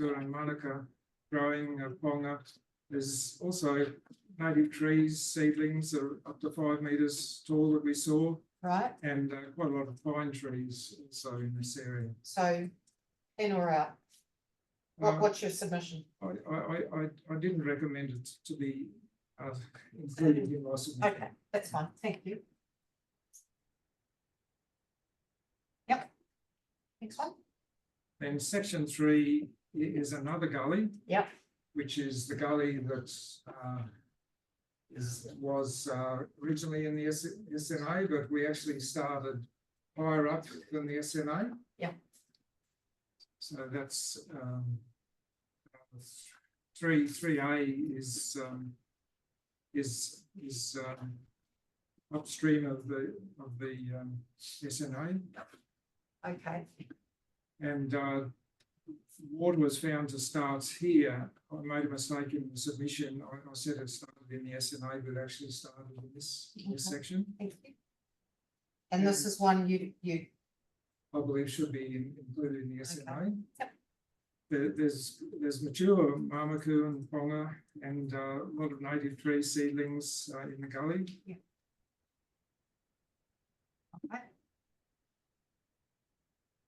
and Manuka growing ponga. There's also native trees, seedlings that are up to 5 meters tall that we saw, right? and quite a lot of pine trees also in this area. So in or out? What's your submission? I didn't recommend it to be included in my submission. Okay, that's fine. Thank you. Yep. Next one. Then section 3 is another gully. Yep. Which is the gully that was originally in the SNA, but we actually started higher up than the SNA. Yeah. So that's 3A is upstream of the SNA. Okay. And water was found to start here. I made a mistake in the submission. I said it started in the SNA, but actually started in this section. Thank you. And this is one you I believe should be included in the SNA. Okay. Yep. There's mature Mamaku and Ponga and a lot of native tree seedlings in the gully. Yeah. Okay.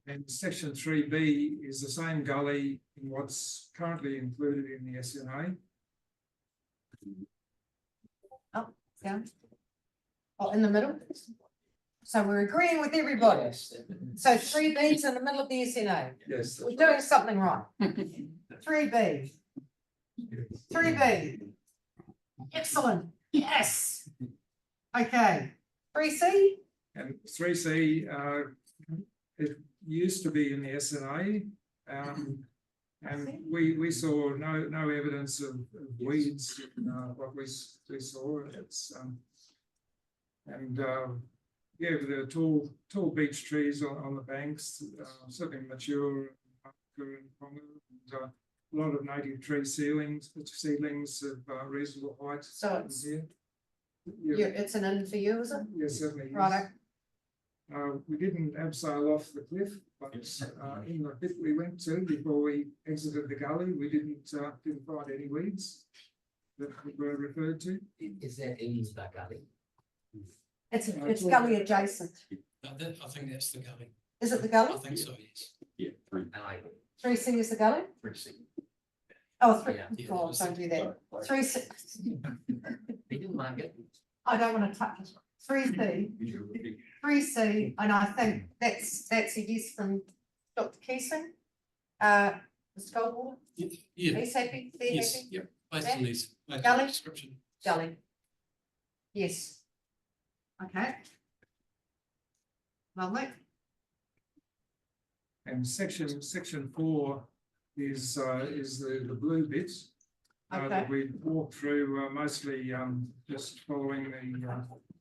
And section 3B is the same gully in what's currently included in the SNA. Oh, down. Oh, in the middle. So we're agreeing with everybody. Yes. So 3B's in the middle of the SNA. Yes. We're doing something right. 3B. 3B. Excellent. Yes. Okay. 3C. And 3C, it used to be in the SNA, and we saw no evidence of weeds in what we saw. It's yeah, there are tall beech trees on the banks, certainly mature and a lot of native tree seedlings of reasonable height. So it's here. it's an in for you, is it? Yes, certainly. Right. We didn't abseil off the cliff, but in the bit we went to before we exited the gully, we didn't find any weeds that were referred to. Is that in the gully? It's gully adjacent. I think that's the gully. Is it the gully? I think so, yes. Yeah. 3C is the gully? 3C. Oh, three. Yeah. Oh, don't do that. 3C. He didn't like it. I don't want to touch it. 3C. 3C, and I think that's a yes from Dr. Keesing. Mr. Goldwater? Yeah. He's happy? They're Yes. happy? Yep. Based on these. Gully? Description. Gully. Yes. Okay. Lovely. And section 4 is the blue bits that we walked through, mostly just following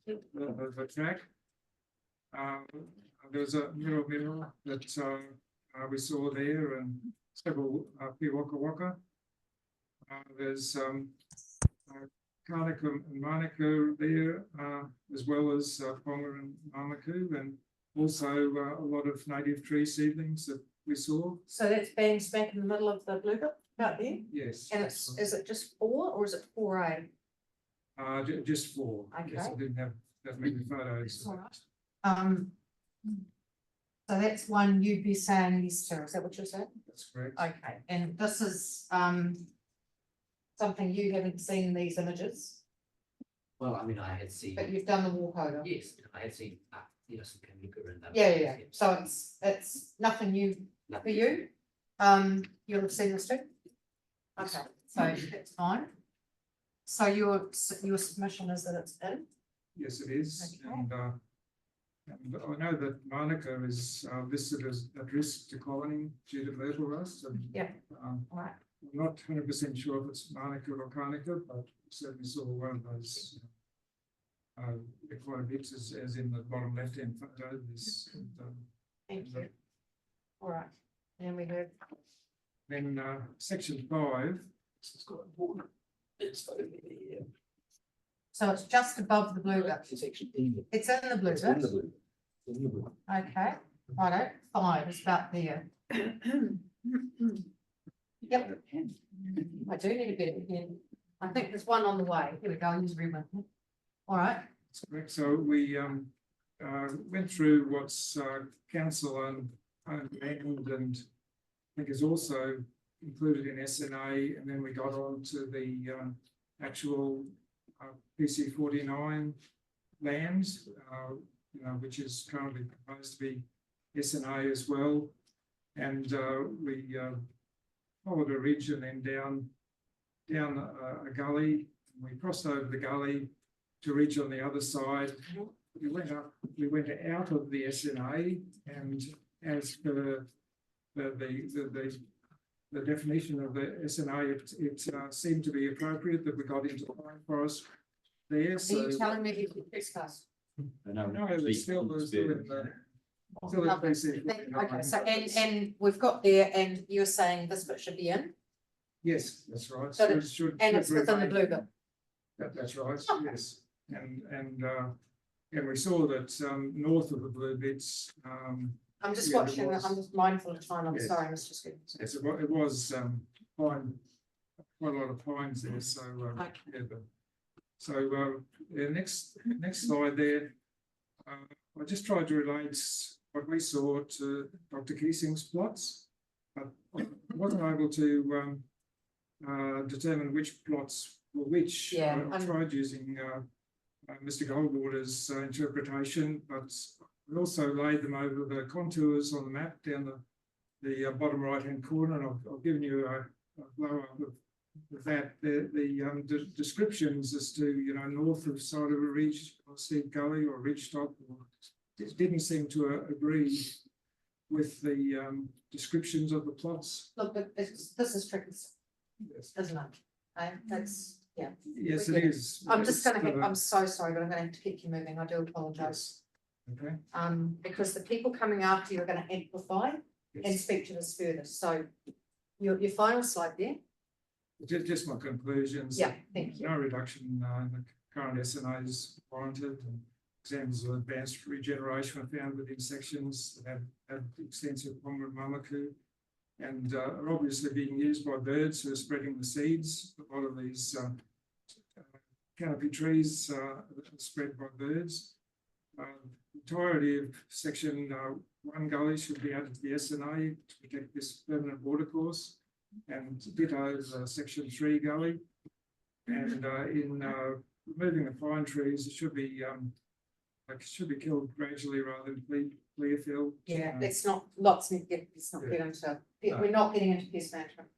the track. There's a mineral that we saw there, and several Piwaka Waka. There's Karnika and Manukau there, as well as Ponga and Mamaku, and also a lot of native tree seedlings that we saw. So that's bang smack in the middle of the blue bit out there? Yes. And is it just 4 or is it 4A? Just 4. Yes, I Okay. didn't have that many photos. That's all right. So that's one you'd be saying yes to, is that what you're saying? That's correct. Okay, and this is something you haven't seen these images, Well, I mean, I had seen. but you've done the walk over. Yes, I had seen, some Kamika and. Yeah. So it's nothing new for you. You'll have seen this too. Okay, so that's fine. So your submission is that it's in. Yes, it is. Okay. And I know that Manuka is listed as at risk to colony due to myrtle rust. And, Yeah. all right. I'm not 100% sure if it's Manuka or Karnika, but certainly saw one of those quite a bit as in the bottom left hand photo. This, Thank you. All right, and we have. then section 5. It's got important. It's over here. So it's just above the blue bit. It's actually in the. It's in the blue It's in bit. the blue. In the blue. Okay, righto, 5 is about there. Yep. I do need a bit of pen. I think there's one on the way. Here we go, I'll use everyone. All right, That's correct. So we went through what's council and land and I think is also included in SNA, and then we got on to the actual PC49 lands, which is currently proposed to be SNA as well. And we followed a ridge and then down a gully. We crossed over the gully to ridge on the other side. We went out of the SNA, and as per the definition of the SNA, it seemed to be appropriate that we got into the pine forest there. are So you telling me to discuss? no, it's still in the still in Lovely. PC49. Okay, so and we've got there, and you're saying this bit should be in, Yes, that's right. So it- Should and it's within the remain- blue bit. That's right, Okay. yes. And we saw that north of the blue bits, I'm just Yeah, there watching, was. I'm just mindful of time, I'm Yes. sorry, Mr. Scoop. yes, it was pine, quite a lot of pines there, so Okay. yeah, the next slide there. I just tried to relate what we saw to Dr. Keesing's plots, but I wasn't able to determine which plots were which. Yeah, I tried using Mr. Goldwater's interpretation, but we also laid them over the contours on the map down the bottom right-hand corner, and I've given you a blow-up of that. The descriptions as to, north of side of a ridge or steep gully or ridge top, it didn't seem to agree with the descriptions of the plots. Look, but this is tricky, Yes, isn't it? That's, yeah, yes, we it get is. I'm just It's, gonna, I'm so sorry, but I'm gonna have to keep you moving, I do apologize. Okay. Because the people coming after you are gonna amplify and Yes. speak to this further, so your final slide there, Just my conclusions. yeah, thank you. No reduction in the current SNA is warranted, and examples of advanced regeneration are found within sections that have extensive prominent mamaku and are obviously being used by birds who are spreading the seeds. A lot of these canopy trees are spread by birds. The entirety of section 1 gully should be added to the SNA to protect this permanent watercourse, and ditto section 3 gully. And in removing the pine trees, it should be killed gradually rather than clear field. Yeah, let's not, let's not get into, we're not getting into pest management,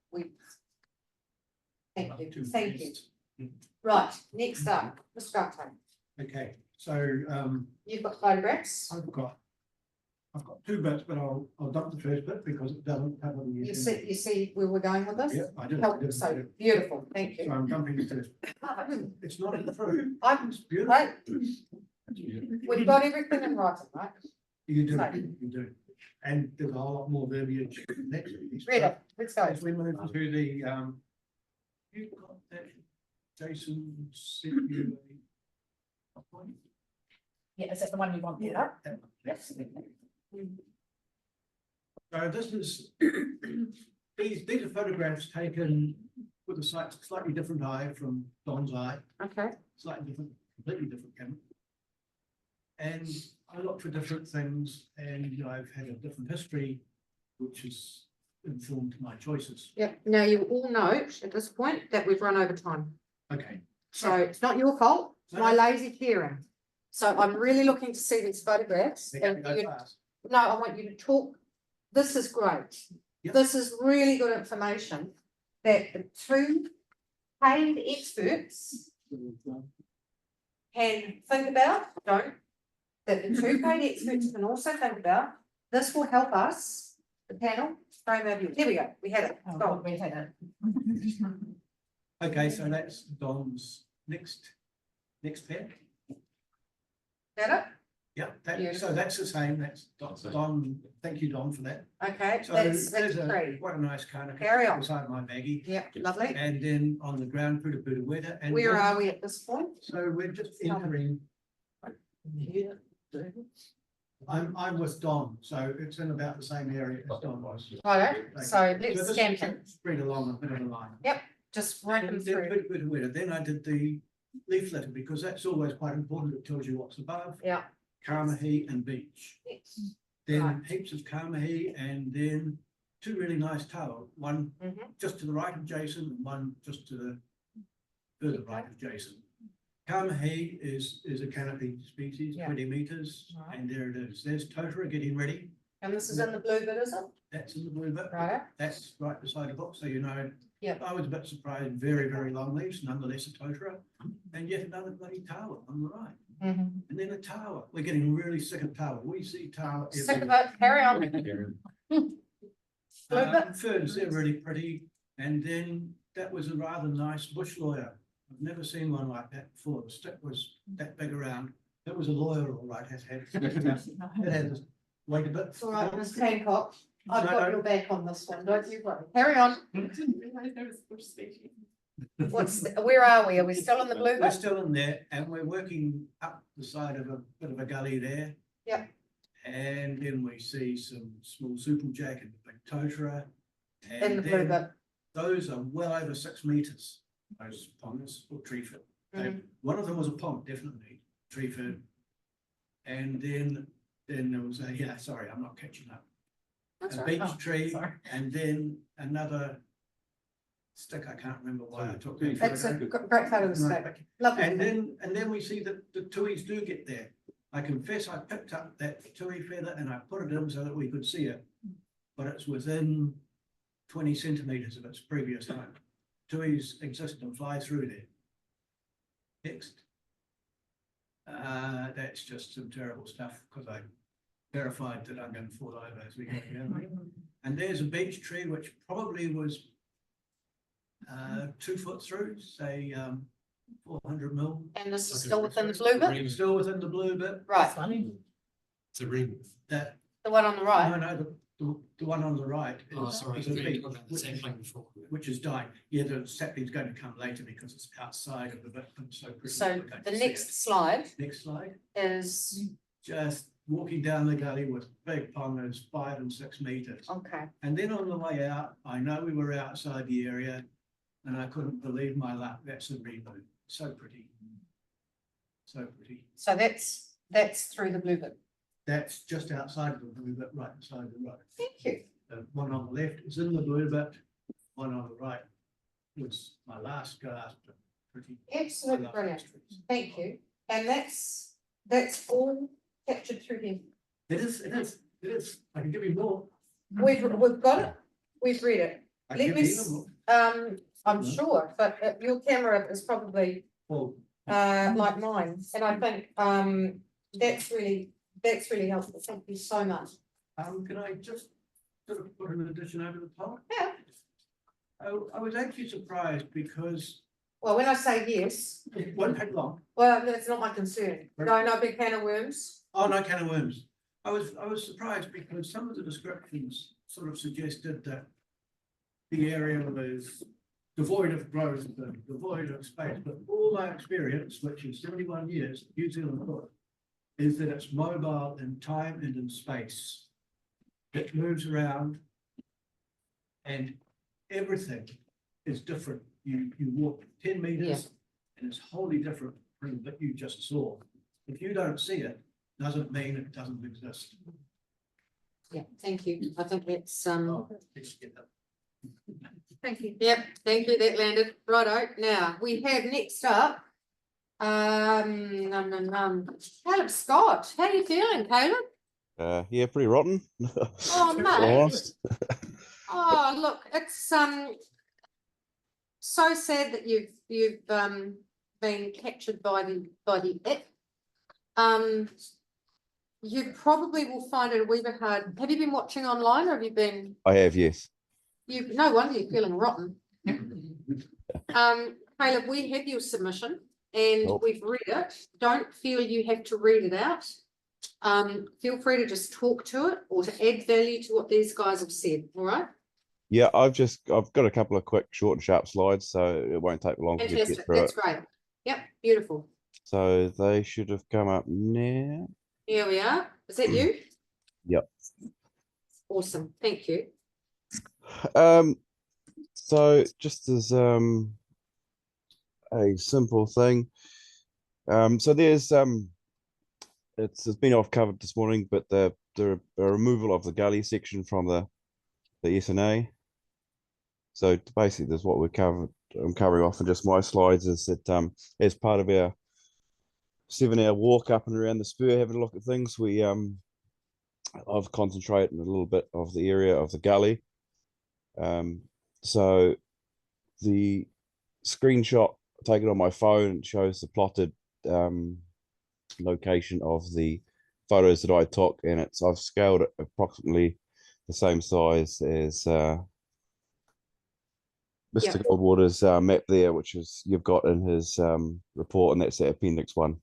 thank you, thank you. Right, next up, Mr. Garton, Okay, so you've got photographs, I've got two bits, but I'll dump the first bit because it doesn't cover the. you see where we're going with this? Yeah, I did. Help, so beautiful, thank So you. I'm dumping the first. It's not in the fruit. I'm, It's beautiful. right, we've got everything in writing, right? You do, Right. you do. And there's a whole lot more verbiage next to this. Read it, let's go. As we move to the, you've got that, Jason sent you a point. Yeah, is that the one you want? Yeah. Yes. So this is, these are photographs taken with a slightly different eye from Don's eye, Okay, slightly different, completely different camera. And I look for different things, and I've had a different history, which has informed my choices. yeah, now you all note at this point that we've run over time. Okay. So it's not your fault, it's my lazy hearing. So I'm really looking to see these photographs. They're And gonna go you, fast. no, I want you to talk. This is great. Yep. This is really good information that the two paid experts can think about, don't. That the two paid experts can also think about. This will help us, the panel, frame our view. Here we go, we had it. Go. We had it. Okay, so that's Don's next pack. Got it? Yeah, Yeah. so that's the same, that's Don, thank you, Don, for that. Okay, So that's there's three. quite a nice kind of. Carry on. Beside my baggie, Yep, lovely. and then on the ground, put a bit of weather. And Where this- are we at this point? So we're just Tell me. entering, I'm with Don, so it's in about the same area as Don was. Righto, so let's this scan is him, spread along a bit of a line. just run him And through. then I did the leaf litter, because that's always quite important. It tells you what's above. Yeah. Kamahi and beach. Then heaps of Kamahi, and then two really nice taua. One Mhm. just to the right of Jason, and one just to the further right of Jason. Kamahi is a canopy species, Yeah. 20 meters, Right. and there it is. There's Totara getting ready. And this is in the blue bit, is it? That's in the blue bit. Right. That's right beside the book, so you know. Yep. I was a bit surprised, very, very long leaves, nonetheless a Totara, and yet another bloody taua on the right. Mhm. And then a taua. We're getting really sick of taua. We see taua. Sick of everywhere. it, carry on. Blue bit. Ferns, they're really pretty. And then that was a rather nice bush lawyer. I've never seen one like that before. The stick was that big around. That was a lawyer, all right. It had, wait a bit. It's all right, Ms. Hancock, I've No, got no. your back on this one, don't you worry. Carry on. Where are we? Are we still in the blue We're bit? still in there, and we're working up the side of a bit of a gully there. Yep. And then we see some small superjack and big Totara. In the And blue then bit. those are well over 6 meters, those ponds or tree fern. Mhm. One of them was a pond, definitely, tree fern. And then there was a, yeah, sorry, I'm not catching up. That's A all right. beech Oh, tree, sorry. and then another stick, I can't remember why I took that It's a photo. great photo of the Right. stick. Lovely. And then we see that the tuis do get there. I confess I picked up that tui feather and I put it in so that we could see it. But it's within 20 centimeters of its previous home. Tuis exist and fly through there. Next. That's just some terrible stuff, because I'm terrified that I'm going to fall over as we go down. And there's a beech tree which probably was 2 foot through, say 400 mil. And this is still within the blue bit? Still within the blue bit. Right, It's a ring. That, the one on the right. no, the one on the right. Oh, is- sorry, is a we beech, talked about the which same is- thing before. Which is dying. Yeah, the sapling's going to come later because it's outside of the bit, and so. pretty So we're going the to see next it. slide Next slide. is, Just walking down the gully with big pongers, 5 and 6 meters. okay, And then on the way out, I know we were outside the area and I couldn't believe my luck. That's a reboot. So pretty. So pretty. so that's through the blue bit. That's just outside of the blue bit, right beside the road. Thank you. The one on the left is in the blue bit, one on the right was my last gasp. But pretty. I Absolutely love brilliant. those trees. Thank you. And that's all captured through him. It is. I can give you more. We've got it. We've read it. I Let can me, give you even more. I'm Mhm. sure, but your camera is probably Well, like mine, and I think that's really helpful. Thank you so much. can I just sort of put an addition over the top? Yeah. I was actually surprised because Well, when I say yes, it won't take long. well, that's not my concern. No big can of worms. Oh, no can of worms. I was surprised because some of the descriptions sort of suggested that the area was devoid of growth and devoid of space, but all my experience, which is 71 years, New Zealand thought, is that it's mobile in time and in space. It moves around and everything is different. You walk 10 meters and it's wholly different from that you just saw. If you don't see it, doesn't mean it doesn't exist. Yeah, thank you. I think that's Oh, let's get that. Thank you. Yep, thank you, that landed. Righto, now, we have next up. Caleb Scott, how are you feeling, Caleb? Yeah, pretty rotten. Oh, to be mate. honest. Oh, look, it's so sad that you've been captured by the it. You probably will find it a wee bit hard. Have you been watching online or have you been? I have, yes. No wonder you're feeling rotten. Caleb, we have your submission and Cool. we've read it. Don't feel you have to read it out. Feel free to just talk to it or to add value to what these guys have said, all right? Yeah, I've got a couple of quick, short and sharp slides, so it won't take long for me to Fantastic, get through that's it. great. Yep, beautiful. So they should have come up now. Here we are. Is that you? Yep. Awesome, thank you. So just as a simple thing, so there's it's been off covered this morning, but the removal of the gully section from the SNA. So basically, that's what I'm covering off in just my slides. Is that as part of our 7-hour walk up and around the spur, having a look at things, I've concentrated a little bit of the area of the gully. So the screenshot taken on my phone shows the plotted location of the photos that I took, and I've scaled it approximately the same size as Mr. Goldwater's map there, which is you've got in his report, and that's Appendix 1.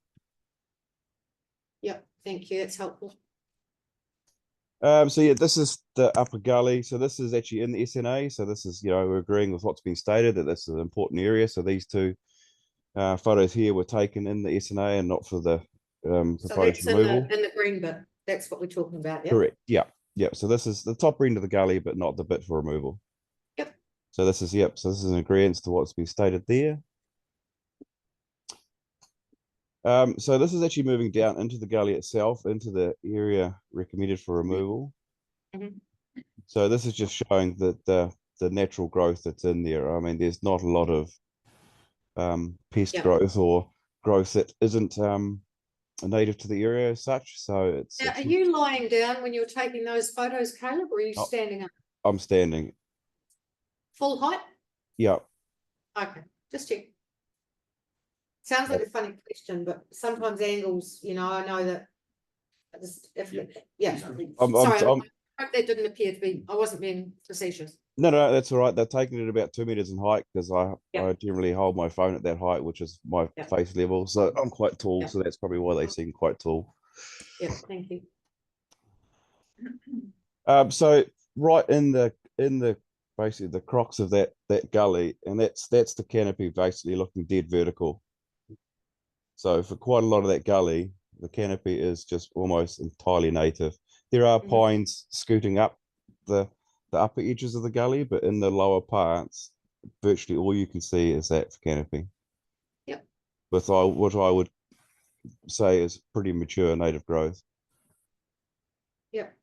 Yep, thank you, that's helpful. So yeah, this is the upper gully. So this is actually in the SNA. So this is, we're agreeing with what's been stated, that this is an important area. So these two photos here were taken in the SNA and not for the So proposed that's removal. in the green bit, that's what we're talking about, yeah? Correct. Yeah. Yep. So this is the top end of the gully, but not the bit for removal. Yep. So this is, So this is an agreement to what's been stated there. So this is actually moving down into the gully itself, into the area recommended for removal. Mhm. So this is just showing that the natural growth that's in there. I mean, there's not a lot of pest growth or growth that isn't native to the area as such. So it's. Now, are you lying down when you're taking those photos, Caleb, or are you standing up? I'm standing. Full height? Yeah. Okay, just check. Sounds like a funny question, but sometimes angles, I know that. Sorry, I hope that didn't appear to be. I wasn't being facetious. No, that's all right. They're taking it about 2 meters in height because I generally hold my phone at that height, which is my face level. So I'm quite tall, so that's probably why they seem quite tall. Yeah, thank you. So right in the basically the crux of that gully, and that's the canopy basically looking dead vertical. So for quite a lot of that gully, the canopy is just almost entirely native. There are pines scooting up the upper edges of the gully, but in the lower parts, virtually all you can see is that canopy. Yep. With what I would say is pretty mature native growth. Yep.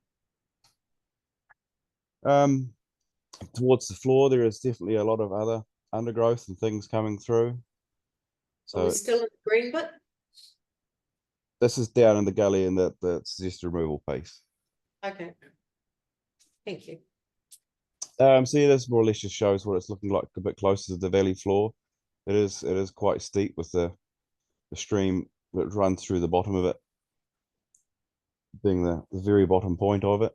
Towards the floor, there is definitely a lot of other undergrowth and things coming through. So we're still in the green bit? This is down in the gully in the suggested removal piece. Okay. Thank you. So yeah, this more or less just shows what it's looking like a bit closer to the valley floor. It is quite steep with the stream that runs through the bottom of it, being the very bottom point of it.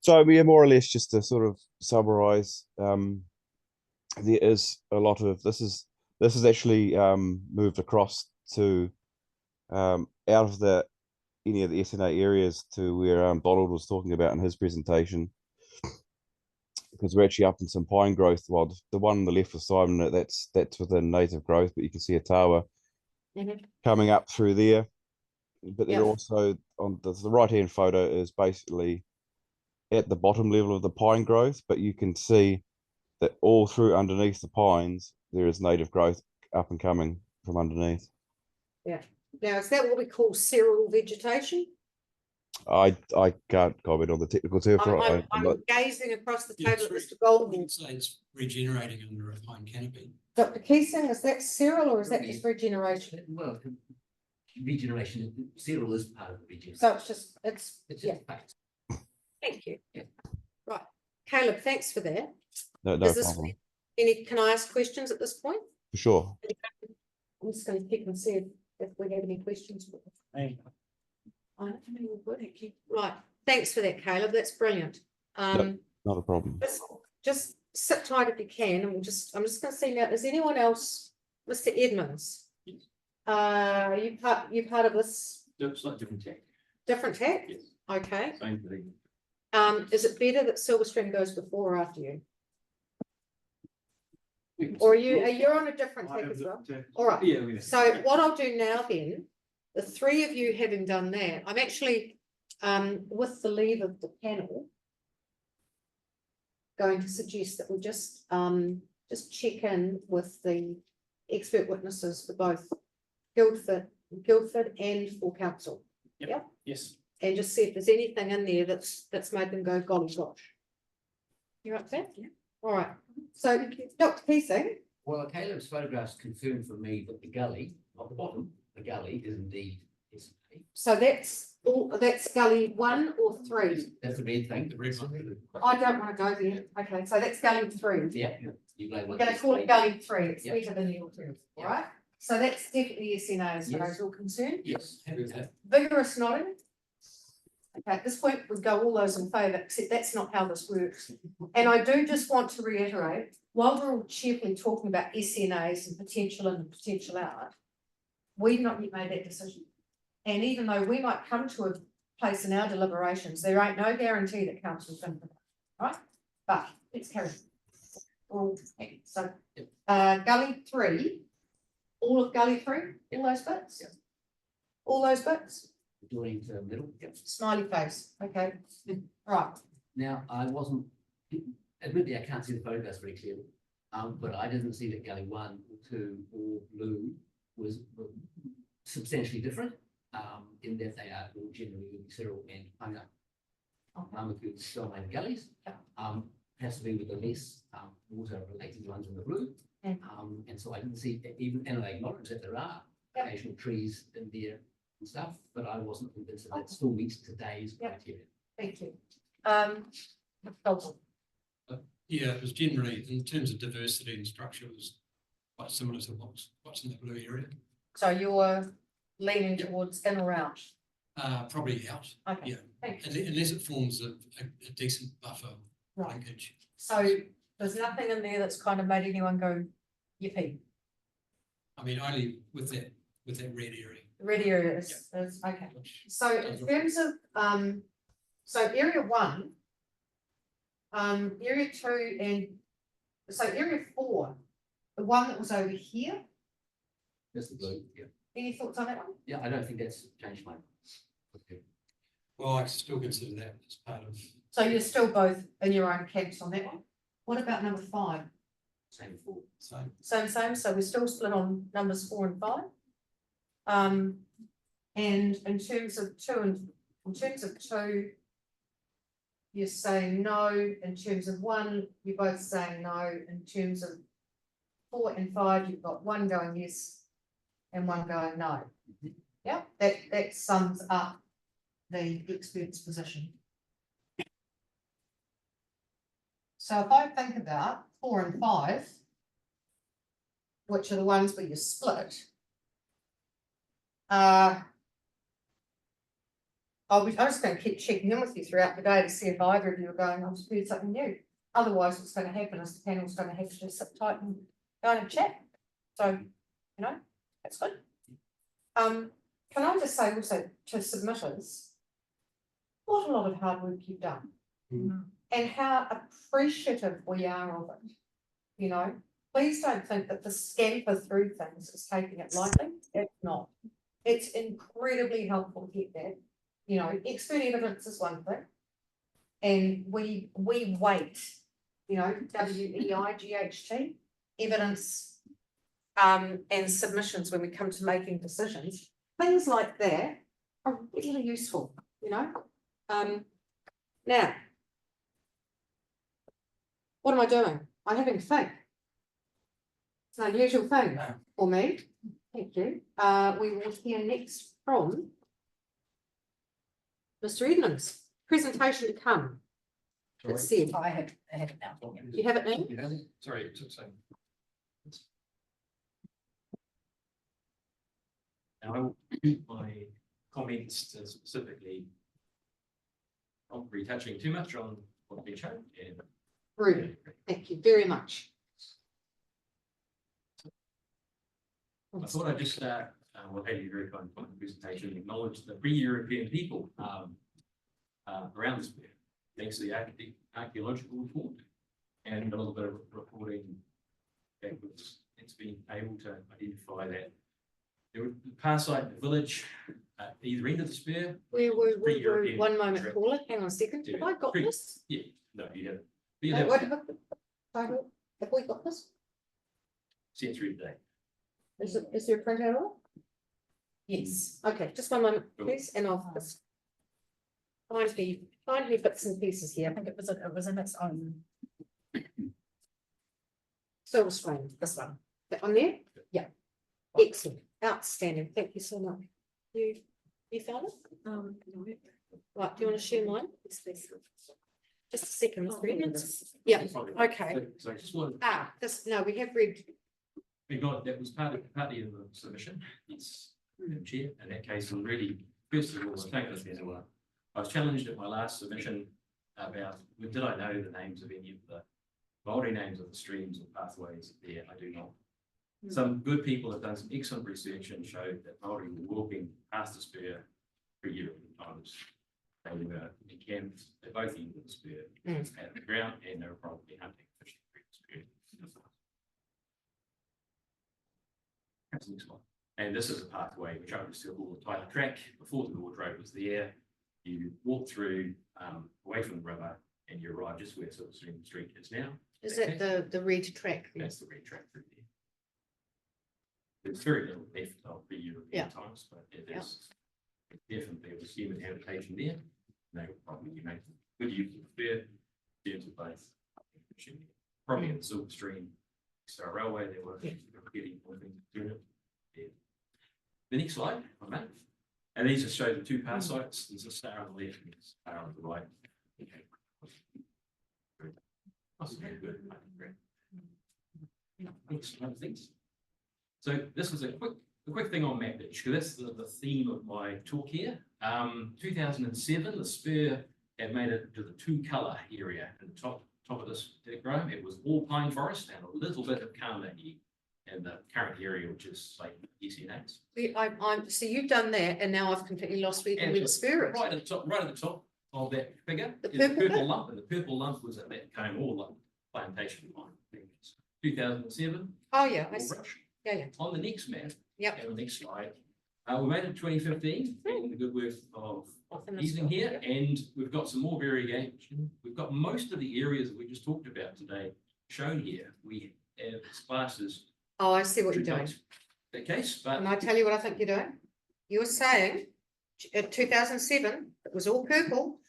So yeah, more or less just to sort of summarize, there is a lot of this is actually moved across to out of any of the SNA areas to where Donald was talking about in his presentation, because we're actually up in some pine growth. Well, the one on the left of Simon, that's within native growth, but you can see a tower coming up through there. But they're also on the right-hand photo is basically at the bottom level of the pine growth, but you can see that all through underneath the pines, there is native growth up and coming from underneath. Yeah. Now, is that what we call cereal vegetation? I can't comment on the technical term for it. I'm gazing across the table at Mr. I Goldman. would say it's regenerating under a pine canopy. Dr. Keesing, is that cereal or is that just regeneration? Well, regeneration, cereal is part of the regeneration. So it's just Fact. Thank you. Right. Caleb, thanks for that. No problem. Can I ask questions at this point? For sure. I'm just going to pick and see if we have any questions. Right. Thanks for that, Caleb. That's brilliant. Not a problem. Just sit tight if you can, and I'm just going to see now. Is anyone else, Mr. Edmonds? You part of this? It's like different tech. Different tech? Yes. Okay. Same thing. Is it better that Silverstream goes before or after you? Or you're on a different tack as well? All right. Yeah. So what I'll do now then, the three of you having done that, I'm actually, with the leave of the panel, going to suggest that we just check in with the expert witnesses for both Guildford and for council. Yes. And just see if there's anything in there that's made them go, golly gosh. You're up to that? Yeah. All right. So, Dr. Keesing, Well, Caleb's photographs confirmed for me that the gully, not the bottom, the gully is indeed SNA. so that's gully 1 or 3. That's the red thing. The red one. I don't want to go there. Okay, so that's gully 3. Yeah, you blame. We're going to call it gully 3. It's Yeah. better than the alternative, all Yeah. right? So that's definitely SNA as far Yes. as you're concerned. Yes. Happy with that. Vigorous nodding. Okay, at this point, we'd go all those in favour, except that's not how this works. And I do just want to reiterate, while we're all cheerfully talking about SNAs and potential in and potential out, we've not yet made that decision. And even though we might come to a place in our deliberations, there ain't no guarantee that council's going to, right? But it's carry on. So, gully 3, all of gully 3, all those bits? Yeah. All those bits? Joining to the middle. Yep. Smiley face, okay, right, Now, I wasn't, admittedly, I can't see the photographs very clearly. But I didn't see that gully 1 or 2 or blue were substantially different. In that they are all generally Cyril and Punga. Good dominated gullies. Has to be with the less water related ones in the blue. And so I didn't see even, and I acknowledge that there are Yep. occasional trees in there and stuff, but I wasn't convinced that that still meets today's Yep. criteria. thank you. Yeah, it was generally, in terms of diversity and structure, it was quite similar to what's in the blue area. So you're leaning Yep. towards in or out, Probably out, okay, yeah, thank you. unless it forms a decent buffer Right, linkage. so there's nothing in there that's kind of made anyone go, yippee, I mean, only with that red area. the red area is, okay. Which So in terms of, so area 1, area 2 and, so area 4, the one that was over here, That's the blue, yeah. any thoughts on that one? Yeah, I don't think that's changed my. Okay. Well, I still consider that as part of, So you're still both in your own camps on that one? What about number 5? Same for. Same, so we're still split on numbers 4 and 5. And in terms of 2, you're saying no. In terms of 1, you're both saying no. In terms of 4 and 5, you've got 1 going yes and 1 going no. Yeah, that sums up the expert's position. So if I think about 4 and 5, which are the ones where you split, I was just going to keep checking in with you throughout the day to see if either of you are going, I've heard something new. Otherwise, what's going to happen is the panel's going to have to just sit tight and go and chat. So, that's good. Can I just say also to submitters, what a lot of hard work you've done. And how appreciative we are of it. Please don't think that the scamper through things is taking it lightly. It's not. It's incredibly helpful to get that. Expert evidence is one thing. And we wait, WEIGHT, evidence and submissions when we come to making decisions. Things like that are really useful, Now, what am I doing? I'm having a think. It's an unusual thing for me. Thank you. We will hear next from Mr. Edmonds. Presentation to come. It's said. I have it now. You have it now? sorry, it took some. Now, I will keep my comments to specifically not retouching too much on what's been shown. Brilliant. Thank you very much. I thought I'd just start, had you very kind of presentation, acknowledge the pre-European people around this bit, thanks to the archaeological report and a little bit of reporting it's been able to identify that there were path site, the village, either end of the spur. Pre-European one moment, trip. caller, hang on a second, have I got Pre- this? Yeah, no, you haven't. But yeah, No, that what was have we got this? sent through today. Is there a printout of it? Yes, okay, just one moment, Cool. please, and I'll just find me bits and pieces here. I think it was in its own. Silver screen, this one, that one there? Yeah. Excellent, outstanding, thank you so much. You found it? No. Right, do you want to share mine? Just a second, let's read it. Yeah, okay. So I just wanted, No, we have read. that was partly in the submission, it's chair, in that case, I'm really, first of all, I'm taking this as well. I was challenged at my last submission about, did I know the names of any of the Māori names of the streams or pathways there? I do not. Some good people have done some excellent research and showed that Māori were walking past the spur pre-European times. They were encamped at both ends of the spur at the ground, and they were probably hunting, fishing through the spur. That's the next one. And this is a pathway which I used to call the Tyler track. Before the Lord Road was there, you walk through away from the river and you arrive just where Silver Street is now. Is that the red track? That's the red track through there. There's very little left of the European times, but it is definitely there was human habitation there. They were probably making good use of the spur in terms of both. Probably in the Silver Stream Star Railway, they were getting one thing to do it. The next slide, I made. And these just show the two path sites. There's a star on the left and a star on the right. Okay. That's very good. Next one, things. So this is a quick thing on map ditch, because that's the theme of my talk here. 2007, the spur had made it to the two-colour area in the top of this diagram. It was all pine forest and a little bit of Kama in the current area, which is like ECNAs. So you've done that, and now I've completely lost where the spur is. Right at the top of that figure The is the purple purple lump, and the purple lump was at that came all up plantation line. 2007. Oh, yeah, I all see. brush. Yeah. On the next map, Yep. and the next slide, we made it 2015, and the good work of Often it's easing got- here, and we've got some more variation. We've got most of the areas that we just talked about today shown here. We have classes. Oh, I see what you're doing. The case, but Can I tell you what I think you're doing? You're saying in 2007, it was all purple,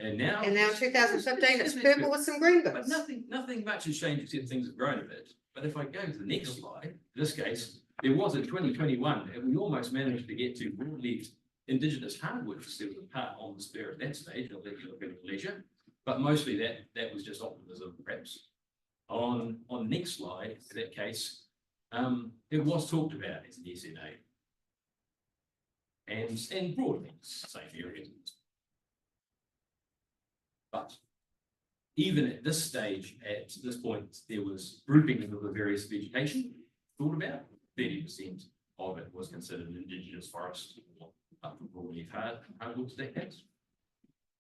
and now. and now in 2015, it's purple with some green But bits. nothing much has changed except things have grown a bit. But if I go to the next slide, in this case, there was in 2021, and we almost managed to get to broadleaf indigenous hardwood facility part on the spur at that stage. I'll let you look at it at leisure. But mostly that was just optimism, perhaps. On the next slide, in that case, it was talked about as an SNA. And broadly, same areas. But even at this stage, at this point, there was grouping of the various vegetation thought about. 30% of it was considered indigenous forest or up to broadleaf hardwoods decades.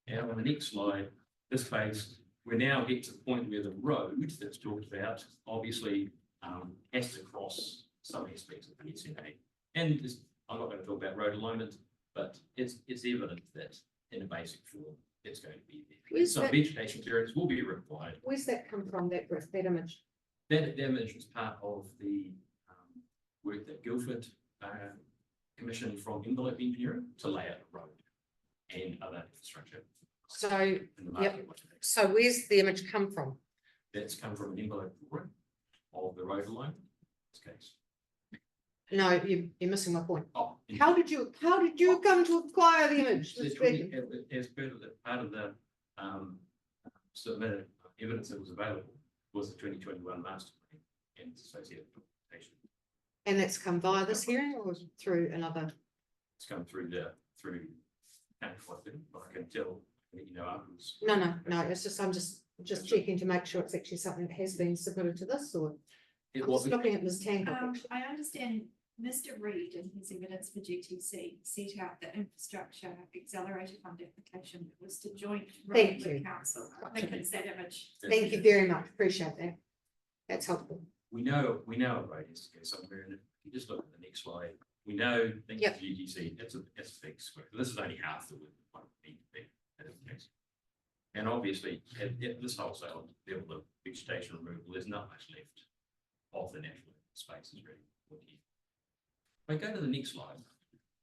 And on the next slide, this phase, we now get to the point where the road that's talked about obviously has to cross some aspects of the SNA. And I'm not going to talk about road alignment, but it's evident that in a basic form, it's going to be there. Where's Some that- vegetation clearance will be required. Where's that come from, that image? That image was part of the work that Guildford commissioned from envelope engineering to lay out a road and other infrastructure. So, in the market. so where's the image come from? That's come from an envelope drawing of the road alignment, in this case. No, you're missing my point. Oh, in- How did you come to acquire the image? There's Mr. Bacon? as part of the submitted evidence that was available was the 2021 master plan and its associated documentation. And that's come via this hearing or through another? It's come through but I can tell, you know, afterwards. No, it's just, I'm just checking to make sure it's actually something that has been submitted to this, or It I'm just wasn't, looking at Ms. Tancock. actually. I understand Mr. Reid in his evidence for GTC set out the infrastructure accelerated fund application that was to joint Thank road with you. council. I think it's that image. Thank you very much, appreciate that. That's helpful. we know a road has to go somewhere, and if you just look at the next slide, we know, thank you, Yep. GTC, that's a big square, this is only half the width of what it needs to be. That is the case. And obviously, at this wholesale level of vegetation removal, there's not much left of the natural spaces really. If I go to the next slide,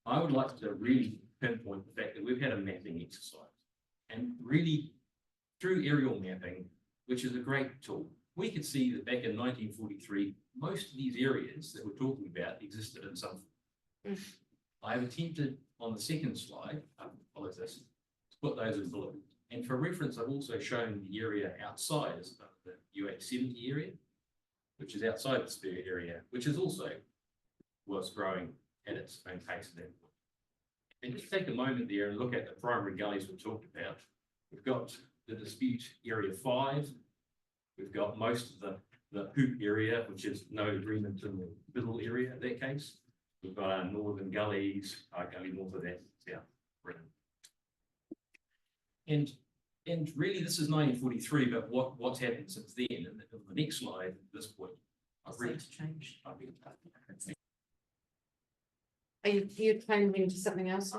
I would like to really pinpoint the fact that we've had a mapping exercise, and really through aerial mapping, which is a great tool, we could see that back in 1943, most of these areas that we're talking about existed in some form. I have attempted on the second slide, follow this, to put those in blue. And for reference, I've also shown the area outside as the UH70 area, which is outside the spur area, which is also was growing at its own pace at that point. And just take a moment there and look at the primary gullies we talked about. We've got the dispute area 5. We've got most of the hoop area, which is no agreement in the middle area in that case. We've got our northern gullies, our gully north of that, south rim. And really, this is 1943, but what's happened since then? And the next slide, at this point, I've really changed. Are you changing to something else?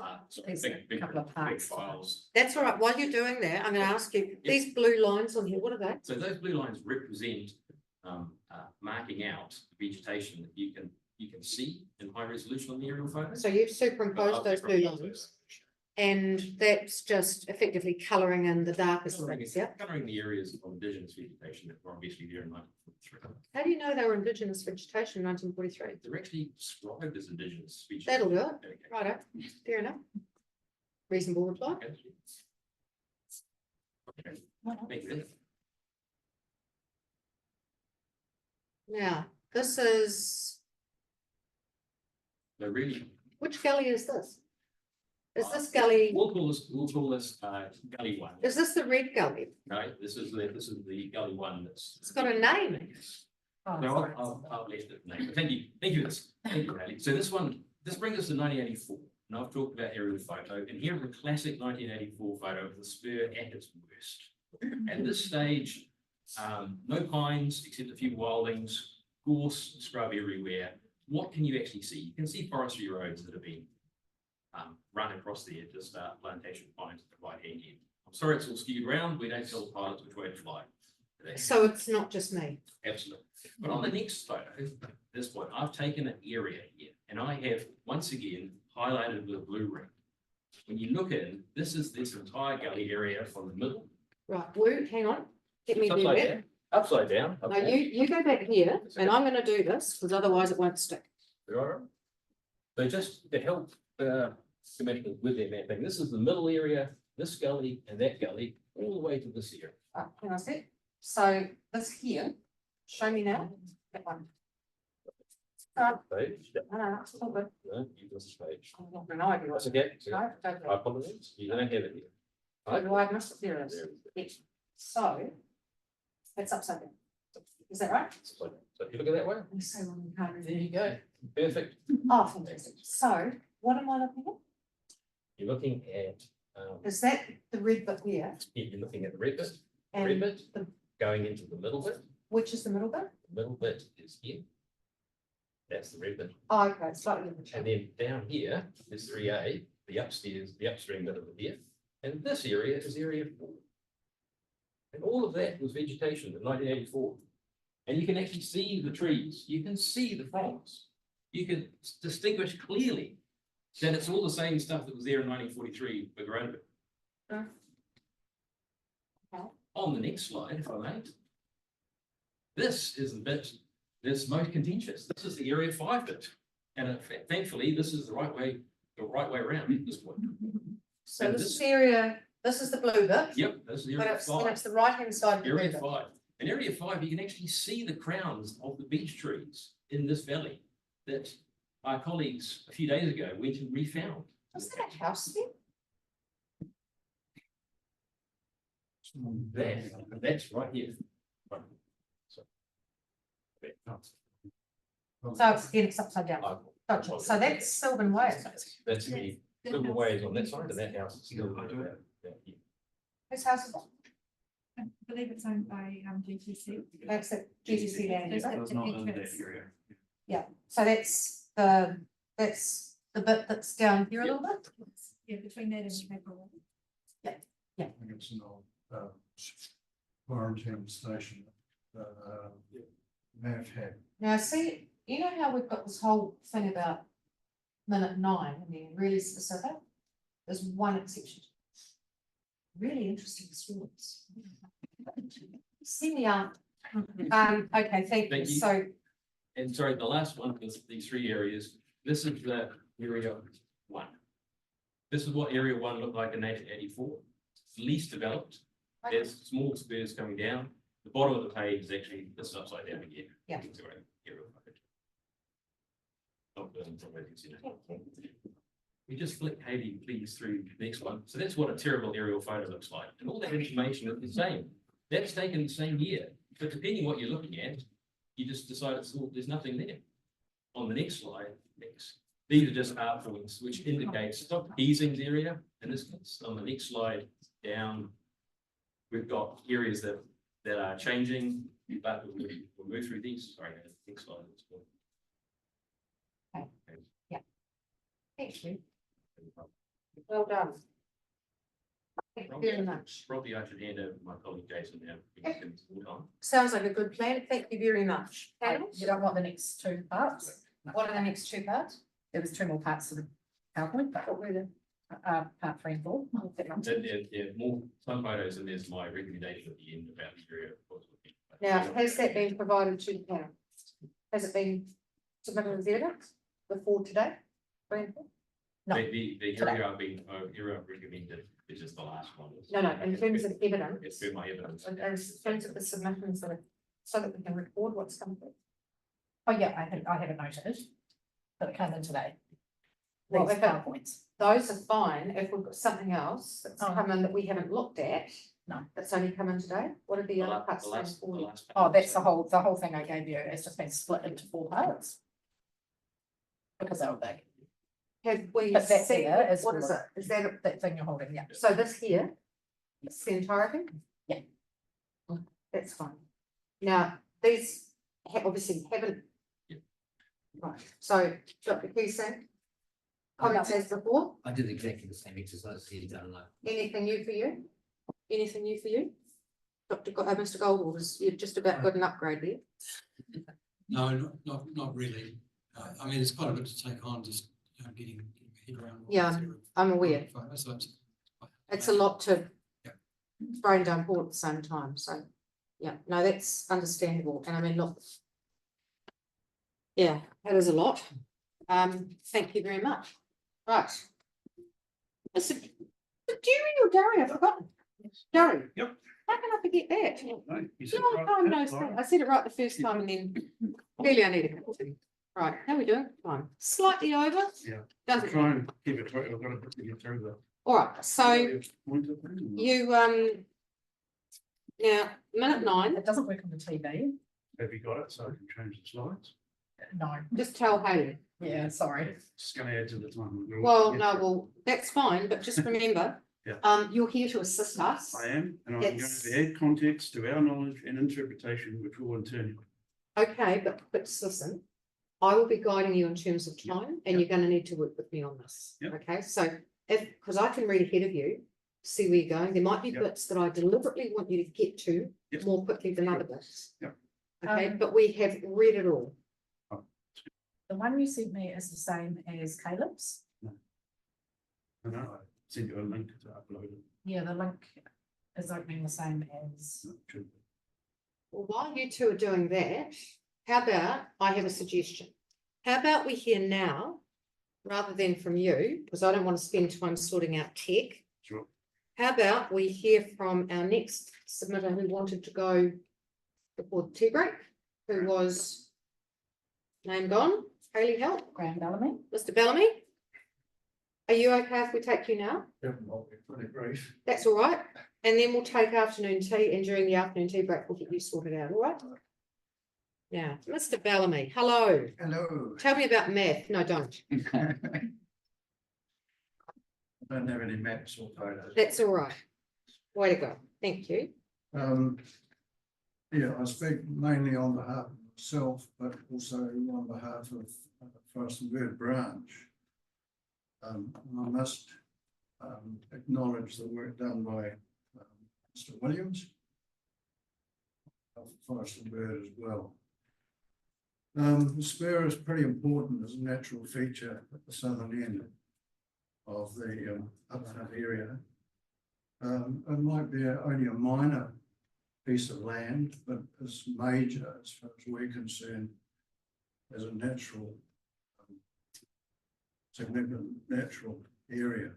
There's a couple of parts. Files. That's all right. While you're doing that, I'm going to ask you, these blue lines on here, what are they? So those blue lines represent marking out vegetation that you can see in high resolution on the aerial photos. So you've superimposed those blue lines, and that's just effectively colouring in the darkest things, yeah? Colouring the areas of indigenous vegetation that were obviously there in 1943. How do you know they were indigenous vegetation in 1943? They're actually described as indigenous vegetation. That'll do it. Okay. Righto, fair enough. Reasonable reply. Okay. Okay. Thank you. Now, this is, No, really. which gully is this? Is this gully, We'll call this gully 1. is this the red gully? No, this is the gully 1 that's. It's got a name. Oh, No, sorry. I'll left it name. But thank you, Haley. So this brings us to 1984. And I've talked about aerial photo, and here is a classic 1984 photo of the spur at its worst. At this stage, no pines except a few wildings, gorse, scrub everywhere. What can you actually see? You can see forestry roads that have been run across there, just plantation pines at the right hand end. I'm sorry it's all skewed around. We don't tell pilots which way to fly. So it's not just me. Absolutely. But on the next photo, at this point, I've taken an area here, and I have once again highlighted with a blue ring. When you look in, this is this entire gully area from the middle. Right, Woo, hang on. Get me Upside there. down. Upside down. No, you go back here, and I'm going to do this, because otherwise it won't stick. So just to help schematically with their mapping, this is the middle area, this gully and that gully, all the way to this area. Hang on a sec. So this here, show me now. That one. Page. No, it's all good. No, you missed the page. I'm not gonna argue. That's okay. No, don't do I it. apologize. You don't have it here. Oh, I must have, there it is. There it Yes. So, it's upside down. Is that right? So if you look at that way, I'm so wrong, I can't read there it. you go. Perfect. Oh, fantastic. So, what am I looking at? You're looking at, Is that the red bit here? you're looking at the red bit, And bit, going into the middle bit. which is the middle bit? The middle bit is here. That's the red bit. Oh, okay, slightly in the And shape. then down here is 3A, the upstairs, the upstream bit over here. And this area is area 4. And all of that was vegetation in 1984. And you can actually see the trees, you can see the fronds. You can distinguish clearly that it's all the same stuff that was there in 1943, but grown a bit. Okay. On the next slide, if I may. This is the bit that's most contentious. This is the area 5 bit. And thankfully, this is the right way around at this point. So and this this- is area, this is the blue bit, Yep, this is but area it's, and 5. it's the right hand side of the blue Area bit. 5. In area 5, you can actually see the crowns of the beech trees in this valley that our colleagues a few days ago went and refound. Was that a house there? That's right here. Right. So. So it's, again, it's upside down. Gotcha. So that's Sylvan Way. That's the Silver Way is on that side, and that house is still. Whose house is that? I believe it's owned by GTC. That's it, GTC land, is it? That's the entrance. Yeah, so that's the bit that's down here a little bit. Yeah, between that and the paperwork. I think it's an old, quarantine station, Mav had. Now, see, you know how we've got this whole thing about minute 9 and being really specific? There's one exception. Really interesting stories. See me out. Okay, thank you. Thank you. So, And sorry, the last one is these 3 areas. This is the area 1. This is what area 1 looked like in 1984. It's least developed. There's small spurs coming down. The bottom of the page is actually, this is upside down again. Yeah. You can see what aerial photo. Not building from where you can see it. We just flick Hayley, please, through the next one. So that's what a terrible aerial photo looks like. And all that information is the same. That's taken the same year. But depending what you're looking at, you just decide there's nothing there. On the next slide, these are just art points, which indicates it's not Easing's area. In this case, on the next slide down, we've got areas that are changing, but we'll move through these. Sorry, next slide. thank you. Well done. Thank you very much. Probably I should hand over to my colleague Jason now. because it's full time. Sounds like a good plan. Thank you very much. You don't want the next 2 parts? What are the next 2 parts? There was 2 more parts to the PowerPoint, but What were the? part 3 and 4. There are more, some photos, and there's my recommendation at the end about the area. Now, has that been provided to the panel? Has it been submitted as evidence before today? No, The area I've recommended is just the last one. No, in terms of It's evidence, been my evidence. in terms of the submissions that are, so that we can record what's come through. oh yeah, I have it noted, but it came in today. Well, These if it- PowerPoints. Those are fine if we've got something else that's Oh. come in that we haven't looked at. No. That's only come in today. What are the other parts? Oh, that's the whole thing I gave you. It's just been split into 4 parts. Because they were big. Have we But that's seen, there is what is for- it? Is that, That thing you're holding, yeah. so this here? It's the entirety? Yeah. That's fine. Now, these obviously haven't. Yeah. Right, so Dr. Keesing. Comments as before, I did exactly the same exercise here, done like. anything new for you? Anything new for you? Mr. Goldwater, you're just about got an upgrade there. No, not really. I mean, it's quite a bit to take on, just getting your head around. what Yeah, this area- I'm aware. So It's a lot to Yeah. brain dump all at the same time, so, yeah, no, that's understandable, and I mean, look. Yeah, that is a lot. Thank you very much. Right. Mr. Darry, I've forgotten. Darry. Yep. How can I forget that? No, you said Long right, time that's no right. see. I said it right the first time and then clearly I need a cup of tea. Right, how we doing? Fine. Slightly over? Yeah. Doesn't. Try and keep it, I've got to get through the. All right, so you, now, minute 9, It doesn't work on the TV. Have you got it so I can change the slides? No, just tell Hayley. yeah, sorry. Just gonna add to the time. Well, no, well, that's fine, but just remember, Yeah. you're here to assist us. I am, and I'm going It's- to add context to our knowledge and interpretation, which will in turn. Okay, but just listen, I will be guiding you in terms of time and you're gonna need to work with me on this. Yep. Okay, so because I can read ahead of you, see where you're going, there might be Yep. bits that I deliberately want you to get to Yep. more quickly than other bits. Yep. Okay, Um, but we have read it all. The one you sent me is the same as Caleb's. I know, I sent you a link to upload it. Yeah, the link is opening the same as. No, it should be. Well, while you two are doing that, how about, I have a suggestion. How about we hear now, rather than from you, because I don't want to spend time sorting out tech. Sure. How about we hear from our next submitter who wanted to go before the tea break, who was name gone, Hayley Help, Graham Bellamy. Mr. Bellamy. Are you okay if we take you now? Pretty brief. That's all right. And then we'll take afternoon tea, and during the afternoon tea break, we'll get you sorted out, all right? Yeah, Mr. Bellamy, hello. Hello. Tell me about math. No, don't. Don't have any maps or photos. That's all right. Way to go. Thank you. Yeah, I speak mainly on behalf of myself, but also on behalf of Forest and Bird Branch. I must acknowledge the work done by Mr. Williams of Forest and Bird as well. The spur is pretty important as a natural feature at the southern end of the upland area. It might be only a minor piece of land, but it's major as far as we're concerned as a natural, significant natural area.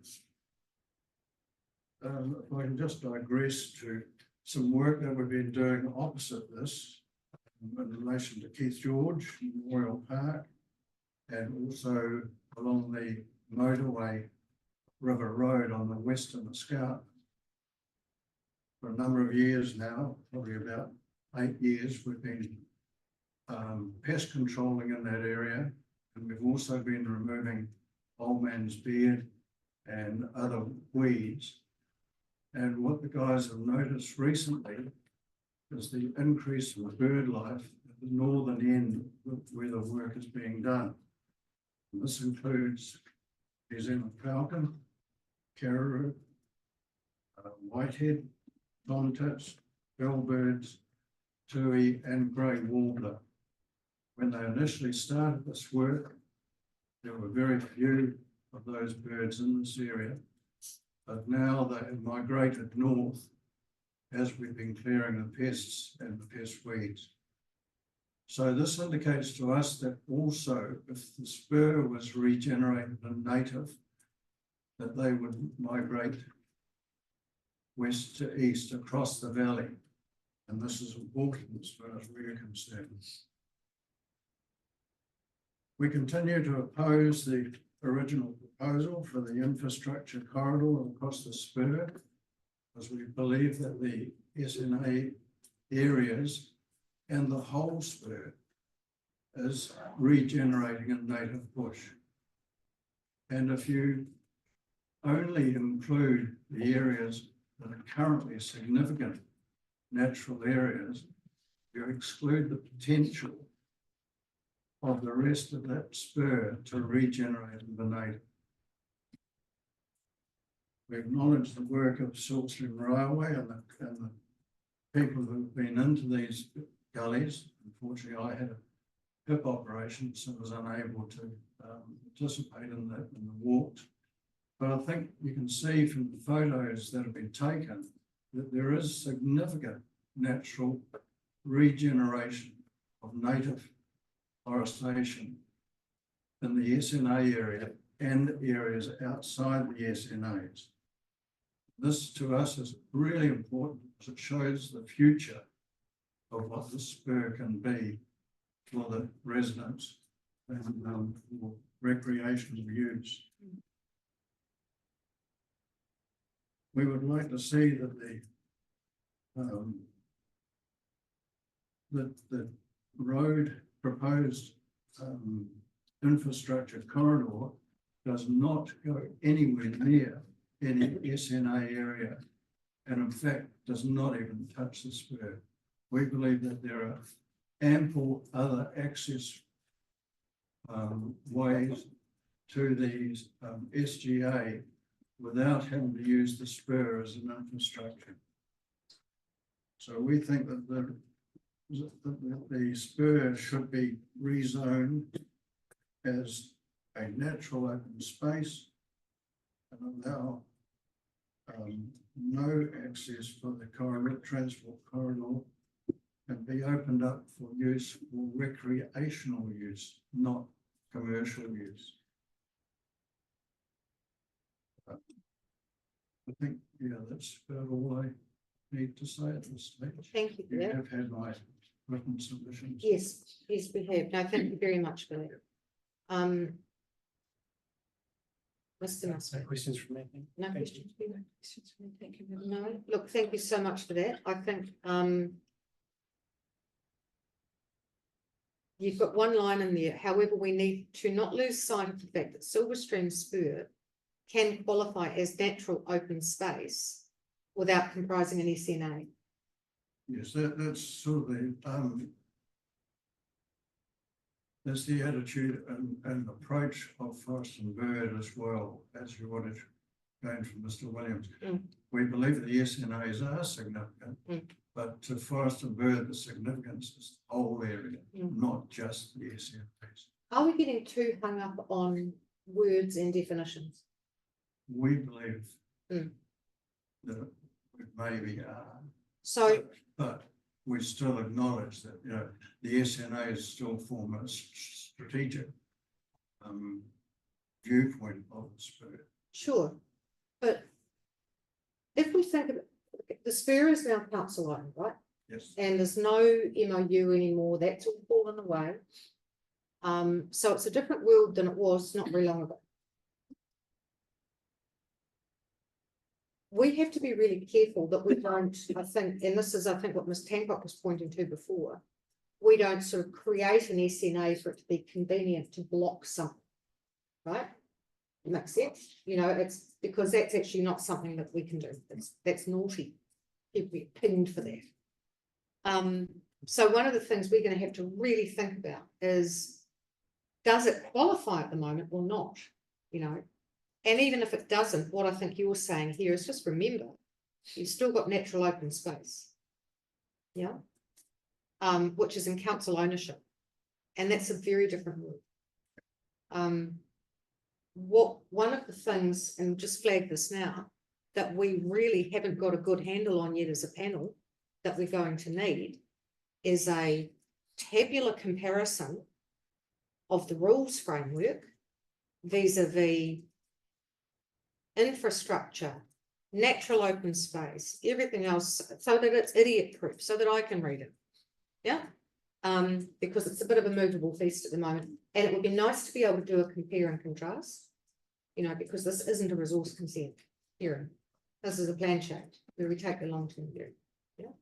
If I can just digress to some work that we've been doing opposite this in relation to Keith George Memorial Park and also along the motorway River Road on the western escarpment. For a number of years now, probably about 8 years, we've been pest controlling in that area, and we've also been removing old man's beard and other weeds. And what the guys have noticed recently is the increase in bird life at the northern end where the work is being done. And this includes New Zealand falcon, caribou, whitehead, tomtits, bellbirds, tui, and grey warbler. When they initially started this work, there were very few of those birds in this area, but now they have migrated north as we've been clearing the pests and the pest weeds. So this indicates to us that also if the spur was regenerated and native, that they would migrate west to east across the valley. And this is important as far as we're concerned. We continue to oppose the original proposal for the infrastructure corridor across the spur, as we believe that the SNA areas and the whole spur is regenerating a native bush. And if you only include the areas that are currently significant natural areas, you exclude the potential of the rest of that spur to regenerate in the native. We acknowledge the work of Silkstream Railway and the people who've been into these gullies. Unfortunately, I had a hip operation, so I was unable to participate in the walks. But I think you can see from the photos that have been taken that there is significant natural regeneration of native forestation in the SNA area and areas outside the SNAs. This to us is really important because it shows the future of what the spur can be for the residents and for recreational use. We would like to see that the road proposed infrastructure corridor does not go anywhere near any SNA area, and in fact does not even touch the spur. We believe that there are ample other access ways to these SGA without having to use the spur as an infrastructure. So we think that the spur should be rezoned as a natural open space and allow no access for the corridor, transport corridor, and be opened up for use for recreational use, not commercial use. I think, yeah, that's about all I need to say at this stage. Thank you for You that. have had my written submissions. Yes, yes, we have. No, thank you very much for that. Mr. Musgrave. No questions from me. No Thank questions. Thank you. No, look, thank you so much for that. I think you've got one line in there. However, we need to not lose sight of the fact that Silverstream Spur can qualify as natural open space without comprising an SNA. Yes, that's sort of that's the attitude and approach of Forest and Bird as well, as you wanted going from Mr. Williams. Mm. We believe the SNAs are significant, but to Forest and Bird, the significance is the whole area, not just the SNAs. Are we getting too hung up on words and definitions? We believe that we maybe are. So, But we still acknowledge that, you know, the SNAs still form a strategic viewpoint of the Spur. sure, but if we think of it, the Spur is now council owned, right? Yes. And there's no MOU anymore, that's all fallen away. So it's a different world than it was not very long ago. We have to be really careful that we don't, I think, and this is, I think, what Ms. Hancock was pointing to before, we don't sort of create an SNA for it to be convenient to block something, right? Makes sense, you know, it's because that's actually not something that we can do. That's naughty. People get pinged for that. So one of the things we're going to have to really think about is, does it qualify at the moment or not? You know, and even if it doesn't, what I think you're saying here is just remember, you've still got natural open space. Yeah. Which is in council ownership. And that's a very different word. One of the things, and just flag this now, that we really haven't got a good handle on yet as a panel that we're going to need is a tabular comparison of the rules framework vis-a-vis infrastructure, natural open space, everything else, so that it's idiot proof, so that I can read it. Yeah. Because it's a bit of a movable feast at the moment. And it would be nice to be able to do a compare and contrast, you know, because this isn't a resource consent hearing. This is a plan change where we take the long-term view. Yeah.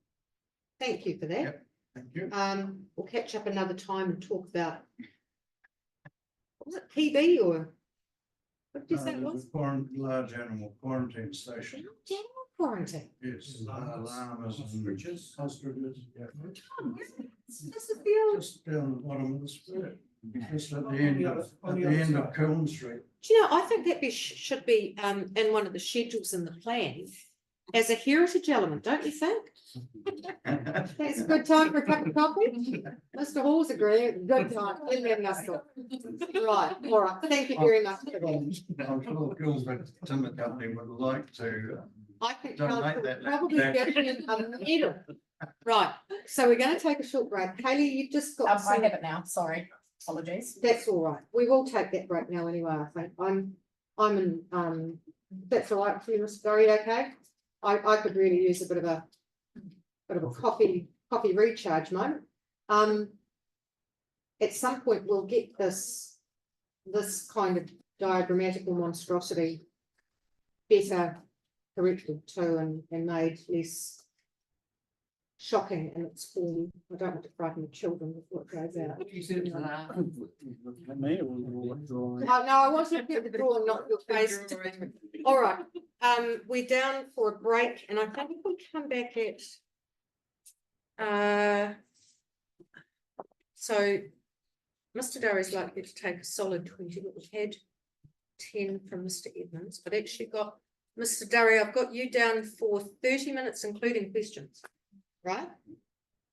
Thank you for that. Yep. Thank you. We'll catch up another time and talk about, was it PB or what did you say it was? Large animal quarantine station. General quarantine. Yes, llamas and ostriches. Yeah. This is the old. Just down the bottom of the Spur. Just at the end of Kiln Street. Do you know, I think that should be in one of the schedules in the plan as a heritage element, don't you think? That's a good time for a cup of coffee. Mr. Hall's agreeing, good time. Right, all right, thank you very much for that. I'm sure Gilbert Timber Company would like to. I think donate that probably back. give him a medal. Right, so we're going to take a short break. Kaylee, you've just got I some. have it now, sorry, apologies. That's all right. We will take that break now anyway, I think. I'm in, that's all right for you, Mr. Gorry, okay? I could really use a bit of a coffee recharge moment. At some point we'll get this kind of diagrammatical monstrosity better corrected too and made less shocking in its form. I don't want to frighten the children before it goes out. No, I want you to get the drawing, not your face. All right, we're down for a break, and I think if we come back at so Mr. Durry's likely to take a solid 20, but we've had 10 from Mr. Edmonds. I've actually got Mr. Durry, I've got you down for 30 minutes, including questions, right?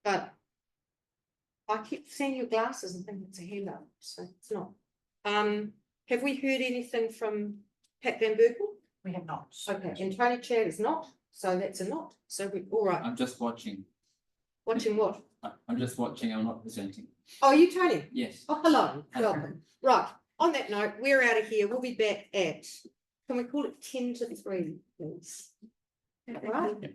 But I keep seeing your glasses and think it's a hand up, so it's not. Have we heard anything from Pat Van Berkel? We have not. Okay, and Tony Chad is not, so that's a not. So we all right. I'm just watching. Watching what? I'm just watching. I'm not presenting. Oh, you Tony? Yes. Oh, hello. Welcome. Right. On that note, we're out of here. We'll be back at, can we call it 10 to 3, please? All right.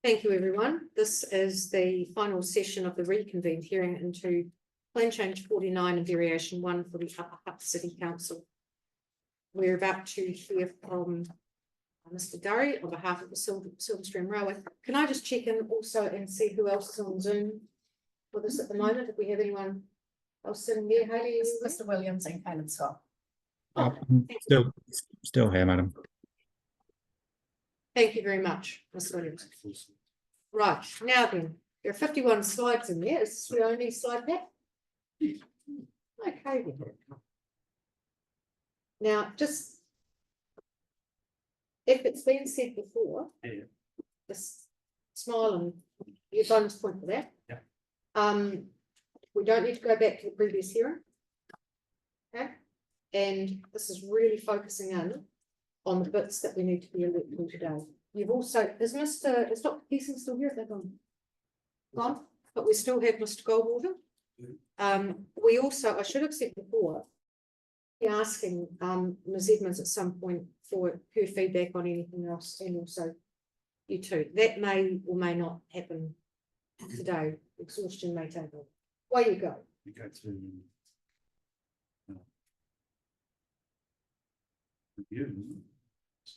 Thank you, everyone. This is the final session of the reconvened hearing into Plan Change 49 and Variation 1 for the Upper Hutt City Council. We're about to hear from Mr. Durry, on behalf of the Silver Stream Railway. Can I just check in also and see who else is on Zoom with us at the moment? If we have anyone else sitting there, Hayley, is Mr. Williams and Caleb Scott. Oh, thank you. Still here, madam. Thank you very much, Mr. Williams. Right, now then, there are 51 slides in there. Is this the only slide pack? Okay. Then. Now, just if it's been said before, just smile and you bonus point for that. Yeah. We don't need to go back to the previous hearing. Okay, and this is really focusing in on the bits that we need to be alert to today. You've also, is Dr. Pearson still here? Is that gone? But we still have Mr. Goldwater. We also, I should have said before, be asking Ms. Edmonds at some point for her feedback on anything else, and also you too. That may or may not happen today. Exhaustion may take on. Away you go. You go to review.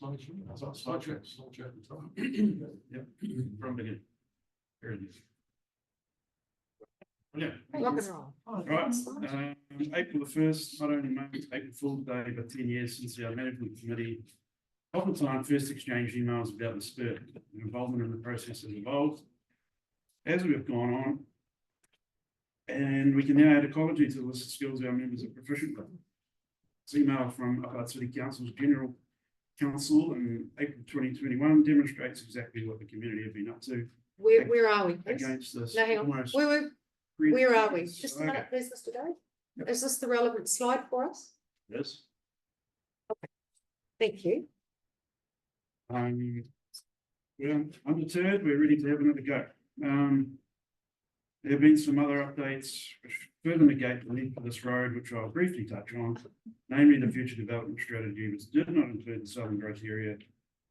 Slideshow at the top. Yep, from beginning. There it is. Yeah. Rock and roll. Right, April the 1st, not only marked April Fool's Day, but 10 years since our management committee oftentimes first exchanged emails about the spur. Their involvement in the process has evolved as we've gone on, and we can now add ecology to the list of skills our members are proficient with. This email from Upper City Council's General Council in April 2021 demonstrates exactly what the community have been up to Where are we? Please? against this. No, hang on. almost Where are we? Just a Okay. minute, please, Mr. Day. Yep. Is this the relevant slide for us? Yes. Thank you. We're undeterred, we're ready to have another go. There have been some other updates which further negate the length of this road, which I'll briefly touch on, namely the future development strategy, which did not include the southern growth area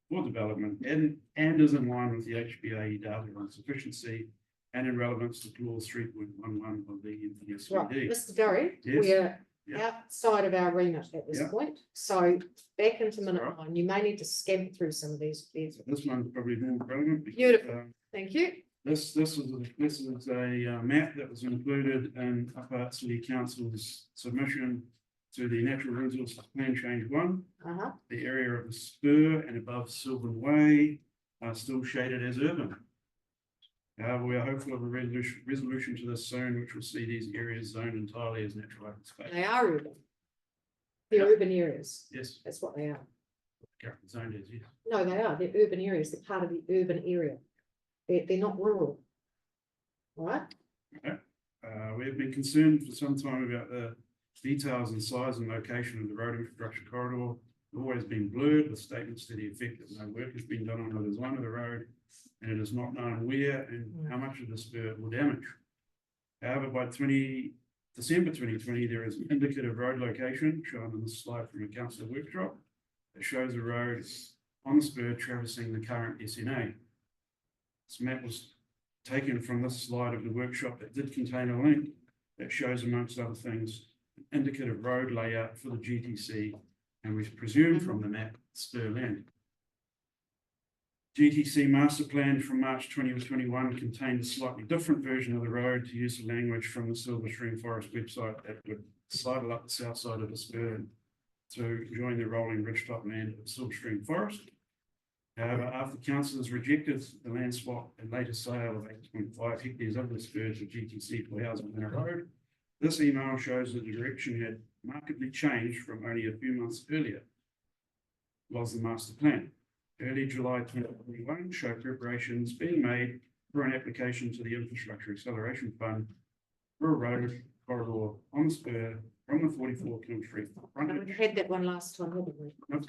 for development and is in line with the HBA data on sufficiency and in relevance to clause 3.11 of the Right, NTSBD. Mr. Durry, Yes. we're Yeah. outside of our remit at this Yeah. point. So back into minute Right. 9. You may need to scan through some of these. This one's probably more relevant. because, Beautiful. Thank you. This is a map that was included in Upper City Council's submission to the Natural Resources Plan Change 1. Uh-huh. The area of the spur and above Sylvan Way are still shaded as urban. However, we are hopeful of a resolution to this soon, which will see these areas zoned entirely as natural open space. They are urban. They're Yeah. urban areas. Yes, That's what they are. currently zoned as, yes. No, they are. They're urban areas. They're part of the urban area. They're not rural. All right? We have been concerned for some time about the details and size and location of the road infrastructure corridor. It's always been blurred with statements to the effect that no work has been done on the design of the road, and it is not known where and how much of the spur will damage. However, by December 2020, there is an indicative road location shown on this slide from a council workshop that shows a road on the spur traversing the current SNA. This map was taken from this slide of the workshop that did contain a link that shows, amongst other things, an indicative road layout for the GTC, and we presume from the map spur land. GTC master plan from March 2021 contained a slightly different version of the road to use the language from the Silver Stream Forest website that would sidle up the south side of the spur to join the rolling ridgetop land of Silver Stream Forest. However, after councillors rejected the land swap and later sale of 8.5 hectares of the spur to GTC for housing on a road, this email shows that the direction had markedly changed from only a few months earlier. Was the master plan. Early July 2021 showed preparations being made for an application to the Infrastructure Acceleration Fund for a road corridor on the spur from the 44 King Street We frontage. had that one last time, haven't we? Nope.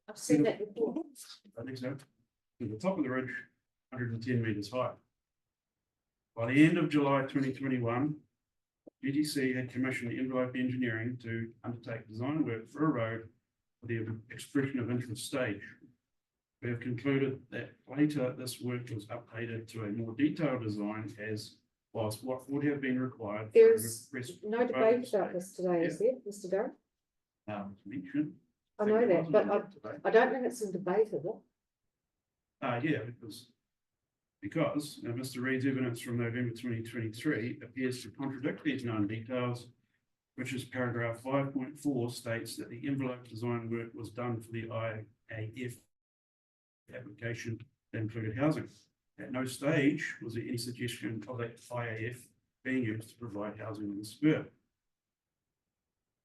I've seen that before. I think so. To the top of the ridge, 110 metres high. By the end of July 2021, GTC had commissioned envelope engineering to undertake design work for a road for the expression of interest stage. We have concluded that later this work was updated to a more detailed design as was what would have been required. There's no debate about this today, is there, Mr. Durham? Mentioned. I know that, but I don't think it's in debate, is it? Yeah, because Mr. Reid's evidence from November 2023 appears to contradict these known details, which is paragraph 5.4 states that the envelope design work was done for the IAF application that included housing. At no stage was there any suggestion of that IAF being used to provide housing on the spur.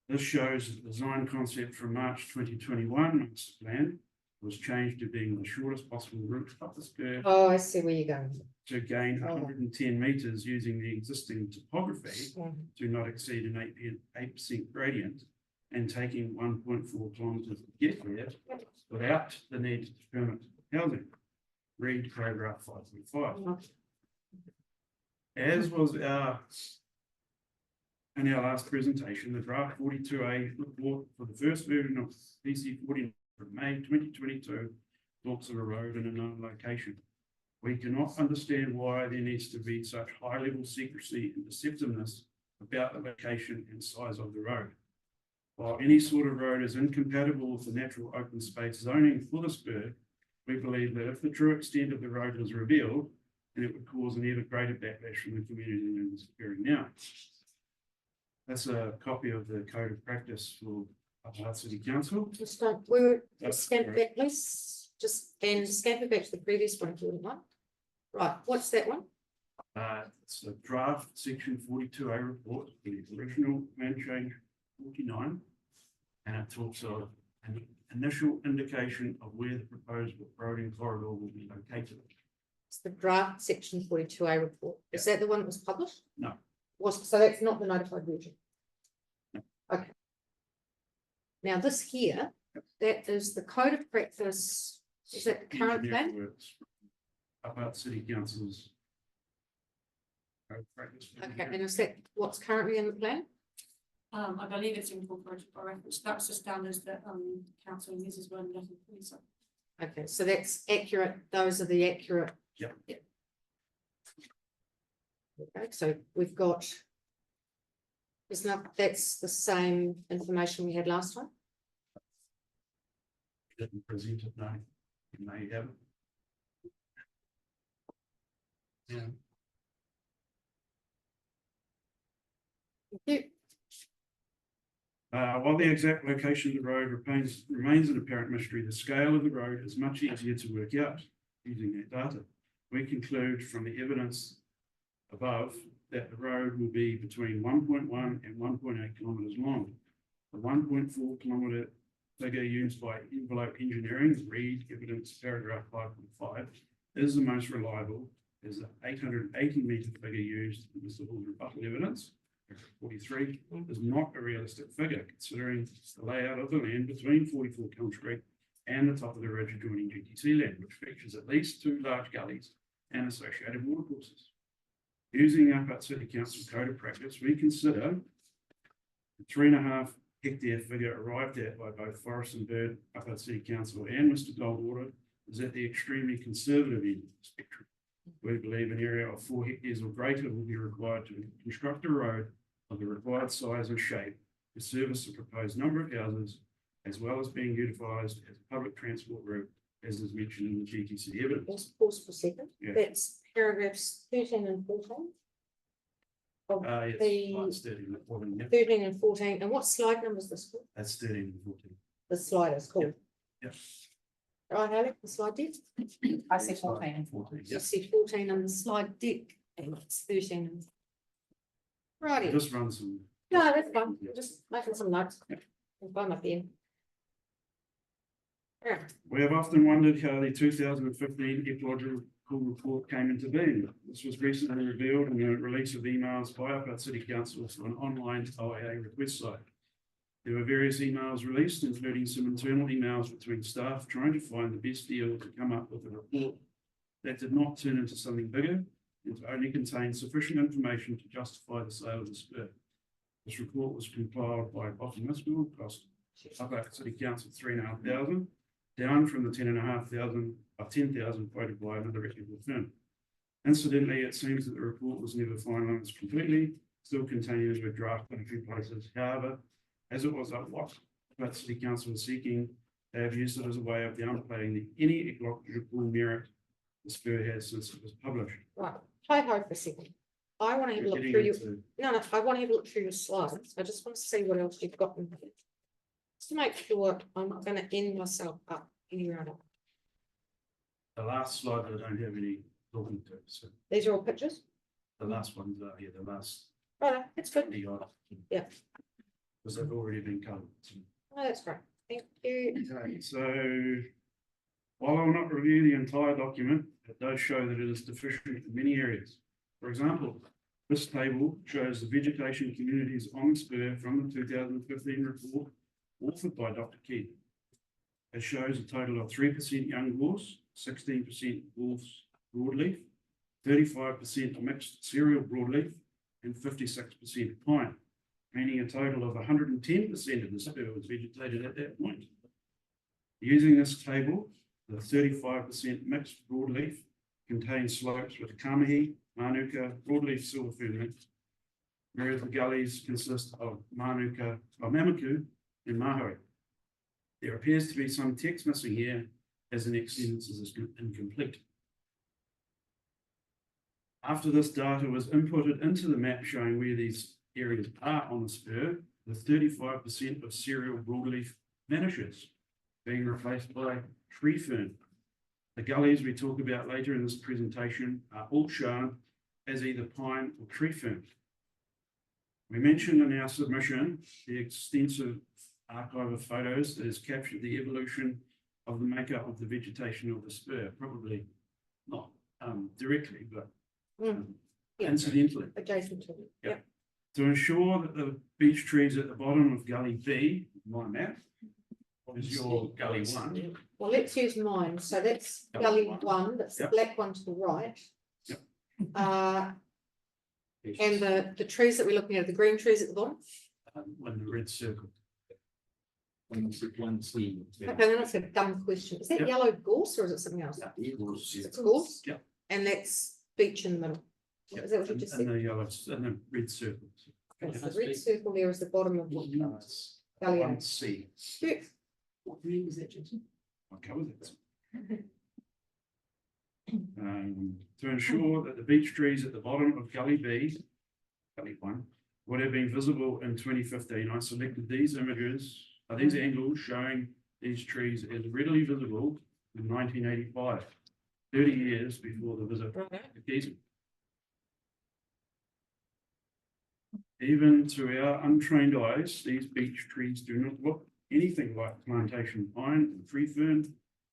This shows that the design concept from March 2021 master plan was changed to being the shortest possible route up the spur Oh, I see where you're going. to gain Oh. 110 meters using the existing topography to not exceed an 8% gradient and taking 1.4 kilometers to get there without the need to permit housing. Read paragraph 5.5. As was in our last presentation, the draft 42A report for the first version of PC49 from May 2022 talks of a road in a known location. We cannot understand why there needs to be such high level secrecy and deceptiveness about the location and size of the road. While any sort of road is incompatible with the natural open space zoning for the spur, we believe that if the true extent of the road was revealed, then it would cause an even greater backlash from the community than is occurring now. That's a copy of the code of practice for Upper City Council. Just don't, we were, That's stamp correct. back, please, just, and stamp it back to the previous one, if you wouldn't mind. Right, what's that one? It's a draft section 42A report, the original plan change 49. And it talks of an initial indication of where the proposed road and corridor will be located. It's the draft section 42A report. Is that the one that was published? No. So that's not the notified version? No. Okay. Now this here, that is the code of practice, is that the current Engineering plan? works Upper City Council's code of practice. Okay, and is that what's currently in the plan? I believe it's incorporated by reference. That's the standards that, council uses when letting police up. Okay, so that's accurate, those are the accurate. Yep. Okay, so we've got. That's the same information we had last time? Didn't present it, no. You may have it. Yeah. Thank you. While the exact location of the road remains an apparent mystery, the scale of the road is much easier to work out using that data. We conclude from the evidence above that the road will be between 1.1 and 1.8 kilometers long. The 1.4 kilometer figure used by envelope engineering, read evidence paragraph 5.5, is the most reliable, as the 880 meter figure used in Mr. Hall's rebuttal evidence 43 is not a realistic figure, considering the layout of the land between 44 Kiln Street and the top of the ridge adjoining GTC land, which features at least 2 large gullies and associated watercourses. Using Upper City Council code of practice, we consider the 3.5 hectare figure arrived at by both Forest and Bird, Upper City Council and Mr. Goldwater is at the extremely conservative end of the spectrum. We believe an area of 4 hectares or greater will be required to construct a road of the required size and shape to service the proposed number of houses, as well as being utilised as a public transport route, as is mentioned in the GTC evidence. Let's pause for a second. Yeah. That's paragraphs 13 and 14. Of Yes, the slides 13 and 14, yeah. 13 and 14, and what slide number is this for? That's 13 and 14. The slide is called. Yep. Right, Alec, the slide deck? I see 14. 14, You yes. see 14 on the slide deck, and it's 13. Righty. Just run some. No, that's fine. Yeah. Just making some notes. I'll find my pen. Yeah. We have often wondered how the 2015 ecological report came into being. This was recently revealed in the release of emails by Upper City Council for an online OIA request site. There were various emails released, including some internal emails between staff trying to find the best deal to come up with a report that did not turn into something bigger and to only contain sufficient information to justify the sale of the spur. This report was compiled by Bottom cost Upper City Council $3,500, down from the $10,000 quoted by another reputable firm. Incidentally, it seems that the report was never finalised completely, still containing a draft in a few places. However, as it was but City Council is seeking, they have used it as a way of downplaying any ecological merit the spur has since it was published. Right, hi ho for a second. I want to have a We're look getting through your, into- no, I want to have a look through your slides. I just want to see what else you've got in here. Just to make sure I'm not going to end myself up anywhere else. The last slide, I don't have any talking to, so These are all pictures? the last ones are, yeah, the last. Right, that's good. Yeah. Because they've already been covered. Oh, that's great. Thank you. Okay, so while I will not review the entire document, it does show that it is deficient in many areas. For example, this table shows the vegetation communities on the spur from the 2015 report authored by Dr. Keith. It shows a total of 3% young gorse, 16% gorse broadleaf, 35% mixed cereal broadleaf, and 56% pine, meaning a total of 110% of the spur was vegetated at that point. Using this table, the 35% mixed broadleaf contains slopes with kamahi, manuka, broadleaf silver fern mix, whereas the gullies consist of manuka, mamaku, and mahoe. There appears to be some text missing here as the next sentence is incomplete. After this data was inputted into the map showing where these areas are on the spur, the 35% of cereal broadleaf vanishes, being replaced by tree fern. The gullies we talk about later in this presentation are all shown as either pine or tree fern. We mentioned in our submission the extensive archive of photos that has captured the evolution of the makeup of the vegetation of the spur, probably not directly, but Yeah. incidentally. Adjacent to it. Yep. To ensure that the beech trees at the bottom of Gully B, my map, is your Gully 1. Well, let's use mine. So that's Gully gully one. one, that's the Yep. black one to the right. Yep. And the trees that we're looking at, the green trees at the bottom. In the red circle. One C. Okay, then that's a dumb question. Is that Yep. yellow gorse or is it something else? It's gorse? Yep. And that's beach in the middle. Yep. Is that what you just And said? the yellow, and the red circle. Okay, so the red circle there is the bottom of gully A. 1C. Cute. What green is that, Jason? I'll cover that. To ensure that the beech trees at the bottom of Gully B, Gully 1, would have been visible in 2015, I selected these images, these angles showing these trees as readily visible in 1985, 30 years before the visit to Giesen. Even to our untrained eyes, these beech trees do not look anything like plantation pine and tree fern,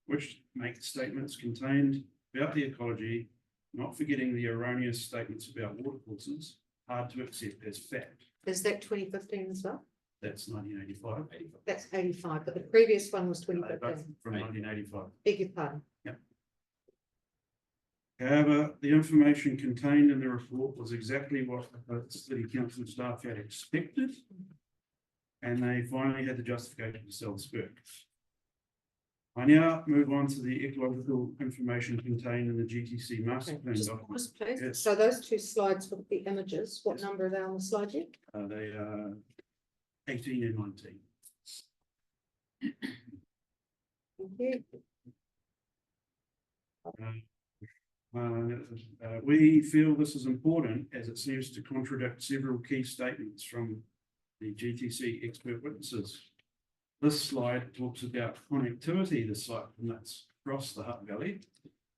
which make statements contained about the ecology, not forgetting the erroneous statements about watercourses, hard to accept as fact. Is that 2015 as well? That's 1985. That's 85, but the previous one was Both 2015. from 1985. Beg your pardon. However, the information contained in the report was exactly what the city council staff had expected. And they finally had the justification to sell the spur. I now move on to the ecological information contained in the GTC master plan Just document. pause, please. Yes. So those two slides with the images, what Yes. number are they on the slide yet? They are 18 and 19. Thank you. We feel this is important as it seems to contradict several key statements from the GTC expert witnesses. This slide talks about connectivity the site permits across the Hutt Valley,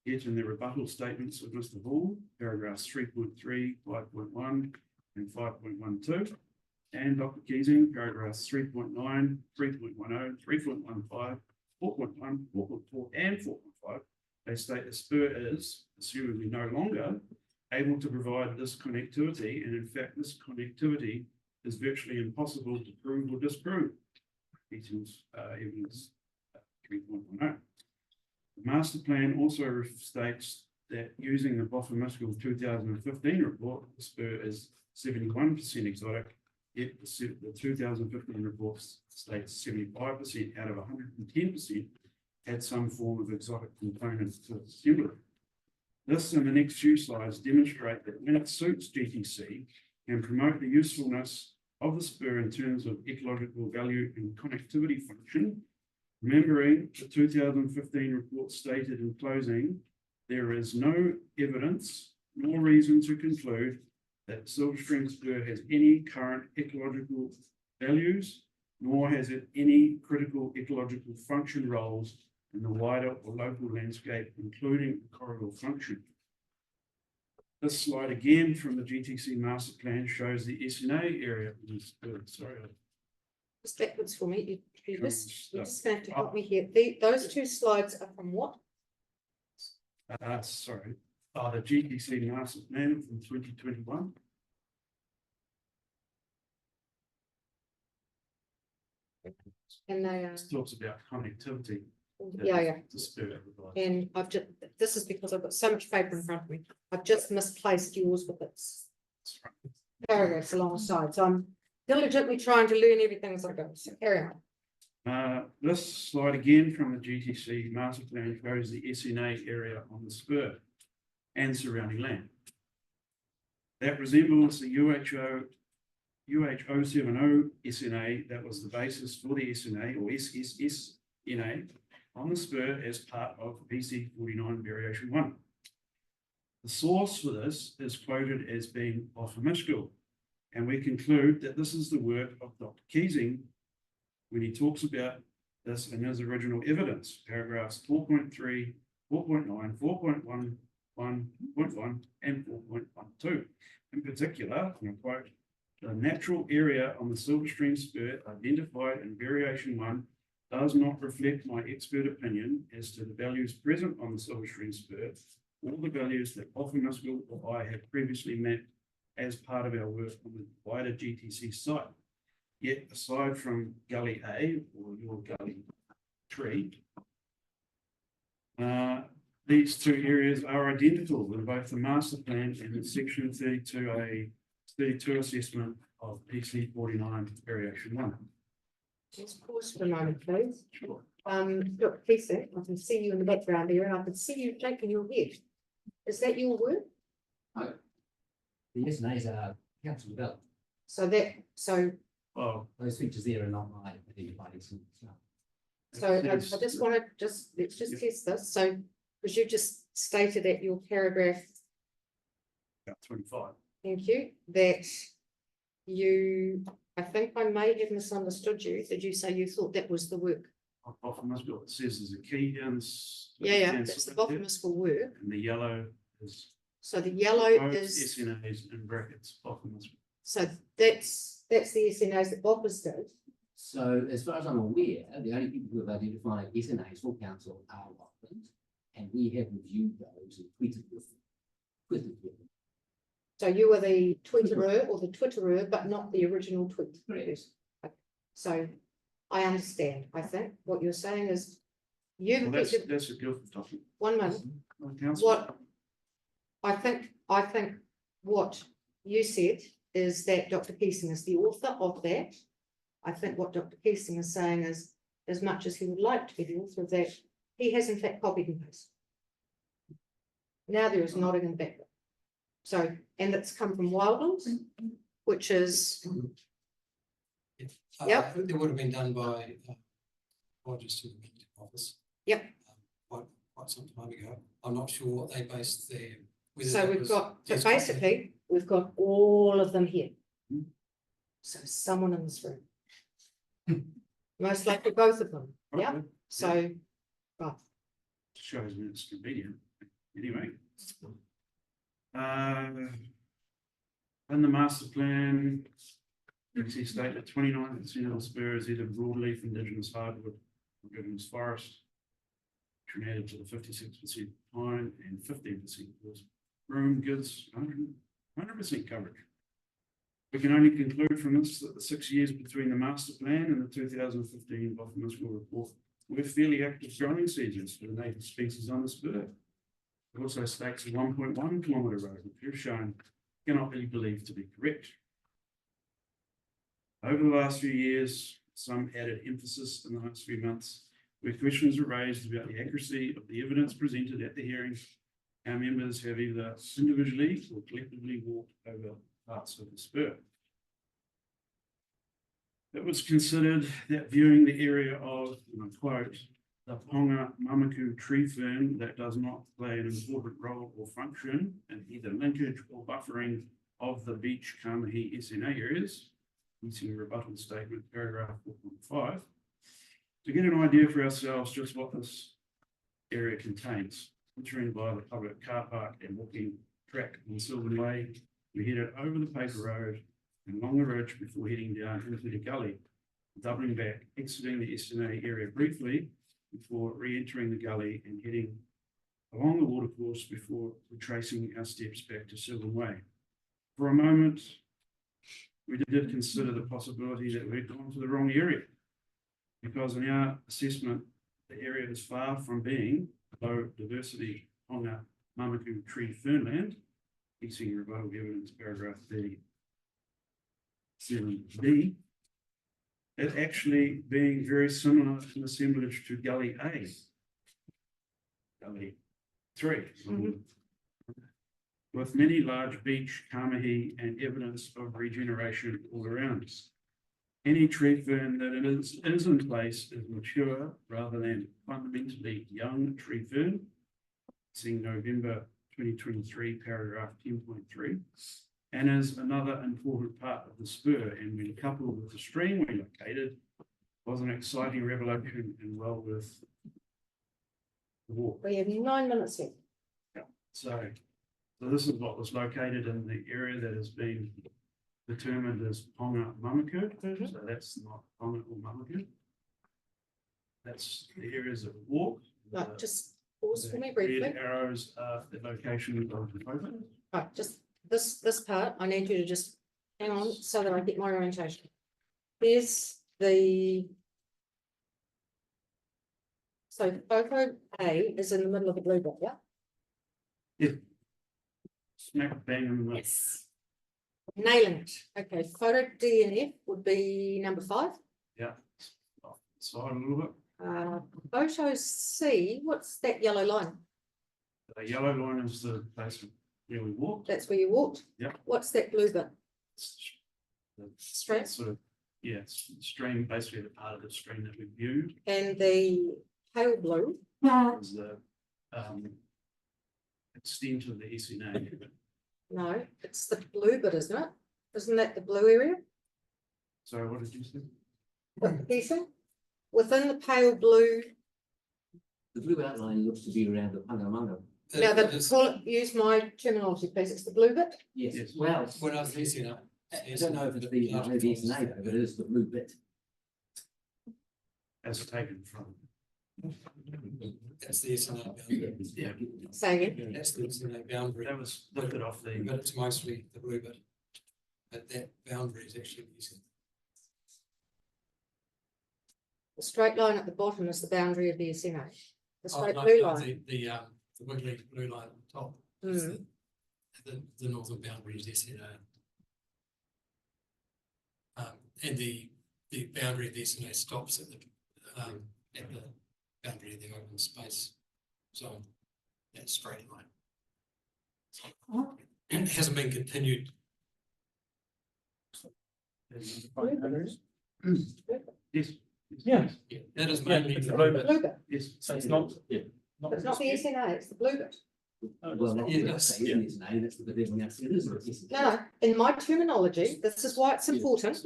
yet in the rebuttal statements of Mr. Hall, paragraphs 3.3, 5.1, and 5.12, and Dr. Keesing, paragraphs 3.9, 3.10, 3.15, 4.1, 4.4, and 4.5, they state the spur is, assumably no longer, able to provide this connectivity, and in fact, this connectivity is virtually impossible to prove or disprove. Keesing's evidence 3.10. The master plan also states that using the Boffa-Miskell 2015 report, the spur is 71% exotic, yet the 2015 report states 75% out of 110% had some form of exotic component to its assembly. This and the next few slides demonstrate that when it suits GTC, can promote the usefulness of the spur in terms of ecological value and connectivity function. Remembering the 2015 report stated in closing, there is no evidence nor reason to conclude that Silver Stream Spur has any current ecological values, nor has it any critical ecological function roles in the wider or local landscape, including the corridor function. This slide again from the GTC master plan shows the SNA area. Sorry, Just backwards for me, you're just Sure. gonna have to help me here. Those two slides are from what? sorry, the GTC master plan from 2021. And they are, It talks about connectivity. yeah. To spur provides. And I've just, this is because I've got so much paper in front of me. I've just misplaced yours with its paragraphs alongside. So I'm diligently trying to learn everything as I go. So carry on. This slide again from the GTC master plan shows the SNA area on the spur and surrounding land. That resembles the UH070 SNA that was the basis for the SNA or SSSNA on the spur as part of PC49 variation 1. The source for this is quoted as being Offamiscal, and we conclude that this is the work of Dr. Keesing when he talks about this in his original evidence, paragraphs 4.3, 4.9, 4.1, 1.1, and 4.12. In particular, and I quote, the natural area on the Silver Stream Spur identified in variation 1 does not reflect my expert opinion as to the values present on the Silver Stream Spur or the values that Offamiscal or I have previously met as part of our work on the wider GTC site. Yet, aside from Gully A or your Gully tree, these two areas are identical in both the master plan and the section 32A, 32 assessment of PC49 variation 1. Just pause for a moment, please. Sure. Dr. Keesing, I can see you in the background there, and I can see you shaking your head. Is that your work? The SNAs are council developed. So Oh, Those features there are not my identified incidents. I just want to let's just test this. So, because you just stated at your paragraph, about 25. thank you, that I think I may have misunderstood you. Did you say you thought that was the work? Offamiscal, it says there's a key down. Yeah, that's the Offamiscal work. And the yellow is. So the yellow both is, SNAs in brackets, Offamiscal. so that's the SNOs that Bob has done. So as far as I'm aware, the only people who have identified SNAs for council are Auckland, and we have reviewed those and tweeted with them. So you were the tweeterer or the twitterer, but not the original tweet. Correct. So I understand. I think what you're saying is you. Well, that's a good topic. 1 minute. Council. What I think what you said is that Dr. Keesing is the author of that. I think what Dr. Keesing is saying is, as much as he would like to be the author of that, he has in fact copied and pasted. Now there is nodding in the background. So, and it's come from Wildlands, which is, Yep. It would have been done by Rogers to the office. Yep. Quite some time ago. I'm not sure what they based their. so we've got all of them here. So someone in this room. Most likely both of them, yeah, Okay. so, right. Shows me it's convenient. Anyway. In the master plan, you can see state that 29% of the spur is either broadleaf indigenous hardwood or indigenous forest, which are added to the 56% pine and 15% room gives 100% coverage. We can only conclude from this that the 6 years between the master plan and the 2015 Offamiscal report were fairly active growing seasons for the native species on the spur. It also states a 1.1 kilometre road, which you've shown cannot be believed to be correct. Over the last few years, some added emphasis in the last few months, where questions were raised about the accuracy of the evidence presented at the hearing. Our members have either individually or collectively walked over parts of the spur. It was considered that viewing the area of, and I quote, the Ponga Mamaku tree fern that does not play an important role or function in either linkage or buffering of the beach Kamahi SNA areas, using rebuttal statement paragraph 4.5, to get an idea for ourselves just what this area contains. Entering by the public car park and walking track on Sylvan Way, we headed over the paper road and along the ridge before heading down into the gully, doubling back, exiting the SNA area briefly before re-entering the gully and heading along the watercourse before retracing our steps back to Sylvan Way. For a moment, we did consider the possibility that we had gone to the wrong area, because in our assessment, the area is far from being low diversity on the Mamaku tree fernland, using rebuttal evidence paragraph 37B, it actually being very similar in assemblage to Gully A. Gully 3. With many large beach, kamahi, and evidence of regeneration all around us. Any tree fern that is in place is mature rather than fundamentally young tree fern. Seeing November 2023, paragraph 10.3, and is another important part of the spur. And when coupled with the stream we located, was an exciting revelation and well worth the walk. We have 9 minutes left. Yeah. So this is what was located in the area that has been determined as Ponga Mamaku. So that's not Ponga or Mamaku. That's the areas of walk. Right, just pause for me The briefly. red arrows are the location of the photo. Right, just this part, I need you to just hang on so that I get my orientation. There's the. So photo A is in the middle of the blue dot, yeah? Yeah. Smack bang in the middle. Yes. Nailing it. Okay, photo D and F would be number 5. Yeah. Slide a little bit. Photo C, what's that yellow line? The yellow line is the place where we walked. That's where you walked? Yeah. What's that blue bit? The Straight. sort of, yeah, it's the stream, basically the part of the stream that we viewed And the pale blue? is the extent of the SNA. No, it's the blue bit, isn't it? Isn't that the blue area? So what did you say? Ethan? Within the pale blue, The blue outline looks to be around the Pungamanga. now use my terminology, please. It's the blue bit? Yes, Yes. well, When I was listening, I don't know if it's the SNA, but it is the blue bit. As taken from. that's the SNA boundary. Yeah, Say again. That's the SNA boundary, that was lifted off the. but it's mostly the blue bit. But that boundary is actually using. The straight line at the bottom is the boundary of the SNA. The Oh, straight no, blue no, line. The wiggly blue line on top. is Mm. The northern boundary is SNA. And the boundary of the SNA stops at the boundary of the open space zone, that straight line. And it hasn't been continued. Yes. Yeah. Yeah, that is mainly it's the a blue blue bit. Blue bit. Yes. So it's not. Yeah. It's not the SNA, it's the blue bit. Well, that's Yeah, the that's- SNA, that's the bit everyone else is. No, in my terminology, this is why it's important.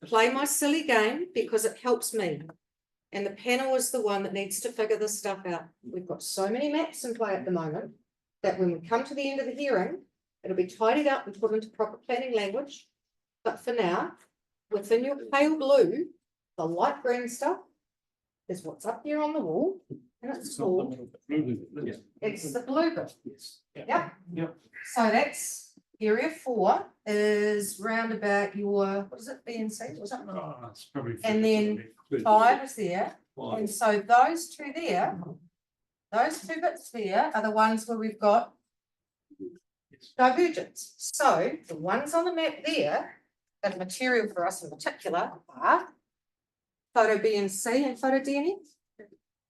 Play my silly game because it helps me. And the panel is the one that needs to figure this stuff out. We've got so many maps in play at the moment that when we come to the end of the hearing, it'll be tidied up and put into proper planning language. But for now, within your pale blue, the light green stuff is what's up here on the wall. And it's called, it's the blue bit. Yes. Yep. Yep. So that's area 4 is round about your, what is it, B and C, was it? Oh, it's probably. And then 5 is there, and so those two there, those 2 bits there are the ones where we've got divergence. So the ones on the map there, that are material for us in particular are photo B and C and photo D and E.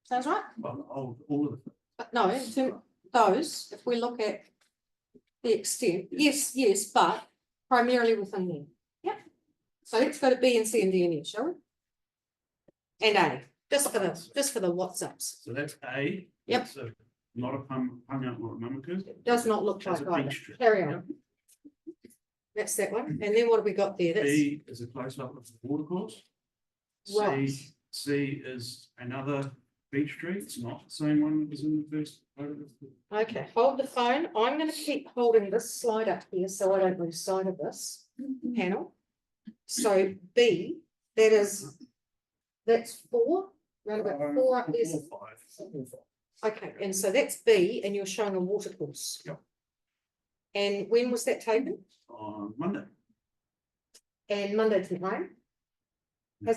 Sounds right? Well, all of them. But no, to those, if we look at the extent, yes, but primarily within there. Yeah. So let's go to B and C and D and E, shall we? And A, just for the what's-ups. So that's A. Yep. It's not a hung up or a mamaku. It does not look It's like a either. beech tree. Carry on. That's that one. And then what have we got there? That's B is a close up of the watercourse. Right. C is another beech tree. It's not the same one that was in the first photo. okay. Hold the phone. I'm going to keep holding this slide up here so I don't lose sight of this panel. So B, that's 4. Round about 4 up there. Or 5. Okay, and so that's B, and you're showing a watercourse. Yep. And when was that taken? On Monday. And Monday didn't rain? How's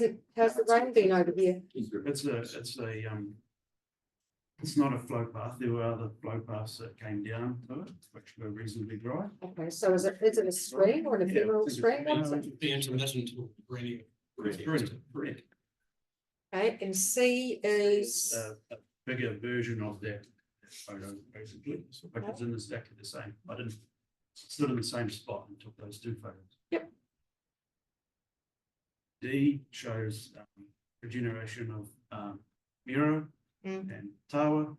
the rain been over here? It's not a flow path. There were other flow paths that came down to it, which were reasonably dry. Okay, so is it a stream or an Yeah, ephemeral I think stream? it's- What's it? The intermittent or rainy. Correct. Okay, and C is, A bigger version of that photo, basically, which is in exactly the same. I didn't, stood in the same spot and took those 2 photos. Yep. D shows regeneration of Miro and Tawa.